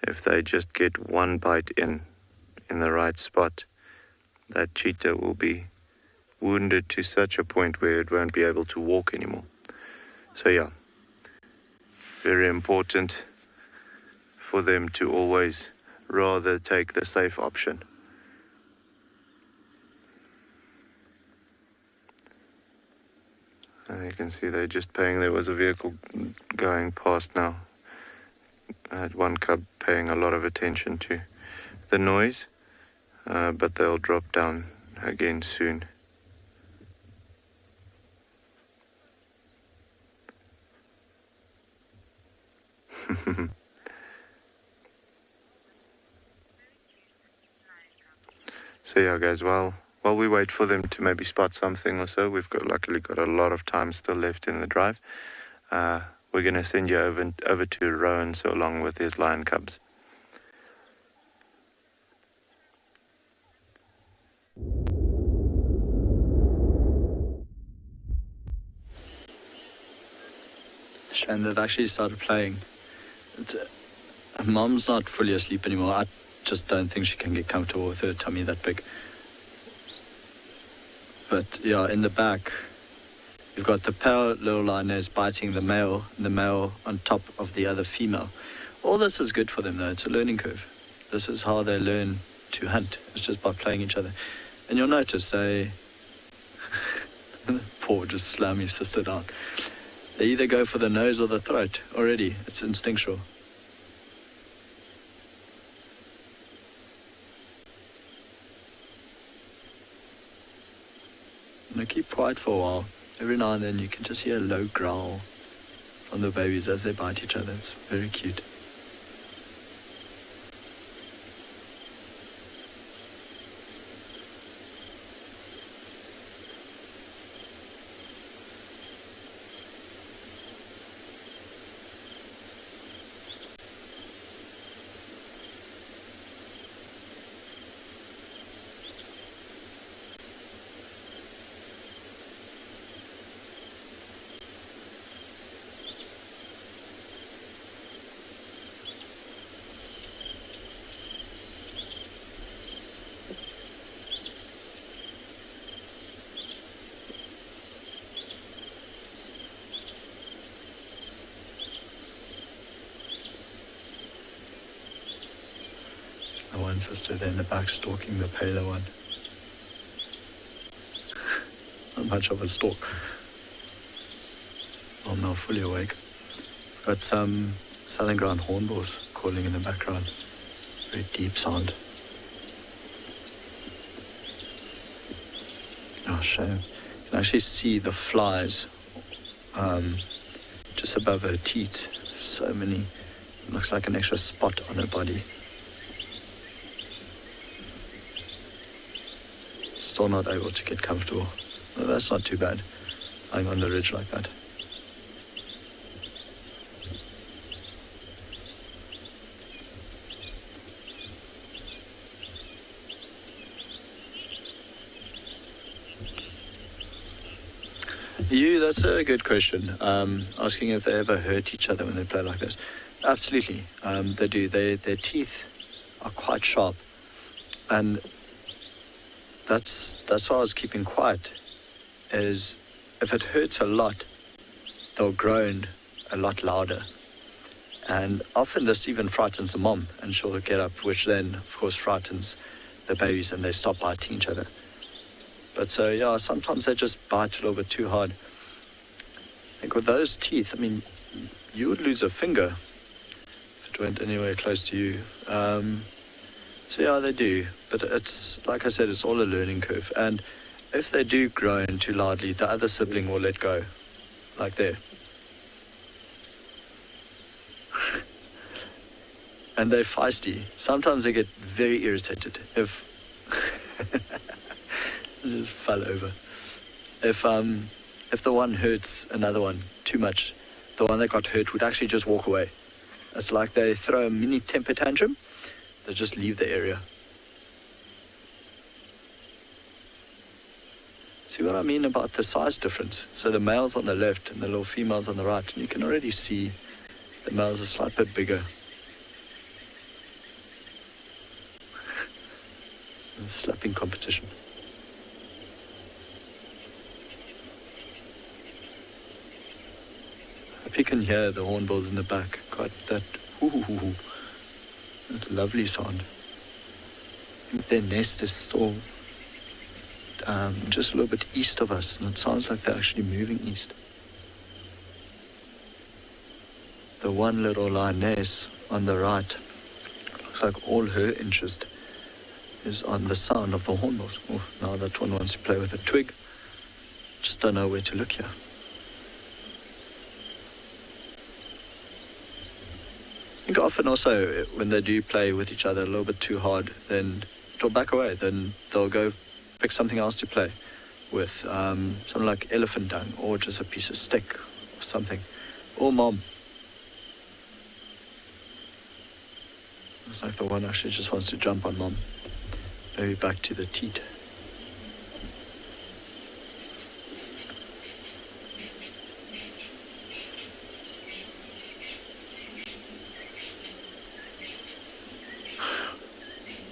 if they just get one bite in the right spot, that cheetah will be wounded to such a point where it won't be able to walk anymore. So yeah, very important for them to always rather take the safe option. You can see they're just paying. There was a vehicle going past now. I had one cub paying a lot of attention to the noise, but they'll drop down again soon. So yeah, guys, while we wait for them to maybe spot something or so, we've luckily got a lot of time still left in the drive. We're going to send you over to Rowan, so along with his lion cubs. Shame they've actually started playing. Mom's not fully asleep anymore. I just don't think she can get comfortable with her tummy that big. But yeah, in the back, you've got the pale little lioness biting the male on top of the other female. All this is good for them though. It's a learning curve. This is how they learn to hunt. It's just by playing each other. And you'll notice they, poor, just slam his sister down. They either go for the nose or the throat already. It's instinctual. Now keep quiet for a while. Every now and then you can just hear a low growl from the babies as they bite each other. It's very cute. The one sister there in the back stalking the paler one. Not much of a stalk. I'm now fully awake. Got some southern ground hornbills calling in the background. Very deep sound. Oh, shame. You can actually see the flies just above her teeth. So many. Looks like an extra spot on her body. Still not able to get comfortable. Well, that's not too bad, lying on the ridge like that. That's a good question. Asking if they ever hurt each other when they play like this. Absolutely, they do. Their teeth are quite sharp, and that's why I was keeping quiet. Is if it hurts a lot, they'll groan a lot louder, and often this even frightens the mom, and she'll get up, which then of course frightens the babies, and they stop biting each other. But so yeah, sometimes they just bite a little bit too hard. I think with those teeth, I mean, you would lose a finger if it went anywhere close to you. So yeah, they do. But it's, like I said, it's all a learning curve. And if they do groan too loudly, the other sibling will let go. Like there. And they're feisty. Sometimes they get very irritated if... just fell over. If the one hurts another one too much, the one that got hurt would actually just walk away. It's like they throw a mini temper tantrum, they just leave the area. See what I mean about the size difference? So the male's on the left and the little female's on the right, and you can already see the male's a slight bit bigger. Slapping competition. You can hear the hornbills in the back. Got that that lovely sound. I think their nest is still just a little bit east of us, and it sounds like they're actually moving east. The one little lioness on the right, looks like all her interest is on the sound of the hornbills. Oh, now that one wants to play with a twig. Just don't know where to look here. I think often also when they do play with each other a little bit too hard, then it'll back away. Then they'll go pick something else to play with, something like elephant dung or just a piece of stick or something. Or mom. It's like the one actually just wants to jump on mom. Maybe back to the teat.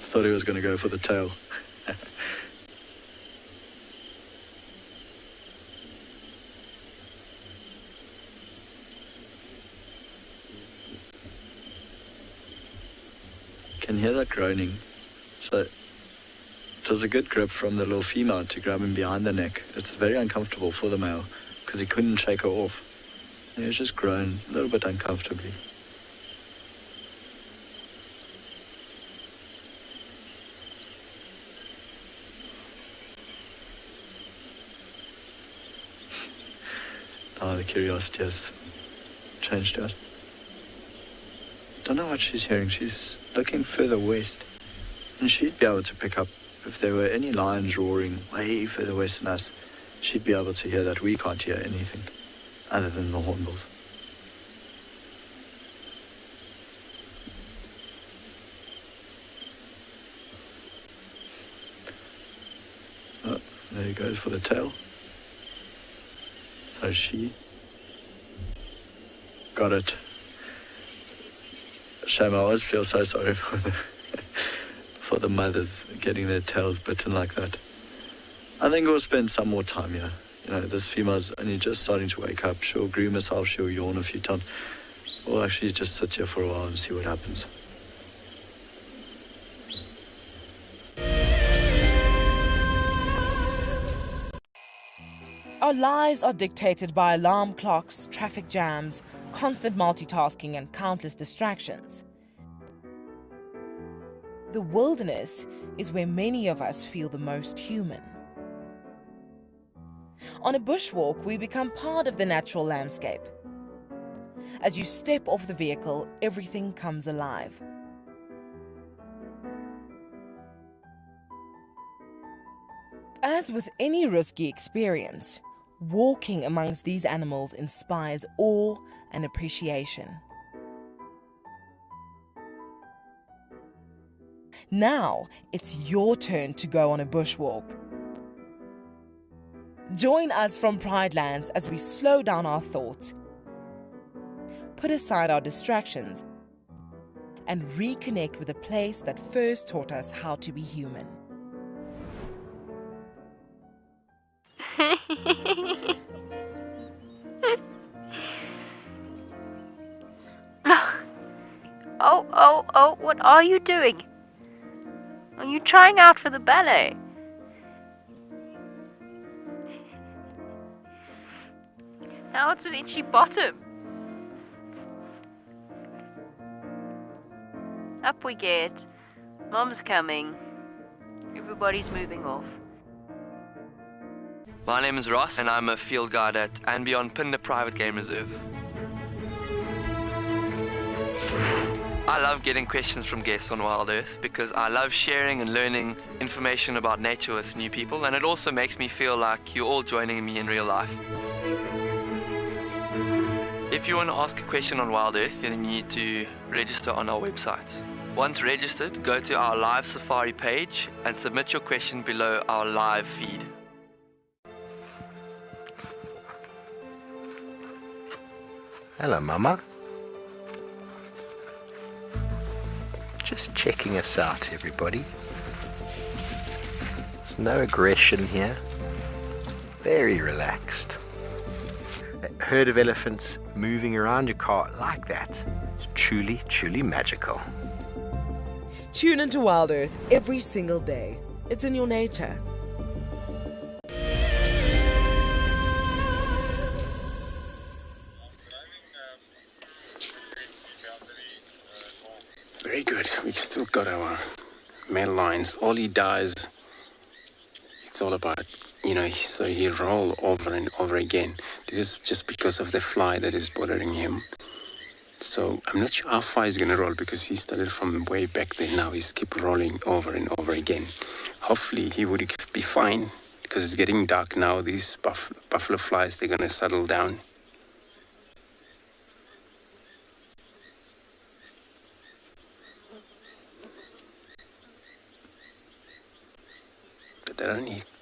Thought he was going to go for the tail. Can hear that groaning. So it was a good grip from the little female to grab him behind the neck. It's very uncomfortable for the male because he couldn't shake her off. He was just grown a little bit uncomfortably. The curiosity has changed to us. Don't know what she's hearing. She's looking further west, and she'd be able to pick up if there were any lions roaring way further west than us. She'd be able to hear that. We can't hear anything other than the hornbills. Oh, there he goes for the tail. So she got it. Shame, I always feel so sorry for the mothers getting their tails bitten like that. I think we'll spend some more time here. You know, this female's only just starting to wake up. She'll groom herself, she'll yawn a few times. We'll actually just sit here for a while and see what happens. Our lives are dictated by alarm clocks, traffic jams, constant multitasking, and countless distractions. The wilderness is where many of us feel the most human. On a bushwalk, we become part of the natural landscape. As you step off the vehicle, everything comes alive. As with any risky experience, walking amongst these animals inspires awe and appreciation. Now, it's your turn to go on a bushwalk. Join us from Pride Lands as we slow down our thoughts, put aside our distractions, and reconnect with a place that first taught us how to be human. Oh, what are you doing? Are you trying out for the ballet? Now it's an itchy bottom. Up we get. Mom's coming. Everybody's moving off. My name is Ross and I'm a field guide at andBeyond Phinda Private Game Reserve. I love getting questions from guests on WildEarth because I love sharing and learning information about nature with new people, and it also makes me feel like you're all joining me in real life. If you want to ask a question on WildEarth, then you need to register on our website. Once registered, go to our live safari page and submit your question below our live feed. Hello, Mama. Just checking us out, everybody. There's no aggression here. Very relaxed. A herd of elephants moving around your car like that is truly, truly magical. Tune into WildEarth every single day. It's in your nature. Very good. We've still got our male lines. All he does, it's all about, so he roll over and over again. This is just because of the fly that is bothering him. So I'm not sure how far he's going to roll because he started from way back there. Now he's keep rolling over and over again. Hopefully he would be fine because it's getting dark now. These buffalo flies, they're going to settle down.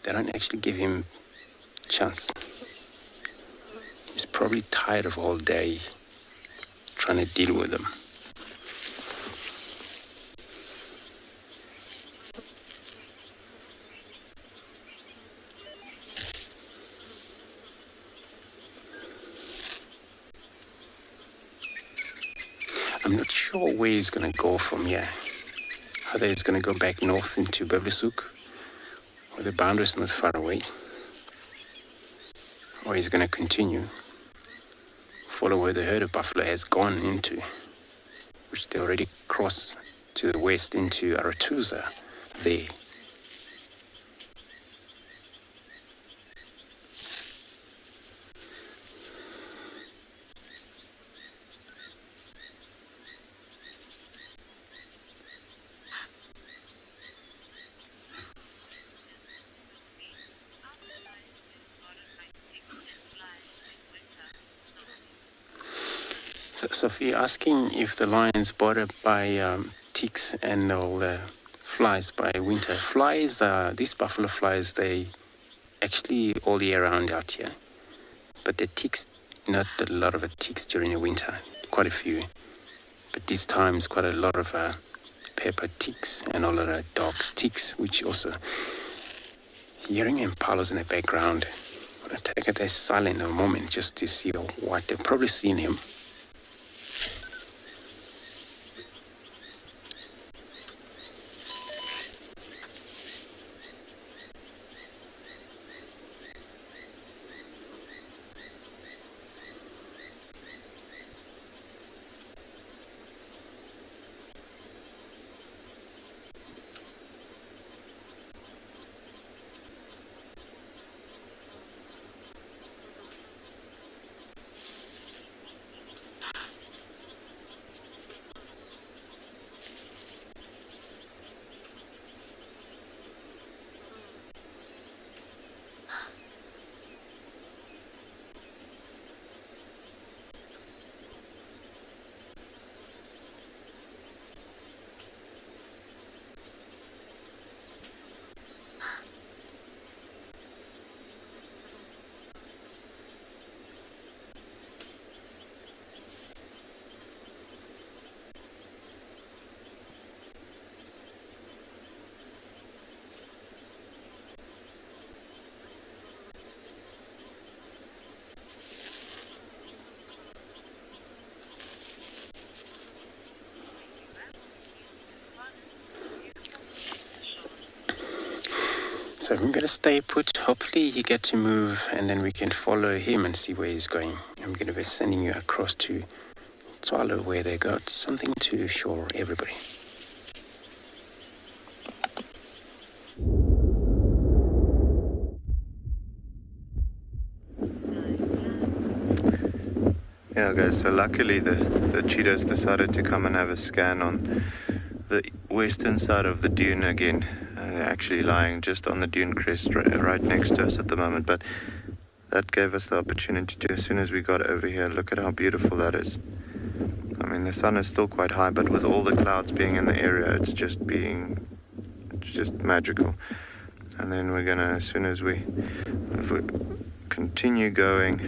They don't actually give him a chance. He's probably tired of all day trying to deal with them. I'm not sure where he's going to go from here. Either he's going to go back north into Bablasuk, where the boundary is not far away, or he's going to continue, follow where the herd of buffalo has gone into, which they already crossed to the west into Aratuza there. Sophie asking if the lion's bothered by ticks and all the flies by winter. Flies, these buffalo flies, they actually all year round out here. But the ticks, not a lot of ticks during the winter, quite a few. But these times, quite a lot of pepper ticks and all of the dogs ticks, which also hearing impalas in the background. I'm going to take it as silent a moment just to see what they've probably seen him. So I'm going to stay put. Hopefully he gets to move and then we can follow him and see where he's going. I'm going to be sending you across to Tswalu where they got something to show everybody. Yeah guys, so luckily the cheetahs decided to come and have a scan on the western side of the dune again. They're actually lying just on the dune crest right next to us at the moment, but that gave us the opportunity to, as soon as we got over here, look at how beautiful that is. I mean, the sun is still quite high, but with all the clouds being in the area, it's just magical. And then we're gonna, as soon as if we continue going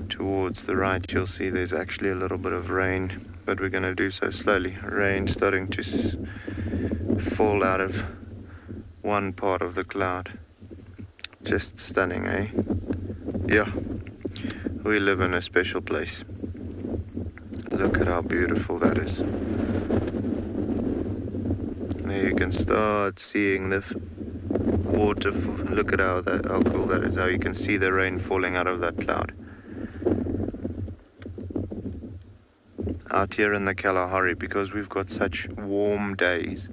towards the right, you'll see there's actually a little bit of rain, but we're gonna do so slowly. Rain starting to fall out of one part of the cloud. Just stunning, eh? Yeah, we live in a special place. Look at how beautiful that is. There you can start seeing the waterfall. Look at how cool that is, how you can see the rain falling out of that cloud. Out here in the Kalahari, because we've got such warm days,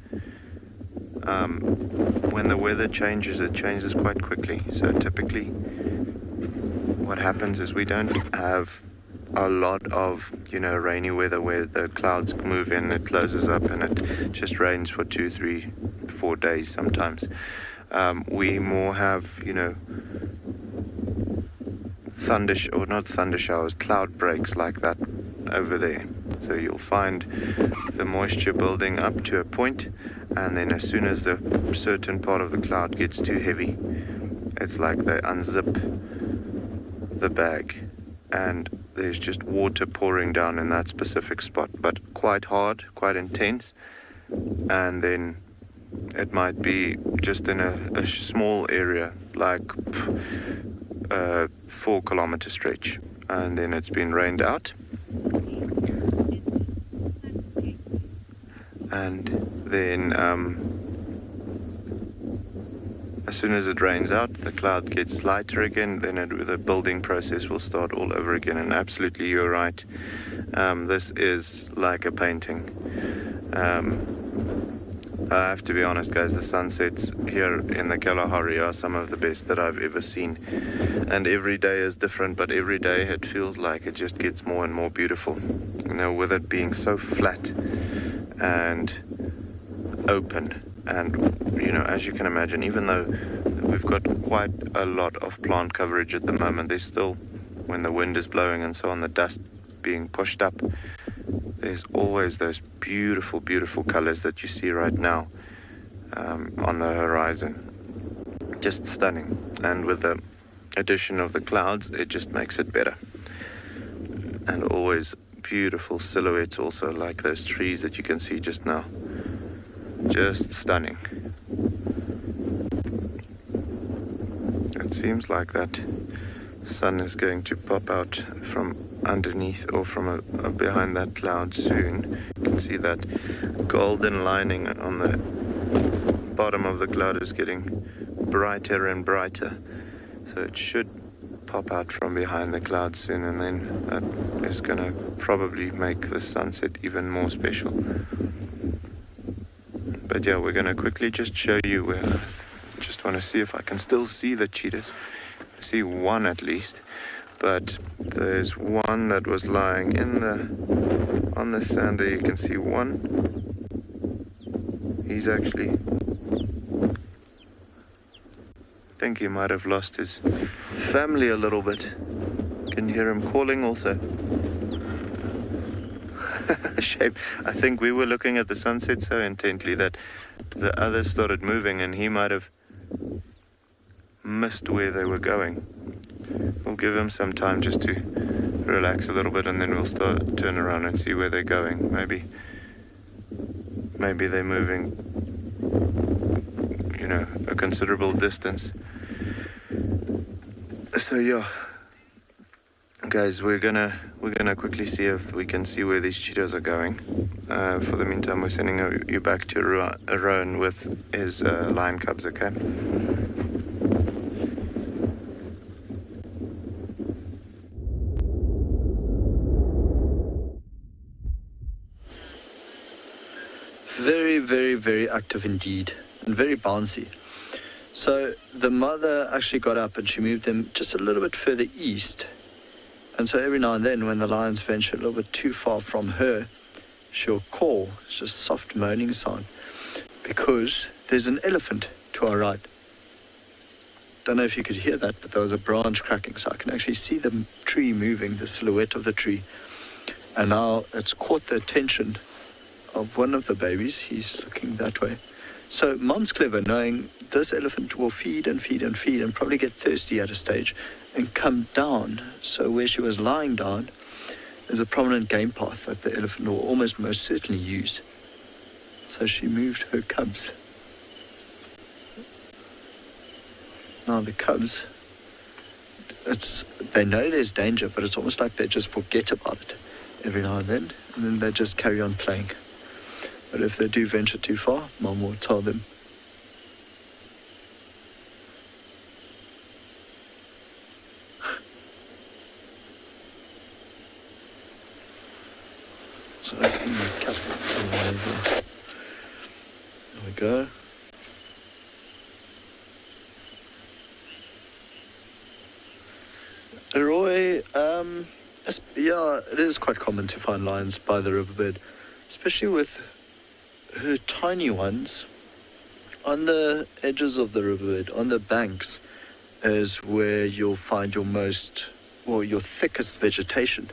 when the weather changes, it changes quite quickly. So typically what happens is we don't have a lot of, rainy weather where the clouds move in, it closes up and it just rains for 2, 3, 4 days sometimes. We more have, not thunder showers, cloud breaks like that over there. So you'll find the moisture building up to a point, and then as soon as the certain part of the cloud gets too heavy, it's like they unzip the bag and there's just water pouring down in that specific spot, but quite hard, quite intense. And then it might be just in a small area, like a 4-kilometer stretch, and then it's been rained out. And then as soon as it rains out, the cloud gets lighter again, then the building process will start all over again. And absolutely, you're right. This is like a painting. I have to be honest, guys, the sunsets here in the Kalahari are some of the best that I've ever seen. And every day is different, but every day it feels like it just gets more and more beautiful. With it being so flat and open. And, as you can imagine, even though we've got quite a lot of plant coverage at the moment, there's still, when the wind is blowing and so on, the dust being pushed up, there's always those beautiful, beautiful colors that you see right now on the horizon. Just stunning. And with the addition of the clouds, it just makes it better. And always beautiful silhouettes also, like those trees that you can see just now. Just stunning. It seems like that sun is going to pop out from underneath or from behind that cloud soon. You can see that golden lining on the bottom of the cloud is getting brighter and brighter. So it should pop out from behind the cloud soon, and then that is going to probably make the sunset even more special. But yeah, we're going to quickly just show you where. Just want to see if I can still see the cheetahs. I see one at least, but there's one that was lying on the sand there. You can see one. He's actually, I think he might have lost his family a little bit. Can you hear him calling also? Shame. I think we were looking at the sunset so intently that the others started moving and he might have missed where they were going. We'll give him some time just to relax a little bit, and then we'll turn around and see where they're going. Maybe they're moving, a considerable distance. So yeah, guys, we're gonna We're going to quickly see if we can see where these cheetahs are going. For the meantime, we're sending you back to Rowan with his lion cubs, okay? Very, very, very active indeed, and very bouncy. So the mother actually got up and she moved them just a little bit further east. And so every now and then when the lions venture a little bit too far from her, she'll call. It's just soft moaning sound. Because there's an elephant to our right. Don't know if you could hear that, but there was a branch cracking, so I can actually see the tree moving, the silhouette of the tree. And now it's caught the attention of one of the babies. He's looking that way. So Mom's clever, knowing this elephant will feed and feed and feed and probably get thirsty at a stage and come down. So where she was lying down is a prominent game path that the elephant will almost most certainly use. So she moved her cubs. Now the cubs, they know there's danger, but it's almost like they just forget about it every now and then they just carry on playing. But if they do venture too far, Mom will tell them. So I can cut it. There we go. Roy, yeah, it is quite common to find lions by the riverbed, especially with her tiny ones. On the edges of the riverbed, on the banks, is where you'll find your thickest vegetation.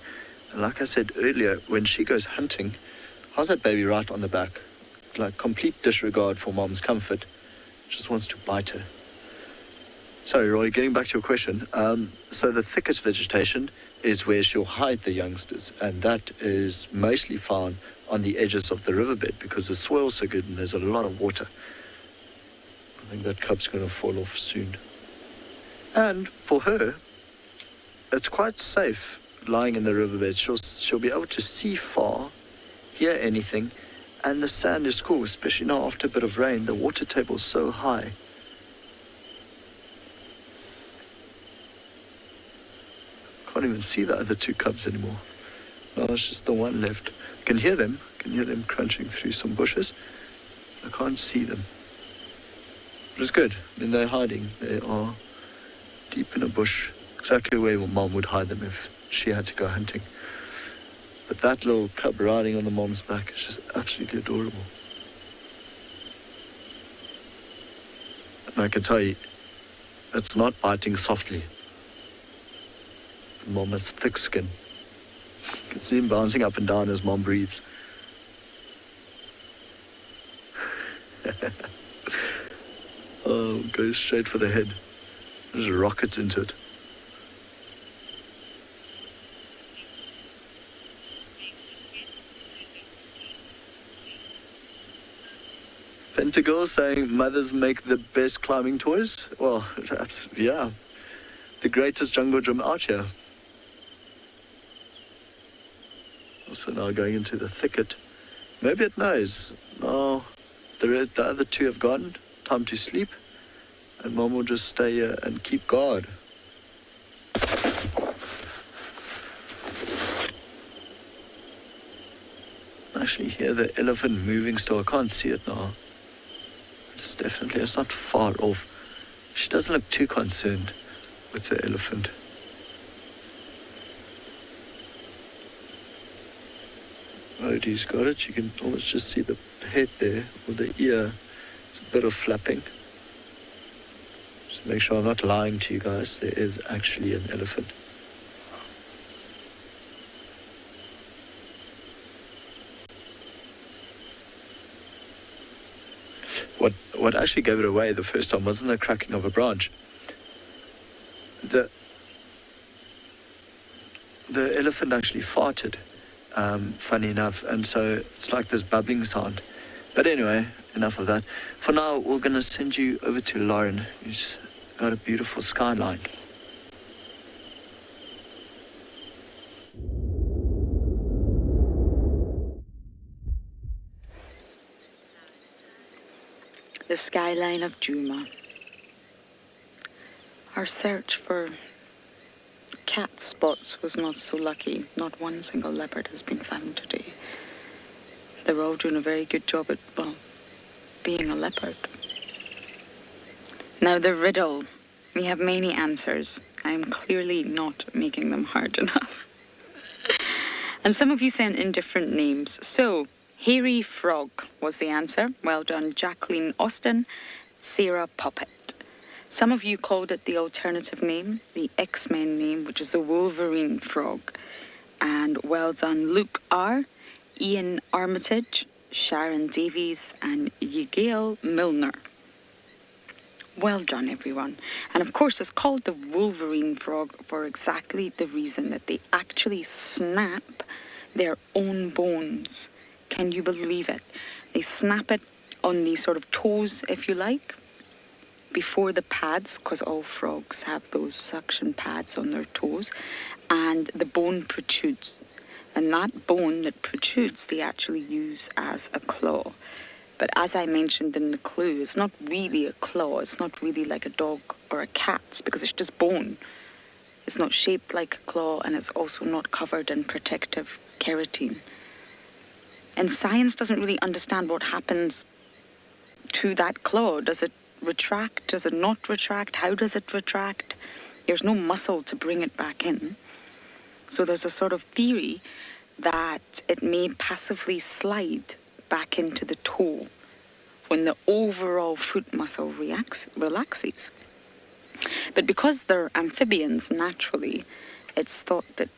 And like I said earlier, when she goes hunting, how's that baby right on the back? Like complete disregard for Mom's comfort. Just wants to bite her. Sorry, Roy, getting back to your question. So the thickest vegetation is where she'll hide the youngsters, and that is mostly found on the edges of the riverbed because the soil's so good and there's a lot of water. I think that cub's going to fall off soon. And for her, it's quite safe lying in the riverbed. She'll be able to see far, hear anything, and the sand is cool, especially now after a bit of rain. The water table's so high. Can't even see the other two cubs anymore. No, it's just the one left. I can hear them crunching through some bushes. I can't see them. But it's good. I mean, they're hiding. They are deep in a bush, exactly where Mom would hide them if she had to go hunting. But that little cub riding on the mom's back is just absolutely adorable. And I can tell you, it's not biting softly. The mom has thick skin. You can see him bouncing up and down as Mom breathes. Oh, goes straight for the head. Just rockets into it. Pentacle saying mothers make the best climbing toys. Well, yeah. The greatest jungle gym out here. Also now going into the thicket. Maybe it knows. No, the other two have gone. Time to sleep. And Mom will just stay here and keep guard. I actually hear the elephant moving still. I can't see it now. It's not far off. She doesn't look too concerned with the elephant. Odie's got it. You can almost just see the head there, or the ear. It's a bit of flapping. Just make sure I'm not lying to you guys. There is actually an elephant. What actually gave it away the first time wasn't the cracking of a branch. The elephant actually farted, funny enough, and so it's like this bubbling sound. But anyway, enough of that. For now, we're going to send you over to Lauren, who's got a beautiful skyline. the skyline of Djuma. Our search for cat spots was not so lucky. Not one single leopard has been found today. They're all doing a very good job at, well, being a leopard. Now the riddle. We have many answers. I'm clearly not making them hard enough. And some of you sent in different names. So, hairy frog was the answer. Well done, Jacqueline Austin, Sarah Poppet. Some of you called it the alternative name, the X-Men name, which is the Wolverine frog. And well done, Luke R., Ian Armitage, Sharon Davies, and Yigail Milner. Well done, everyone. And of course, it's called the Wolverine frog for exactly the reason that they actually snap their own bones. Can you believe it? They snap it on the sort of toes, if you like, before the pads, because all frogs have those suction pads on their toes, and the bone protrudes. And that bone that protrudes, they actually use as a claw. But as I mentioned in the clue, it's not really a claw. It's not really like a dog or a cat's, because it's just bone. It's not shaped like a claw, and it's also not covered in protective keratin. And science doesn't really understand what happens to that claw. Does it retract? Does it not retract? How does it retract? There's no muscle to bring it back in. So there's a sort of theory that it may passively slide back into the toe when the overall foot muscle relaxes. But because they're amphibians naturally, it's thought that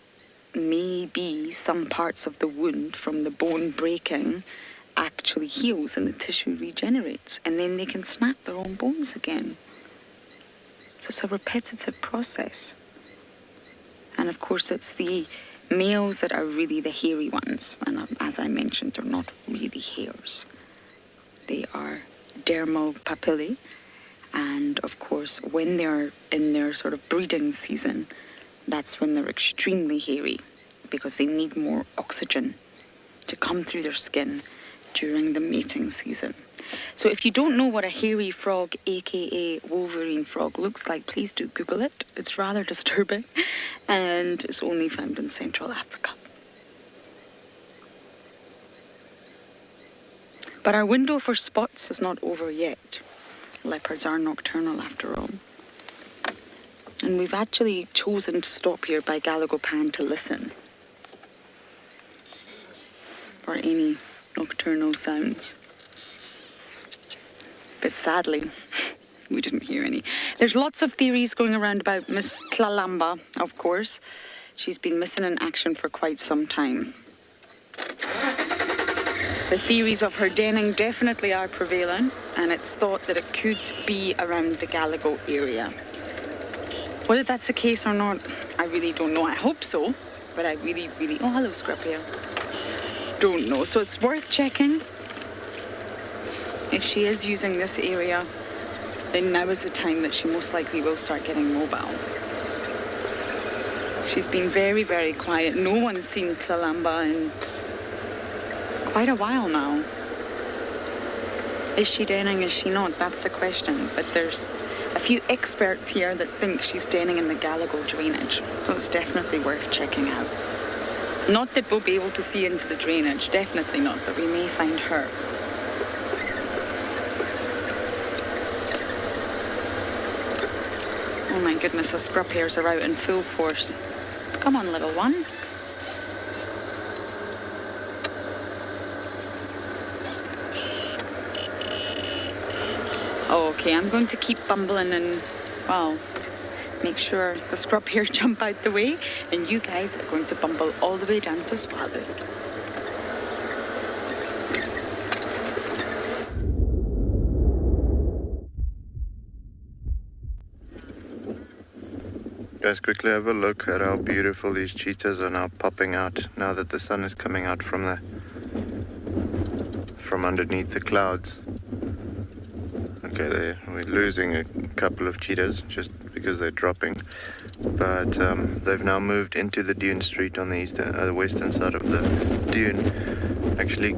maybe some parts of the wound from the bone breaking actually heals and the tissue regenerates, and then they can snap their own bones again. So it's a repetitive process. And of course it's the males that are really the hairy ones, and as I mentioned, they're not really hairs. They are dermal papillae, and of course when they're in their sort of breeding season, that's when they're extremely hairy, because they need more oxygen to come through their skin during the mating season. So if you don't know what a hairy frog, aka Wolverine frog, looks like, please do Google it. It's rather disturbing, and it's only found in Central Africa. But our window for spots is not over yet. Leopards are nocturnal after all. And we've actually chosen to stop here by Galagopan to listen for any nocturnal sounds. But sadly, we didn't hear any. There's lots of theories going around about Miss Tlalamba, of course. She's been missing in action for quite some time. The theories of her denning definitely are prevailing, and it's thought that it could be around the Galago area. Whether that's the case or not, I really don't know. I hope so, but I really... Oh, hello, Scrub here. Don't know. So it's worth checking. If she is using this area, then now is the time that she most likely will start getting mobile. She's been very, very quiet. No one's seen Tlalamba in quite a while now. Is she denning? Is she not? That's the question. But there's a few experts here that think she's denning in the Galago drainage, so it's definitely worth checking out. Not that we'll be able to see into the drainage, definitely not, but we may find her. Oh my goodness, the scrub hairs are out in full force. Come on, little one. Okay, I'm going to keep bumbling and, well, make sure the scrub hairs jump out the way, and you guys are going to bumble all the way down to Tswalu. Guys, quickly have a look at how beautiful these cheetahs are now popping out now that the sun is coming out from underneath the clouds. Okay, we're losing a couple of cheetahs just because they're dropping, but they've now moved into the dune street on the western side of the dune. Actually,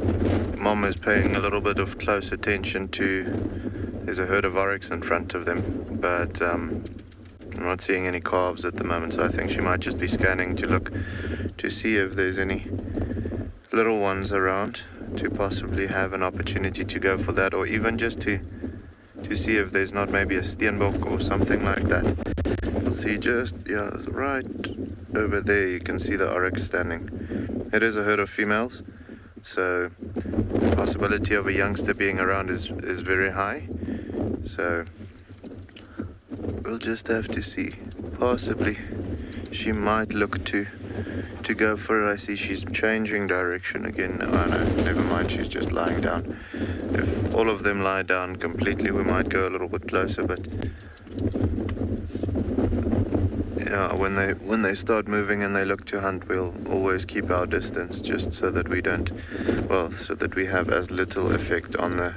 Mom is paying a little bit of close attention to There's a herd of oryx in front of them, but I'm not seeing any calves at the moment, so I think she might just be scanning to look to see if there's any little ones around, to possibly have an opportunity to go for that, or even just to see if there's not maybe a steenbok or something like that. You'll see just, right over there you can see the oryx standing. It is a herd of females, so the possibility of a youngster being around is very high. So we'll just have to see. Possibly she might look to go for it. I see she's changing direction again. Oh no, never mind, she's just lying down. If all of them lie down completely, we might go a little bit closer, but yeah, when they start moving and they look to hunt, we'll always keep our distance, just so that so that we have as little effect on the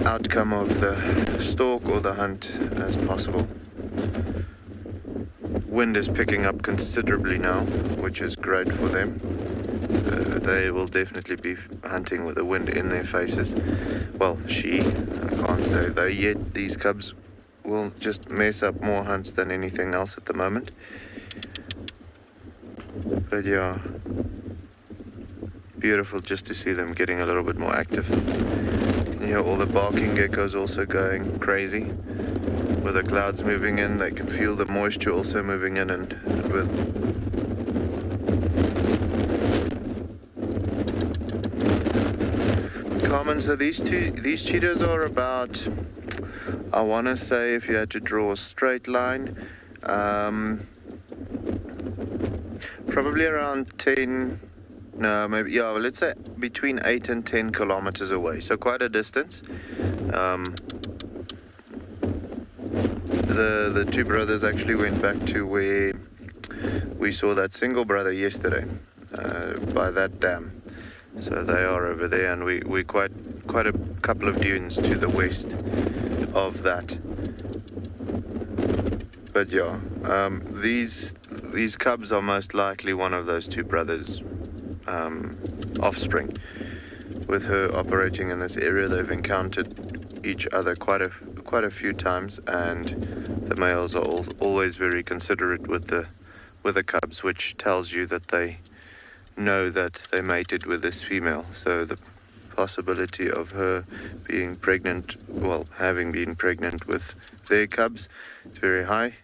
outcome of the stalk or the hunt as possible. Wind is picking up considerably now, which is great for them. They will definitely be hunting with the wind in their faces. Well, I can't say though yet. These cubs will just mess up more hunts than anything else at the moment. But yeah, beautiful just to see them getting a little bit more active. You can hear all the barking geckos also going crazy. With the clouds moving in, they can feel the moisture also moving in, and with common. So these cheetahs are about, I want to say, if you had to draw a straight line, probably around 10, no, maybe, yeah, let's say between 8 and 10 kilometers away. So quite a distance. The two brothers actually went back to where we saw that single brother yesterday, by that dam. So they are over there, and we quite a couple of dunes to the west of that. But yeah, these cubs are most likely one of those two brothers' offspring. With her operating in this area, they've encountered each other quite a few times, and the males are always very considerate with the cubs, which tells you that they know that they mated with this female. So the possibility of her being pregnant, having been pregnant with their cubs, is very high.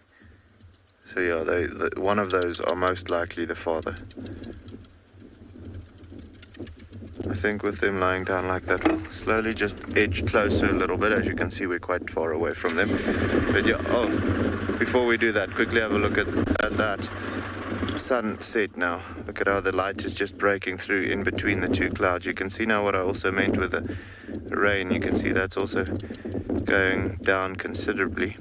So yeah, one of those are most likely the father. I think with them lying down like that, we'll slowly just edge closer a little bit. As you can see, we're quite far away from them. But yeah, before we do that, quickly have a look at that sunset now. Look at how the light is just breaking through in between the two clouds. You can see now what I also meant with the rain. You can see that's also going down considerably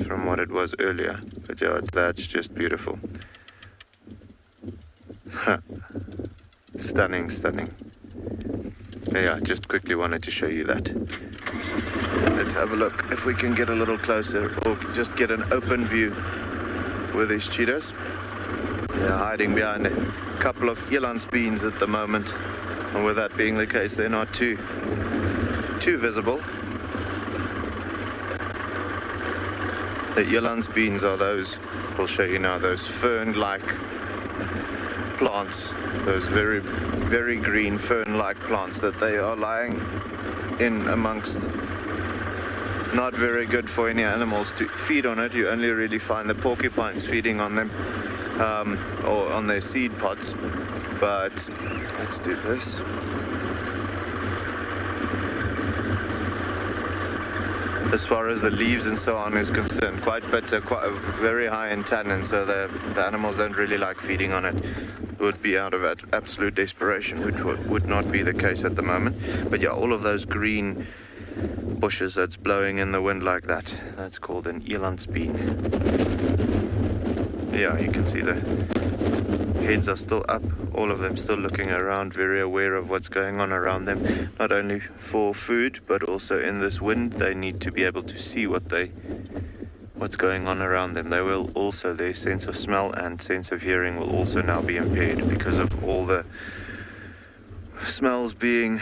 from what it was earlier. But yeah, that's just beautiful. Stunning. Yeah, just quickly wanted to show you that. Let's have a look if we can get a little closer, or just get an open view with these cheetahs. They're hiding behind a couple of elandsbeens at the moment, and with that being the case, they're not too visible. The elandsbeens are those, we'll show you now, those fern-like plants, those very, very green fern-like plants that they are lying in amongst. Not very good for any animals to feed on it. You only really find the porcupines feeding on them, or on their seed pods. But let's do this. As far as the leaves and so on is concerned, quite very high in tannin, so the animals don't really like feeding on it. It would be out of absolute desperation, which would not be the case at the moment. But yeah, all of those green bushes that's blowing in the wind like that, that's called an elandsbeen. Yeah, you can see the heads are still up, all of them still looking around, very aware of what's going on around them, not only for food but also in this wind. They need to be able to see what's going on around them. They will also, their sense of smell and sense of hearing will also now be impaired because of all the smells being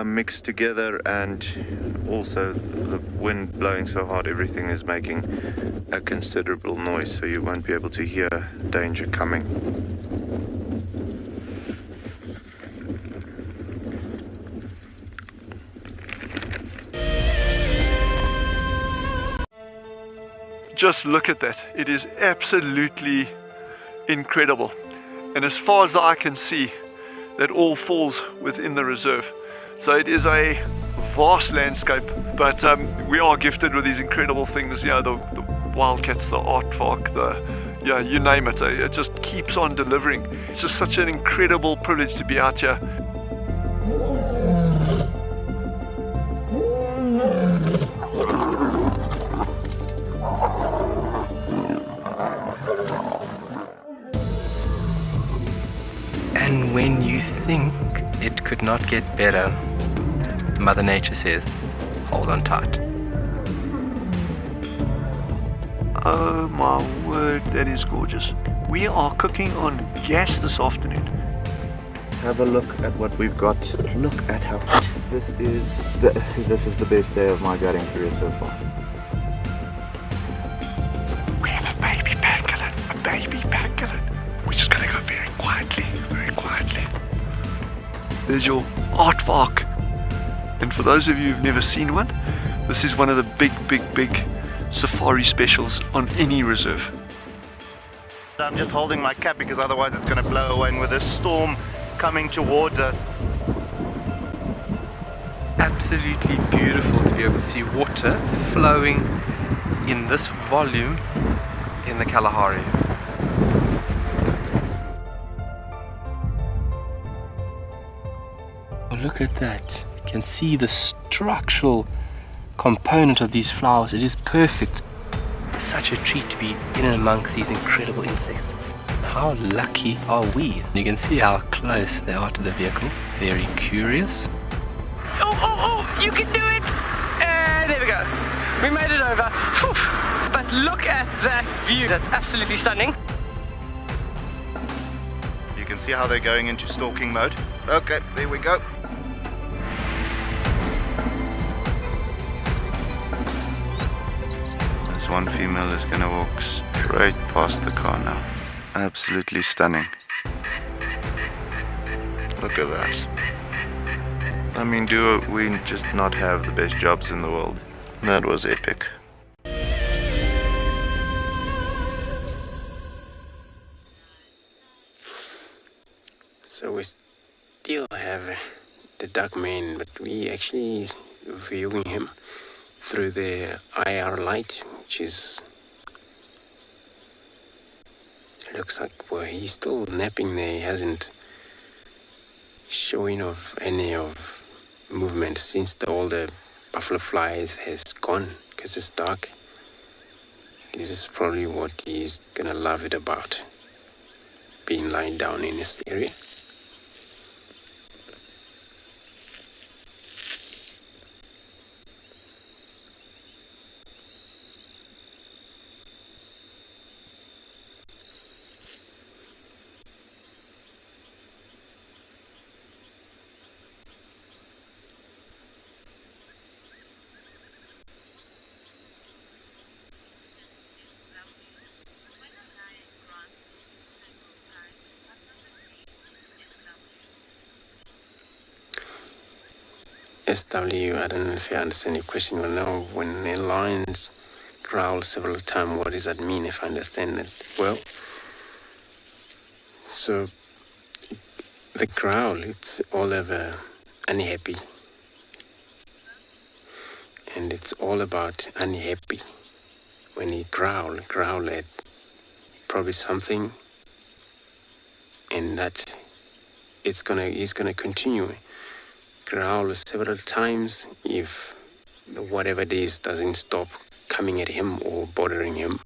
mixed together, and also the wind blowing so hard, everything is making a considerable noise, so you won't be able to hear danger coming. Just look at that. It is absolutely incredible. And as far as I can see, that all falls within the reserve. So it is a vast landscape, but we are gifted with these incredible things. The wildcats, the aardvark, you name it. It just keeps on delivering. It's just such an incredible privilege to be out here. And when you think it could not get better, Mother Nature says, hold on tight. Oh my word, that is gorgeous. We are cooking on gas this afternoon. Have a look at what we've got. Look at how this is the best day of my guiding career so far. We have a baby pangolin, We're just gonna go very quietly, There's your aardvark. And for those of you who've never seen one, this is one of the big safari specials on any reserve. I'm just holding my cap because otherwise it's going to blow away, and with this storm coming towards us. Absolutely beautiful to be able to see water flowing in this volume in the Kalahari. Oh, look at that. You can see the structural component of these flowers. It is perfect. Such a treat to be in and amongst these incredible insects. How lucky are we? You can see how close they are to the vehicle. Very curious. Oh, you can do it! There we go. We made it over. Whew. But look at that view. That's absolutely stunning. You can see how they're going into stalking mode. Okay, there we go. This one female is going to walk straight past the car now. Absolutely stunning. Look at that. I mean, do we just not have the best jobs in the world? That was epic. So we still have the duck man, but we actually viewing him through the IR light, which is looks like, well, he's still napping there. He hasn't showing of any of movement since all the buffalo flies has gone, because it's dark. This is probably what he's gonna love it about, being lying down in this area. SW, I don't know if you understand your question or no. When a lions growl several times, what does that mean, if I understand it well? So the growl, it's all over unhappy. And it's all about unhappy. When he growl at probably something, and that he's gonna continue growl several times if whatever it is doesn't stop coming at him or bothering him.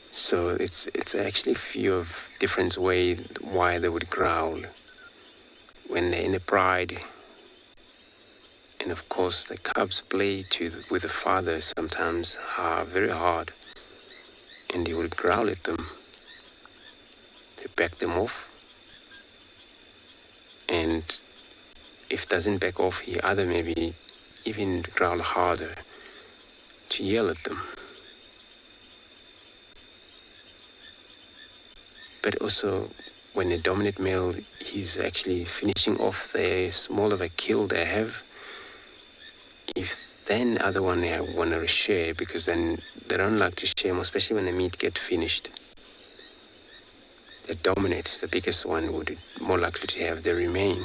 So it's actually a few of different ways why they would growl when they're in a pride. And of course the cubs play with the father sometimes very hard, and he would growl at them. They back them off. And if doesn't back off, he either maybe even growl harder to yell at them. But also, when a dominant male, he's actually finishing off the small of a kill they have. If then other one they want to share, because then they don't like to share, especially when the meat get finished. The dominant, the biggest one, would more likely to have the remain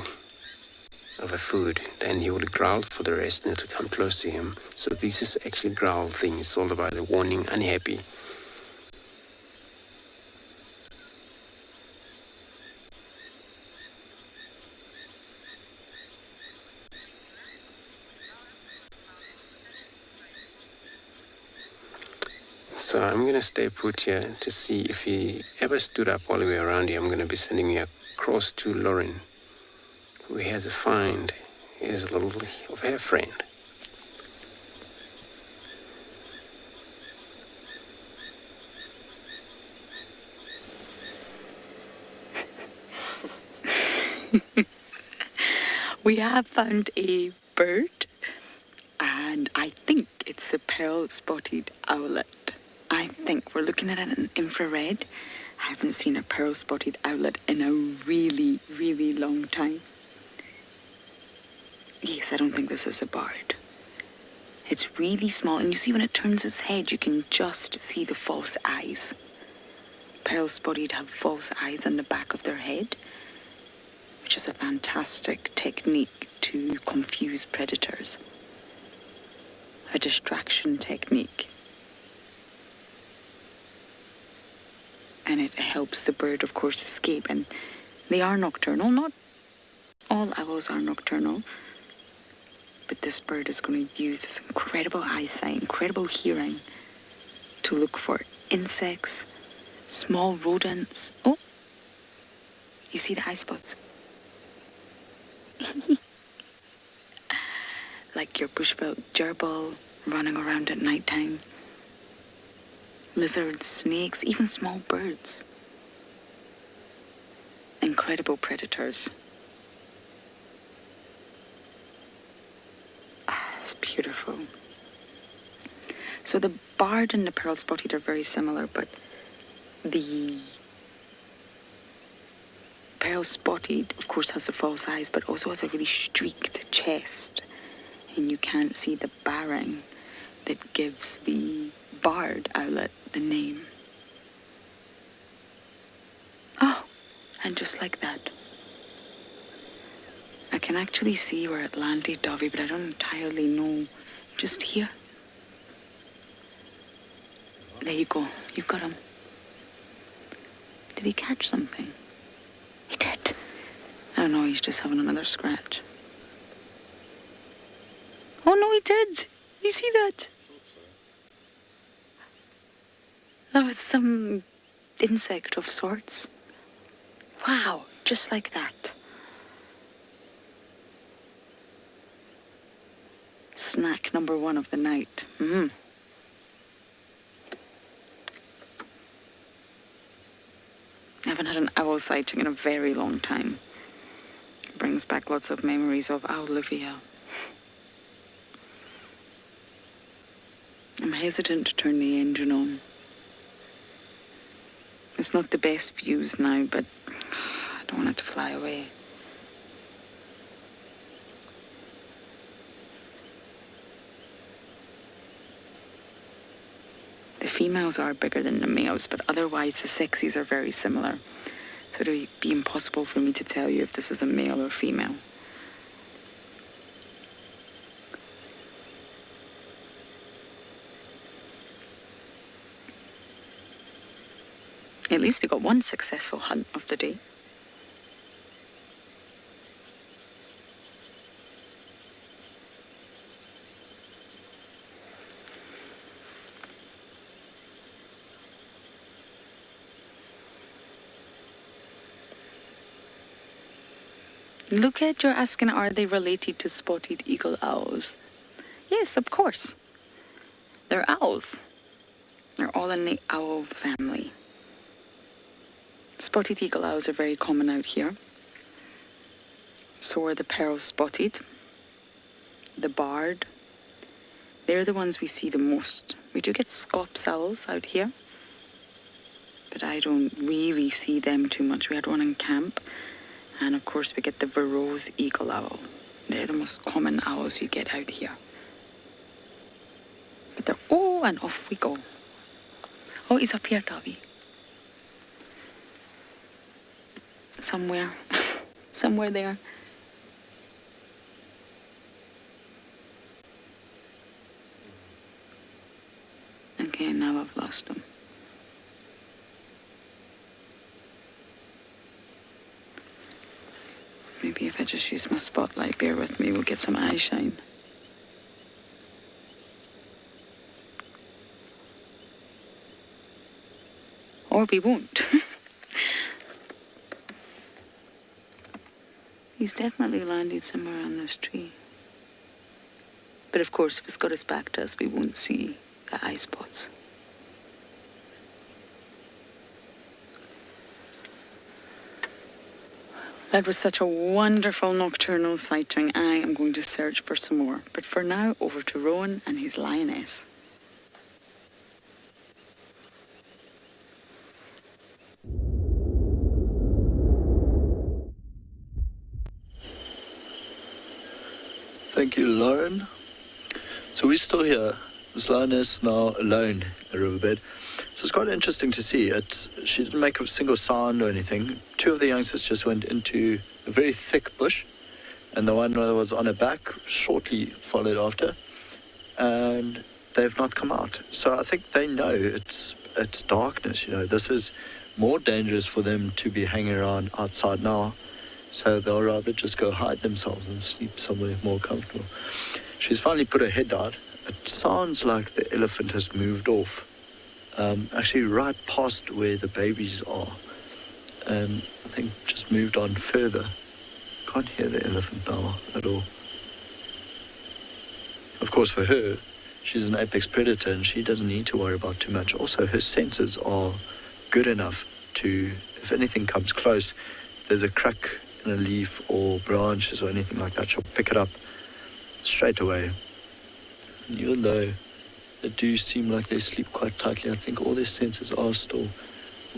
of a food. Then he would growl for the rest and to come close to him. So this is actually growl thing. It's all about the warning, unhappy. So I'm going to stay put here to see if he ever stood up while we were around here. I'm going to be sending you across to Lauren, who has a find. He has a little of her friend. We have found a bird, and I think it's a pearl-spotted owlet. I think we're looking at it in infrared. I haven't seen a pearl-spotted owlet in a really, really long time. Yes, I don't think this is a bird. It's really small, and you see when it turns its head, you can just see the false eyes. Pearl-spotted have false eyes on the back of their head, which is a fantastic technique to confuse predators. A distraction technique. And it helps the bird, of course, escape. And they are nocturnal. Not all owls are nocturnal. But this bird is going to use this incredible eyesight, incredible hearing to look for insects, small rodents. Oh, you see the eye spots? Like your bushveld gerbil running around at night time. Lizards, snakes, even small birds. Incredible predators. It's beautiful. So the barred and the pearl-spotted are very similar, but the pearl-spotted, of course, has the false eyes, but also has a really streaked chest. And you can't see the barring that gives the barred owlet the name. Oh, and just like that, I can actually see where it landed, Dovey, but I don't entirely know. Just here. There you go. You've got him. Did he catch something? He did. Oh no, he's just having another scratch. Oh no, he did. You see that? Oh, it's some insect of sorts. Wow, just like that. Snack number one of the night. I haven't had an owl sighting in a very long time. It brings back lots of memories of Olivia. I'm hesitant to turn the engine on. It's not the best views now, but I don't want it to fly away. The females are bigger than the males, but otherwise the sexes are very similar. So it would be impossible for me to tell you if this is a male or female. At least we got one successful hunt of the day. Look at, you're asking, are they related to spotted eagle owls? Yes, of course. They're owls. They're all in the owl family. Spotted eagle owls are very common out here. So are the pearl-spotted, the barred. They're the ones we see the most. We do get scops owls out here, but I don't really see them too much. We had one in camp, and of course we get the Verreaux's eagle owl. They're the most common owls you get out here. But they're, oh, and off we go. Oh, he's up here, Dobby. Somewhere, somewhere there. Okay, now I've lost him. Maybe if I just use my spotlight, bear with me, we'll get some eye shine. Or we won't. He's definitely landed somewhere on this tree. But of course, if it's got his back to us, we won't see the eye spots. That was such a wonderful nocturnal sighting. I am going to search for some more. But for now, over to Rowan and his lioness. Thank you, Lauren. So we're still here. This lioness now alone in the riverbed. So it's quite interesting to see. She didn't make a single sound or anything. Two of the youngsters just went into a very thick bush, and the one that was on her back shortly followed after, and they've not come out. So I think they know it's darkness. You know, this is more dangerous for them to be hanging around outside now. So they'll rather just go hide themselves and sleep somewhere more comfortable. She's finally put her head out. It sounds like the elephant has moved off. Actually right past where the babies are. I think just moved on further. Can't hear the elephant now at all. Of course, for her, she's an apex predator and she doesn't need to worry about too much. Also, her senses are good enough to, if anything comes close, if there's a crack in a leaf or branches or anything like that, she'll pick it up straight away. And even though they do seem like they sleep quite tightly, I think all their senses are still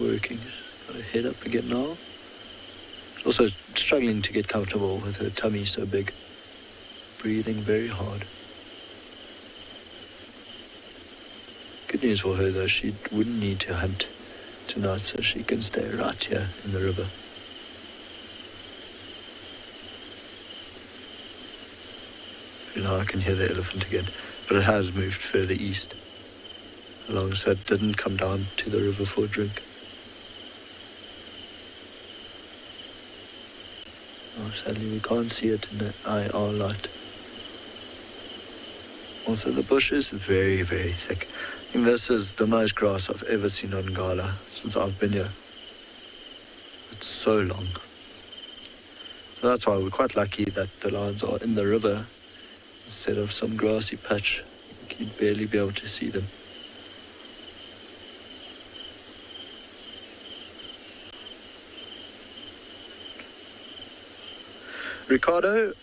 working. She's got her head up again now. She's also struggling to get comfortable with her tummy so big. Breathing very hard. Good news for her though, she wouldn't need to hunt tonight, so she can stay right here in the river. Now I can hear the elephant again, but it has moved further east along, so it didn't come down to the river for a drink. Oh, sadly we can't see it in the IR light. Also the bush is very, very thick. I think this is the most grass I've ever seen on Ngala since I've been here. It's so long. So that's why we're quite lucky that the lions are in the river instead of some grassy patch. You'd barely be able to see them. Ricardo,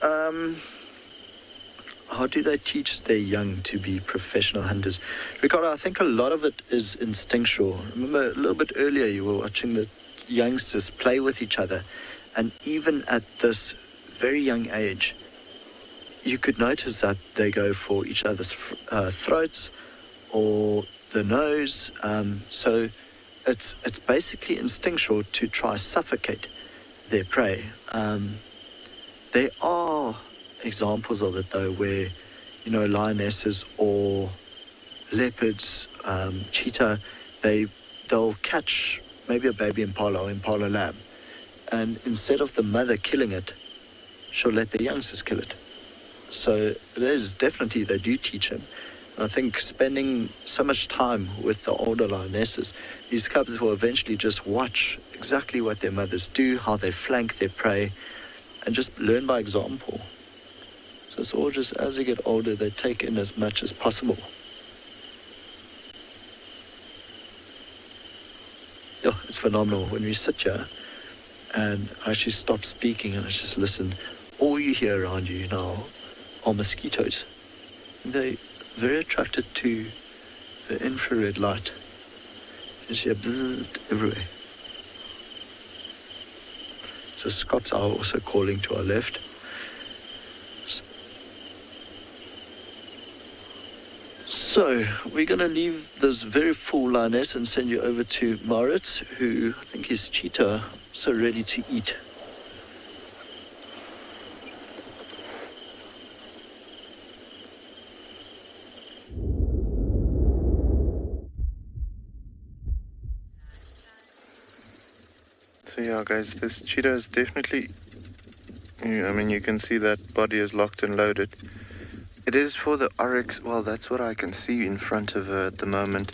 how do they teach their young to be professional hunters? Ricardo, I think a lot of it is instinctual. Remember a little bit earlier you were watching the youngsters play with each other, and even at this very young age, you could notice that they go for each other's throats or the nose. So it's basically instinctual to try suffocate their prey. There are examples of it though, where lionesses or leopards, cheetah, they'll catch maybe a baby impala or impala lamb, and instead of the mother killing it, she'll let the youngsters kill it. So it is definitely, they do teach him. And I think spending so much time with the older lionesses, these cubs will eventually just watch exactly what their mothers do, how they flank their prey, and just learn by example. So it's all just, as they get older, they take in as much as possible. Yeah, It's phenomenal. When we sit here and I actually stop speaking and I just listen, all you hear around you now are mosquitoes. They're very attracted to the infrared light. You see a bzzz everywhere. So Scots are also calling to our left. So we're going to leave this very full lioness and send you over to Maurits, who I think is Cheetah, so ready to eat. So yeah, guys, this cheetah is definitely, I mean, you can see that body is locked and loaded. It is for the oryx. Well, that's what I can see in front of her at the moment,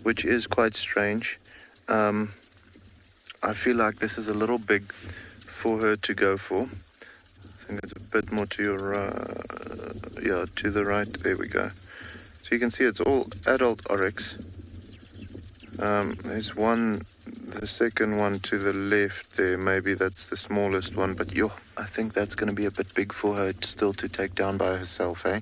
which is quite strange. I feel like this is a little big for her to go for. I think it's a bit more to your, yeah, to the right. There we go. So you can see it's all adult oryx. There's one, the second one to the left there, maybe that's the smallest one, but I think that's going to be a bit big for her still to take down by herself, eh?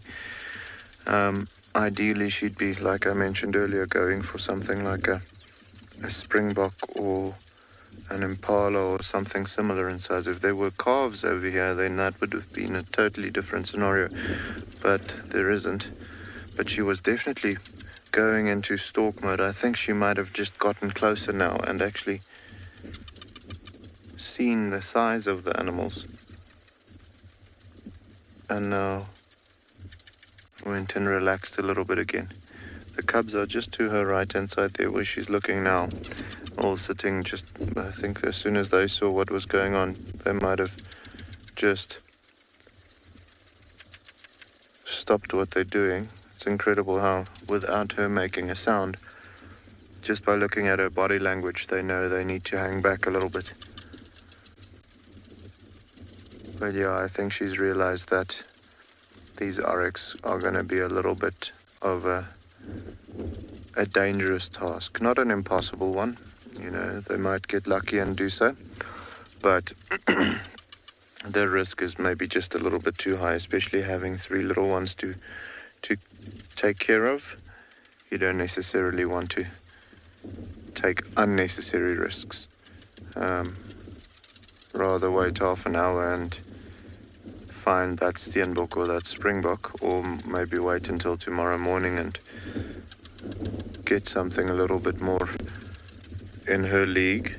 Ideally, she'd be, like I mentioned earlier, going for something like a springbok or an impala or something similar in size. If there were calves over here, then that would have been a totally different scenario, but there isn't. But she was definitely going into stalk mode. I think she might have just gotten closer now and actually seen the size of the animals. And now went and relaxed a little bit again. The cubs are just to her right hand side there where she's looking now, all sitting just, I think as soon as they saw what was going on, they might have just stopped what they're doing. It's incredible how, without her making a sound, just by looking at her body language, they know they need to hang back a little bit. But yeah, I think she's realized that these oryx are going to be a little bit of a dangerous task. Not an impossible one, you know, they might get lucky and do so, but the risk is maybe just a little bit too high, especially having 3 little ones to take care of. You don't necessarily want to take unnecessary risks. Rather wait half an hour and find that steenbok or that springbok, or maybe wait until tomorrow morning and get something a little bit more in her league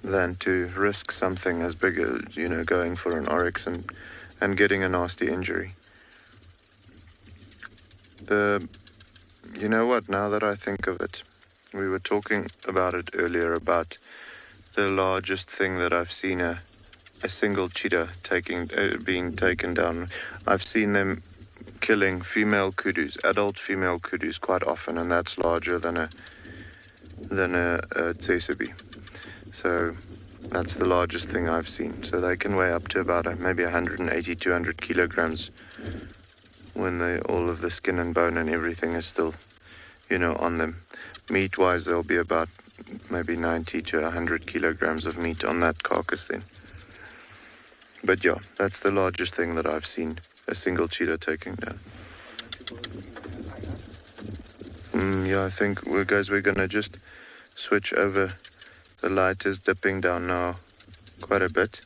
than to risk something as big as, you know, going for an oryx and getting a nasty injury. You know what, now that I think of it, we were talking about it earlier, about the largest thing that I've seen a single cheetah being taken down. I've seen them killing female kudus, adult female kudus, quite often, and that's larger than a Sabi. So that's the largest thing I've seen. So they can weigh up to about maybe 180, 200 kilograms when all of the skin and bone and everything is still, you know, on them. Meat-wise, there'll be about maybe 90 to 100 kilograms of meat on that carcass then. But yeah, that's the largest thing that I've seen a single cheetah taking down. Yeah, I think, guys, we're going to just switch over. The light is dipping down now quite a bit.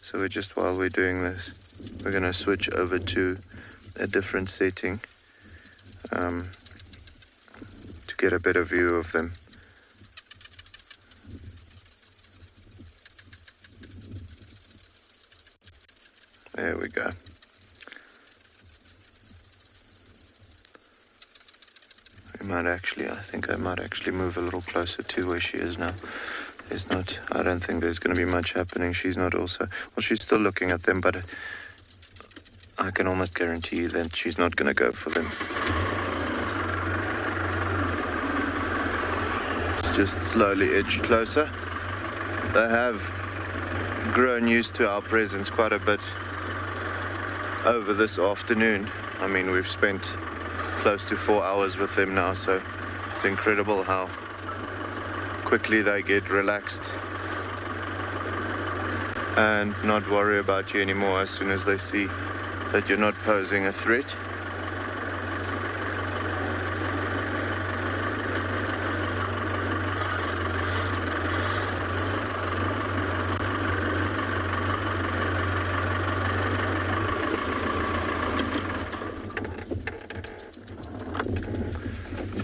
So while we're doing this, we're going to switch over to a different setting to get a better view of them. There we go. I think I might actually move a little closer to where she is now. I don't think there's going to be much happening. She's not also, well, she's still looking at them, but I can almost guarantee you that she's not going to go for them. It's just slowly edge closer. They have grown used to our presence quite a bit over this afternoon. I mean, we've spent close to 4 hours with them now, so it's incredible how quickly they get relaxed and not worry about you anymore as soon as they see that you're not posing a threat.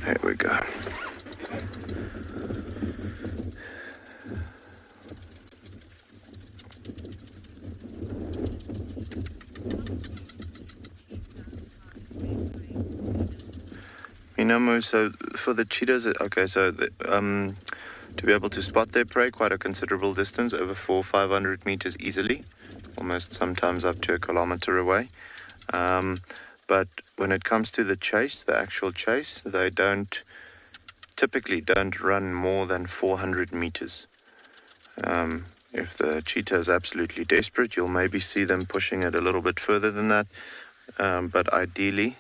There we go. So for the cheetahs, okay, so to be able to spot their prey quite a considerable distance, over 400-500 meters easily, almost sometimes up to 1 kilometer away. But when it comes to the chase, the actual chase, they typically don't run more than 400 meters. If the cheetah is absolutely desperate, you'll maybe see them pushing it a little bit further than that. But ideally,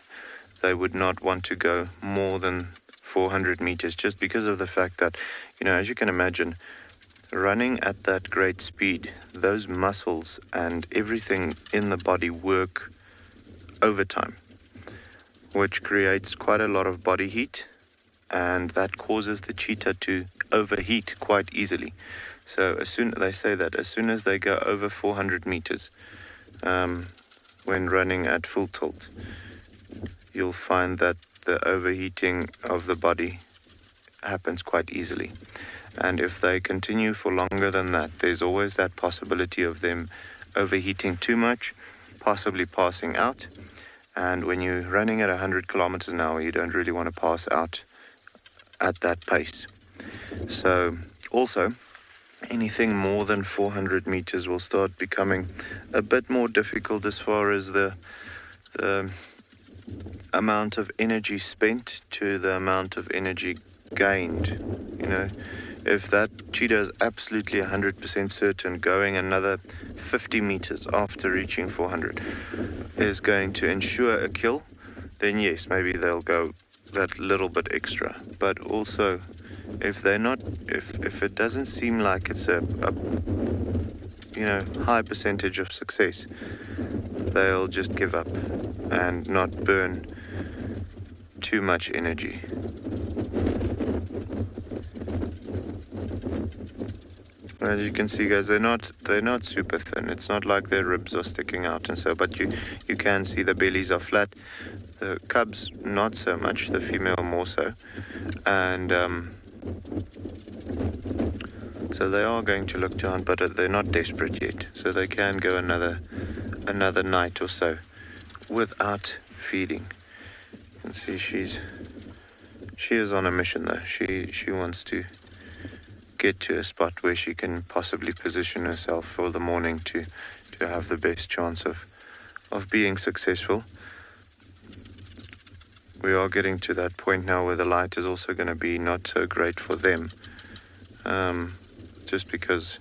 they would not want to go more than 400 meters, just because of the fact that, as you can imagine, running at that great speed, those muscles and everything in the body work overtime, which creates quite a lot of body heat, and that causes the cheetah to overheat quite easily. So as soon as they go over 400 meters, when running at full tilt, you'll find that the overheating of the body happens quite easily. And if they continue for longer than that, there's always that possibility of them overheating too much, possibly passing out. And when you're running at 100 kilometers an hour, you don't really want to pass out at that pace. So also, anything more than 400 meters will start becoming a bit more difficult as far as the amount of energy spent to the amount of energy gained. If that cheetah is absolutely 100% certain going another 50 meters after reaching 400 is going to ensure a kill, then yes, maybe they'll go that little bit extra. But also, if it doesn't seem like it's a high percentage of success, they'll just give up and not burn too much energy. As you can see, guys, they're not super thin. It's not like their ribs are sticking out and so, but you can see the bellies are flat. The cubs not so much, the female more so, and so they are going to look to hunt, but they're not desperate yet, so they can go another night or so without feeding. You can see she is on a mission though. She wants to get to a spot where she can possibly position herself for the morning to have the best chance of being successful. We are getting to that point now where the light is also going to be not so great for them, just because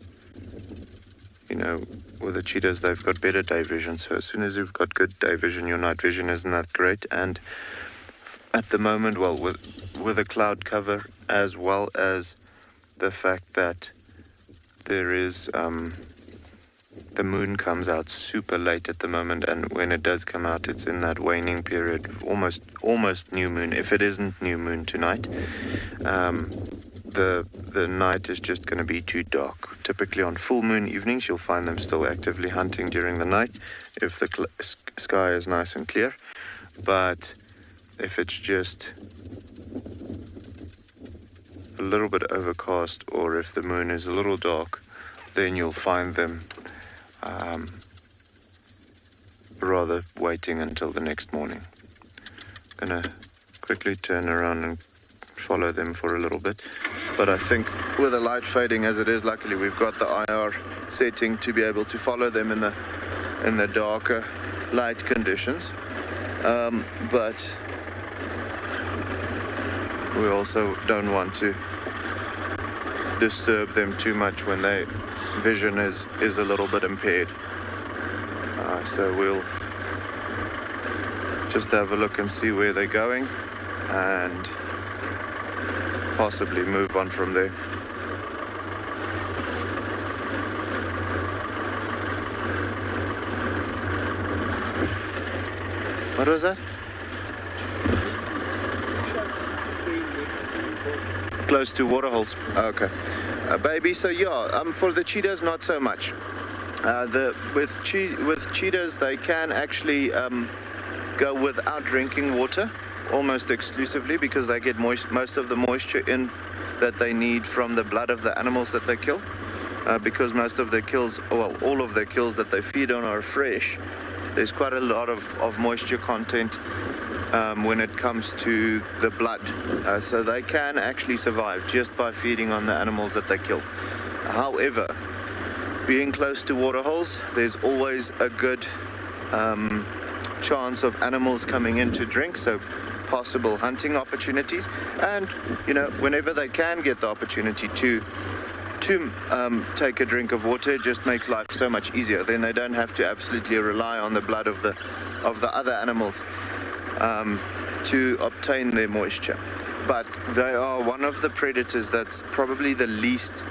with the cheetahs, they've got better day vision. So as soon as you've got good day vision, your night vision isn't that great. And at the moment, well, with a cloud cover, as well as the fact that there is the moon comes out super late at the moment, and when it does come out, it's in that waning period, almost new moon. If it isn't new moon tonight, the night is just going to be too dark. Typically on full moon evenings, you'll find them still actively hunting during the night if the sky is nice and clear. But if it's just a little bit overcast, or if the moon is a little dark, then you'll find them rather waiting until the next morning. I'm gonna quickly turn around and follow them for a little bit, but I think with the light fading as it is, luckily we've got the IR setting to be able to follow them in the darker light conditions, but we also don't want to disturb them too much when their vision is a little bit impaired. So we'll just have a look and see where they're going and possibly move on from there. What was that? Close to waterholes. Okay. Baby, so yeah, for the cheetahs, not so much. With cheetahs, they can actually go without drinking water almost exclusively because they get most of the moisture in that they need from the blood of the animals that they kill. Because most of their kills, well, all of their kills that they feed on are fresh, there's quite a lot of moisture content when it comes to the blood. So they can actually survive just by feeding on the animals that they kill. However, being close to waterholes, there's always a good chance of animals coming in to drink, so possible hunting opportunities. And, you know, whenever they can get the opportunity to take a drink of water, it just makes life so much easier. Then they don't have to absolutely rely on the blood of the other animals to obtain their moisture. But they are one of the predators that's probably the least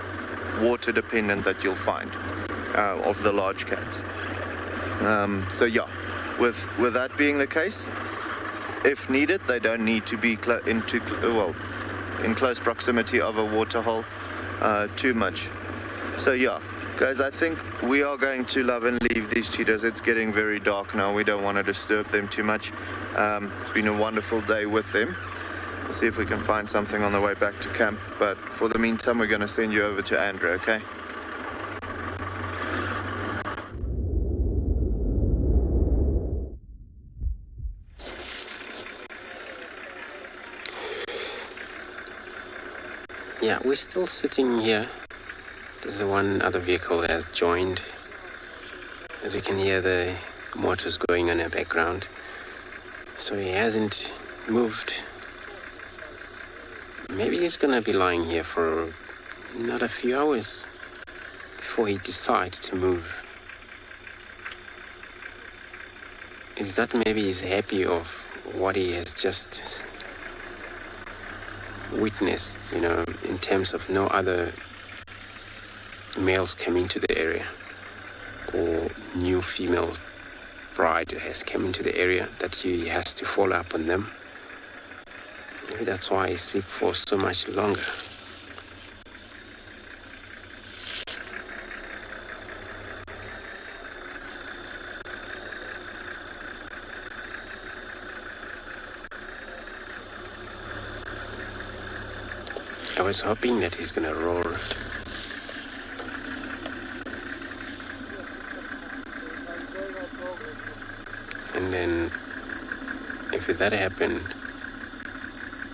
water dependent that you'll find of the large cats. So yeah, with that being the case, if needed, they don't need to be in close proximity of a water hole too much. So yeah, guys, I think we are going to love and leave these cheetahs. It's getting very dark now. We don't want to disturb them too much. It's been a wonderful day with them. We'll see if we can find something on the way back to camp. But for the meantime, we're going to send you over to Andrew, okay? Yeah, we're still sitting here. There's one other vehicle that has joined. As you can hear, the motors going on in the background. So he hasn't moved. Maybe he's gonna be lying here for another few hours before he decides to move. Is that maybe he's happy of what he has just witnessed, you know, in terms of no other males coming to the area or new female bride has come into the area that he has to follow up on them. Maybe that's why he sleeps for so much longer. I was hoping that he's gonna roar. And then, if that happened,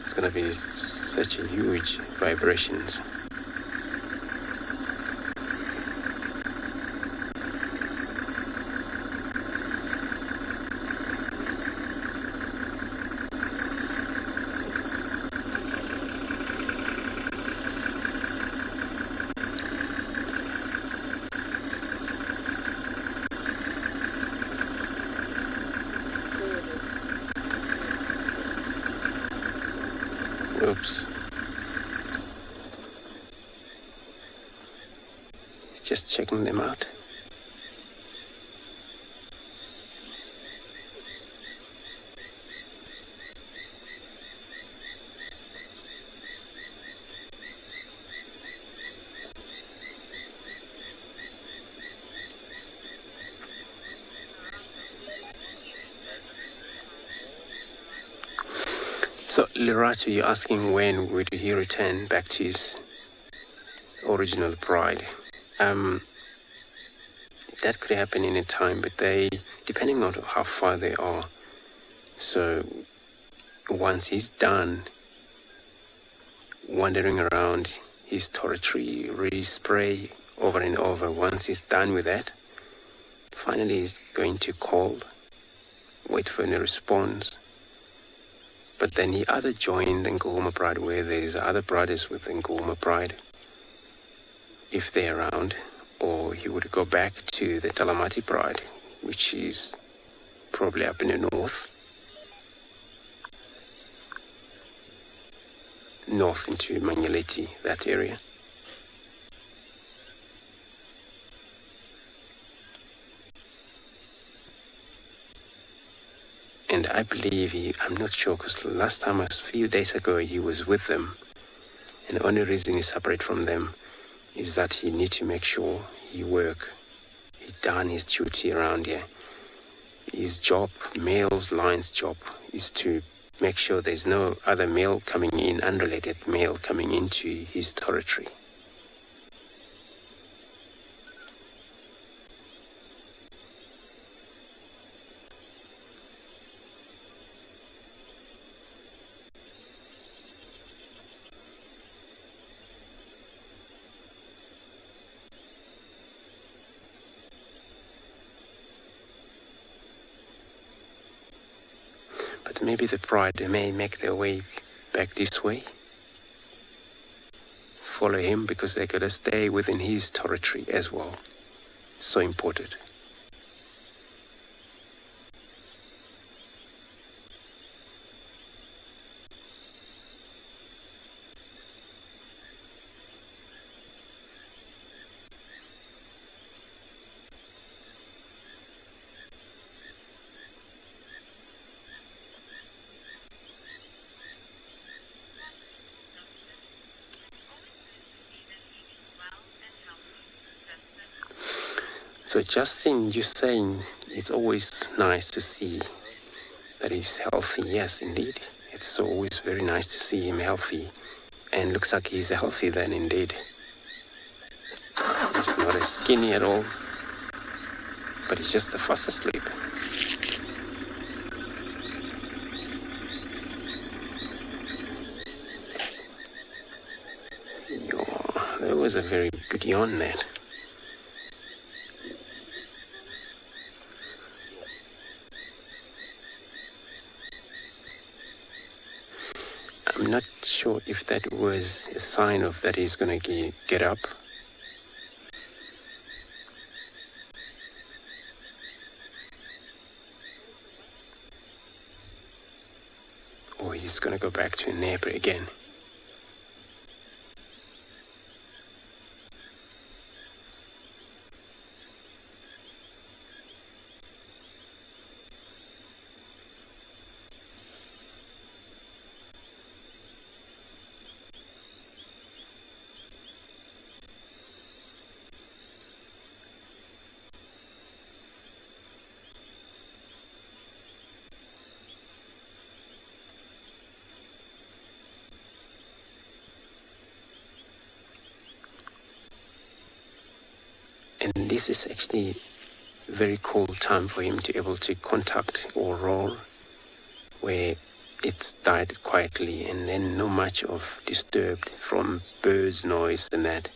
it's gonna be such a huge vibrations. Oops. Just checking them out. So, Lerato, you're asking when would he return back to his original bride? That could happen any time, but depending on how far they are. So, once he's done wandering around his territory, really spray over and over, once he's done with that, finally he's going to call, wait for any response. But then he either joined the Djuma Pride where there's other brothers with the Djuma Pride, if they're around, or he would go back to the Talamati Pride, which is probably up in the north into Manyeleti, that area. And I believe I'm not sure, because last time, a few days ago, he was with them. And the only reason he's separate from them is that he need to make sure he work. He done his duty around here. His job, male's lion's job, is to make sure there's no other male coming in, unrelated male coming into his territory. But maybe the pride, they may make their way back this way. Follow him, because they're going to stay within his territory as well. So important. So Justin, you're saying it's always nice to see that he's healthy. Yes, indeed. It's always very nice to see him healthy. And looks like he's healthy then, indeed. He's not as skinny at all, but he's just fast asleep. That was a very good yawn there. I'm not sure if that was a sign of that he's going to get up. Or he's going to go back to a nap again. And this is actually a very cool time for him to be able to contact or roar where it's died quietly, and then not much of disturbed from birds noise and that.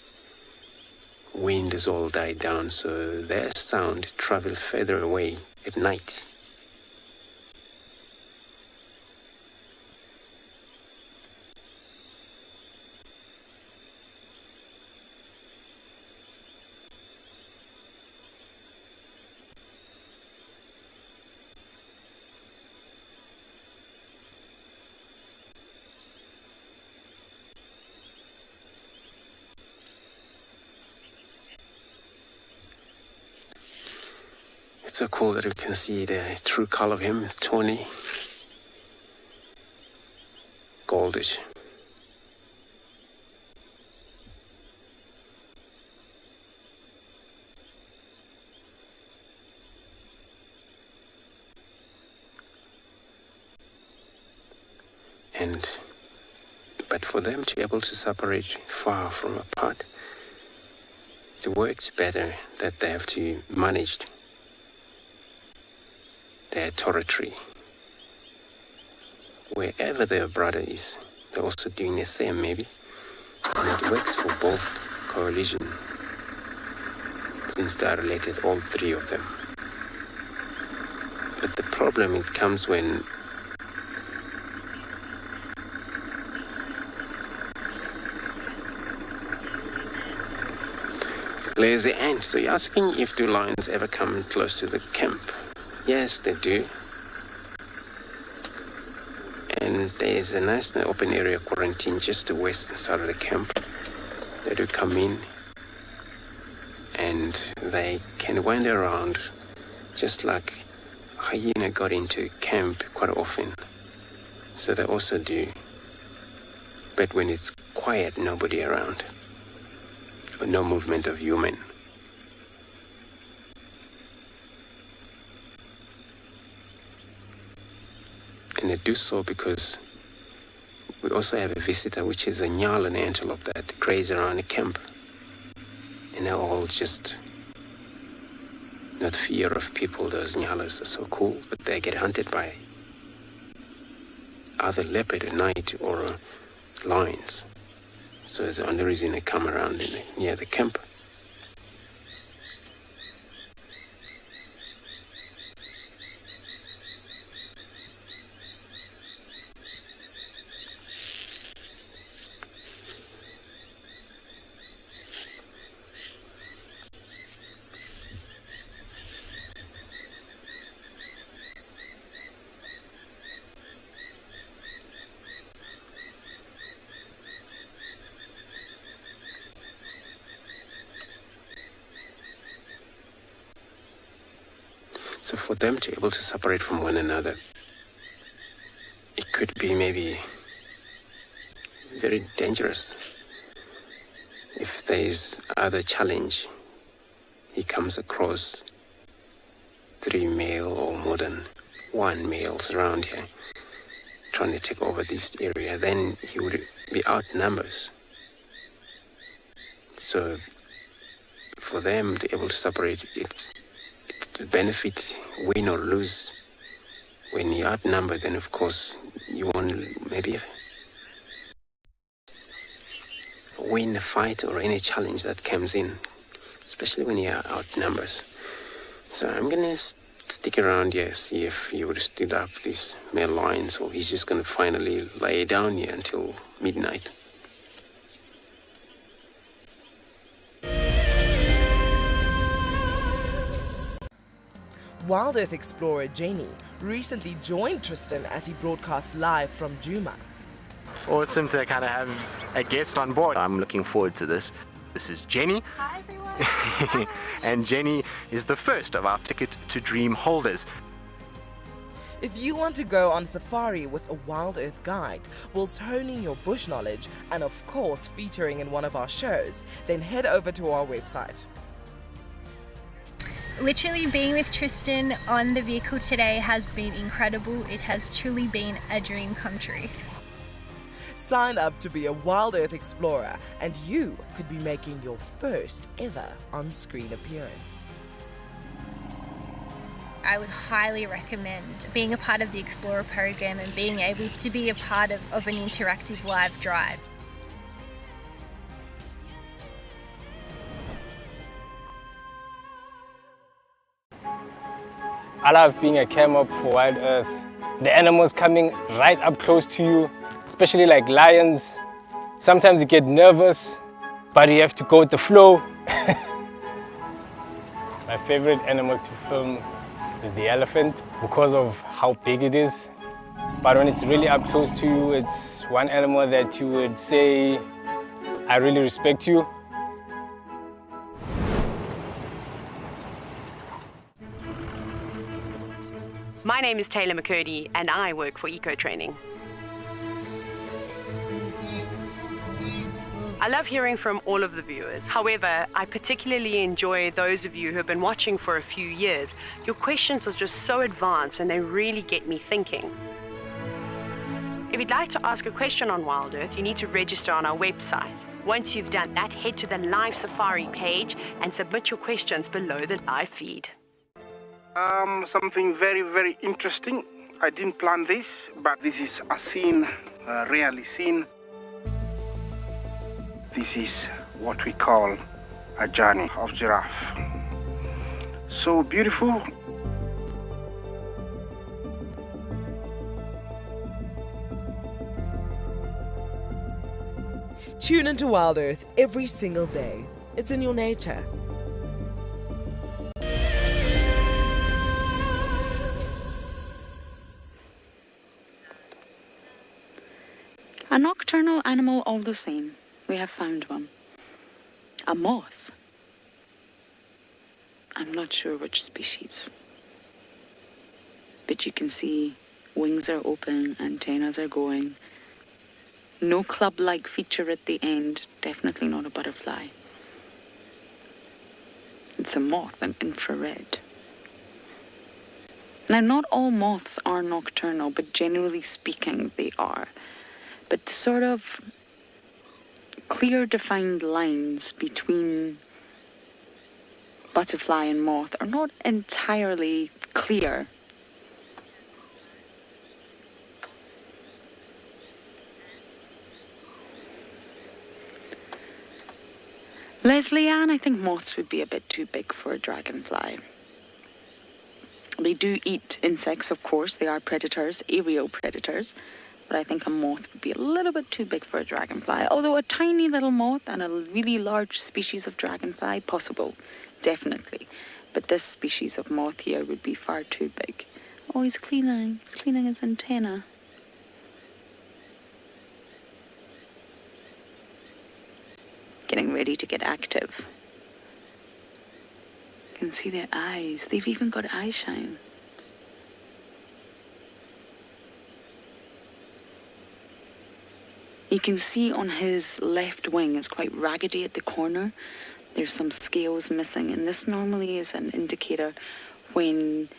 Wind has all died down, so their sound travels further away at night. It's so cool that you can see the true color of him, tawny, goldish. But for them to be able to separate far from apart, it works better that they have to manage their territory. Wherever their brother is, they're also doing the same maybe. And it works for both coalition, since they are related, all three of them. But the problem, it comes when lazy ants. So you're asking if do lions ever come close to the camp? Yes, they do. And there's a nice open area quarantine just the west side of the camp. They do come in and they can wander around just like hyena got into camp quite often, so they also do. But when it's quiet, nobody around, or no movement of human. And they do so because we also have a visitor, which is a Ngala and Antelope that graze around the camp. And they're all just not fear of people. Those Ngalas are so cool, but they get hunted by either leopard at night or lions. So it's the only reason they come around near the camp. So for them to be able to separate from one another, it could be maybe very dangerous. If there is other challenge, he comes across 3 male or more than 1 males around here trying to take over this area, then he would be outnumbered. So for them to be able to separate it, to benefit, win or lose. When you're outnumbered, then of course you won't maybe win a fight or any challenge that comes in, especially when you're outnumbered. So I'm gonna stick around here, see if he would have stood up these male lions, or he's just gonna finally lay down here until midnight. WildEarth explorer Jenny recently joined Tristan as he broadcast live from Djuma. Awesome to kind of have a guest on board. I'm looking forward to this. This is Jenny. Hi everyone. And Jenny is the first of our Ticket to Dream holders. If you want to go on safari with a WildEarth guide whilst honing your bush knowledge and of course featuring in one of our shows, then head over to our website. Literally being with Tristan on the vehicle today has been incredible. It has truly been a dream come true. Sign up to be a WildEarth explorer and you could be making your first ever on-screen appearance. I would highly recommend being a part of the Explorer program and being able to be a part of an interactive live drive. I love being a camera for WildEarth. The animals coming right up close to you, especially like lions. Sometimes you get nervous, but you have to go with the flow. My favorite animal to film is the elephant because of how big it is. But when it's really up close to you, it's one animal that you would say, I really respect you. My name is Taylor McCurdy and I work for Eco Training. I love hearing from all of the viewers. However, I particularly enjoy those of you who have been watching for a few years. Your questions are just so advanced and they really get me thinking. If you'd like to ask a question on WildEarth, you need to register on our website. Once you've done that, head to the live safari page and submit your questions below the live feed. Something very, very interesting. I didn't plan this, but this is a scene, rarely seen. This is what we call a journey of giraffe. So beautiful. Tune into WildEarth every single day. It's in your nature. A nocturnal animal all the same. We have found one. A moth. I'm not sure which species. but you can see wings are open, antennas are going. No club-like feature at the end, definitely not a butterfly. It's a moth, an infrared. Now, not all moths are nocturnal, but generally speaking, they are. But the sort of clear defined lines between butterfly and moth are not entirely clear. Leslie Ann, I think moths would be a bit too big for a dragonfly. They do eat insects, of course. They are predators, aerial predators. But I think a moth would be a little bit too big for a dragonfly. Although a tiny little moth and a really large species of dragonfly, possible, definitely. But this species of moth here would be far too big. Oh, he's cleaning his antenna. Getting ready to get active. You can see their eyes. They've even got eye shine. You can see on his left wing, it's quite raggedy at the corner. There's some scales missing, and this normally is an indicator when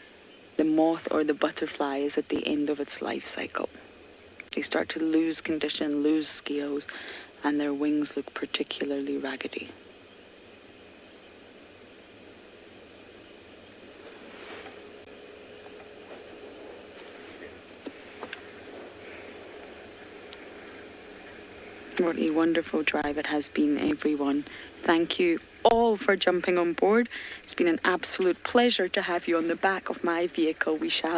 the moth or the butterfly is at the end of its life cycle. They start to lose condition, lose scales, and their wings look particularly raggedy. What a wonderful drive it has been, everyone. Thank you all for jumping on board. It's been an absolute pleasure to have you on the back of my vehicle. We shall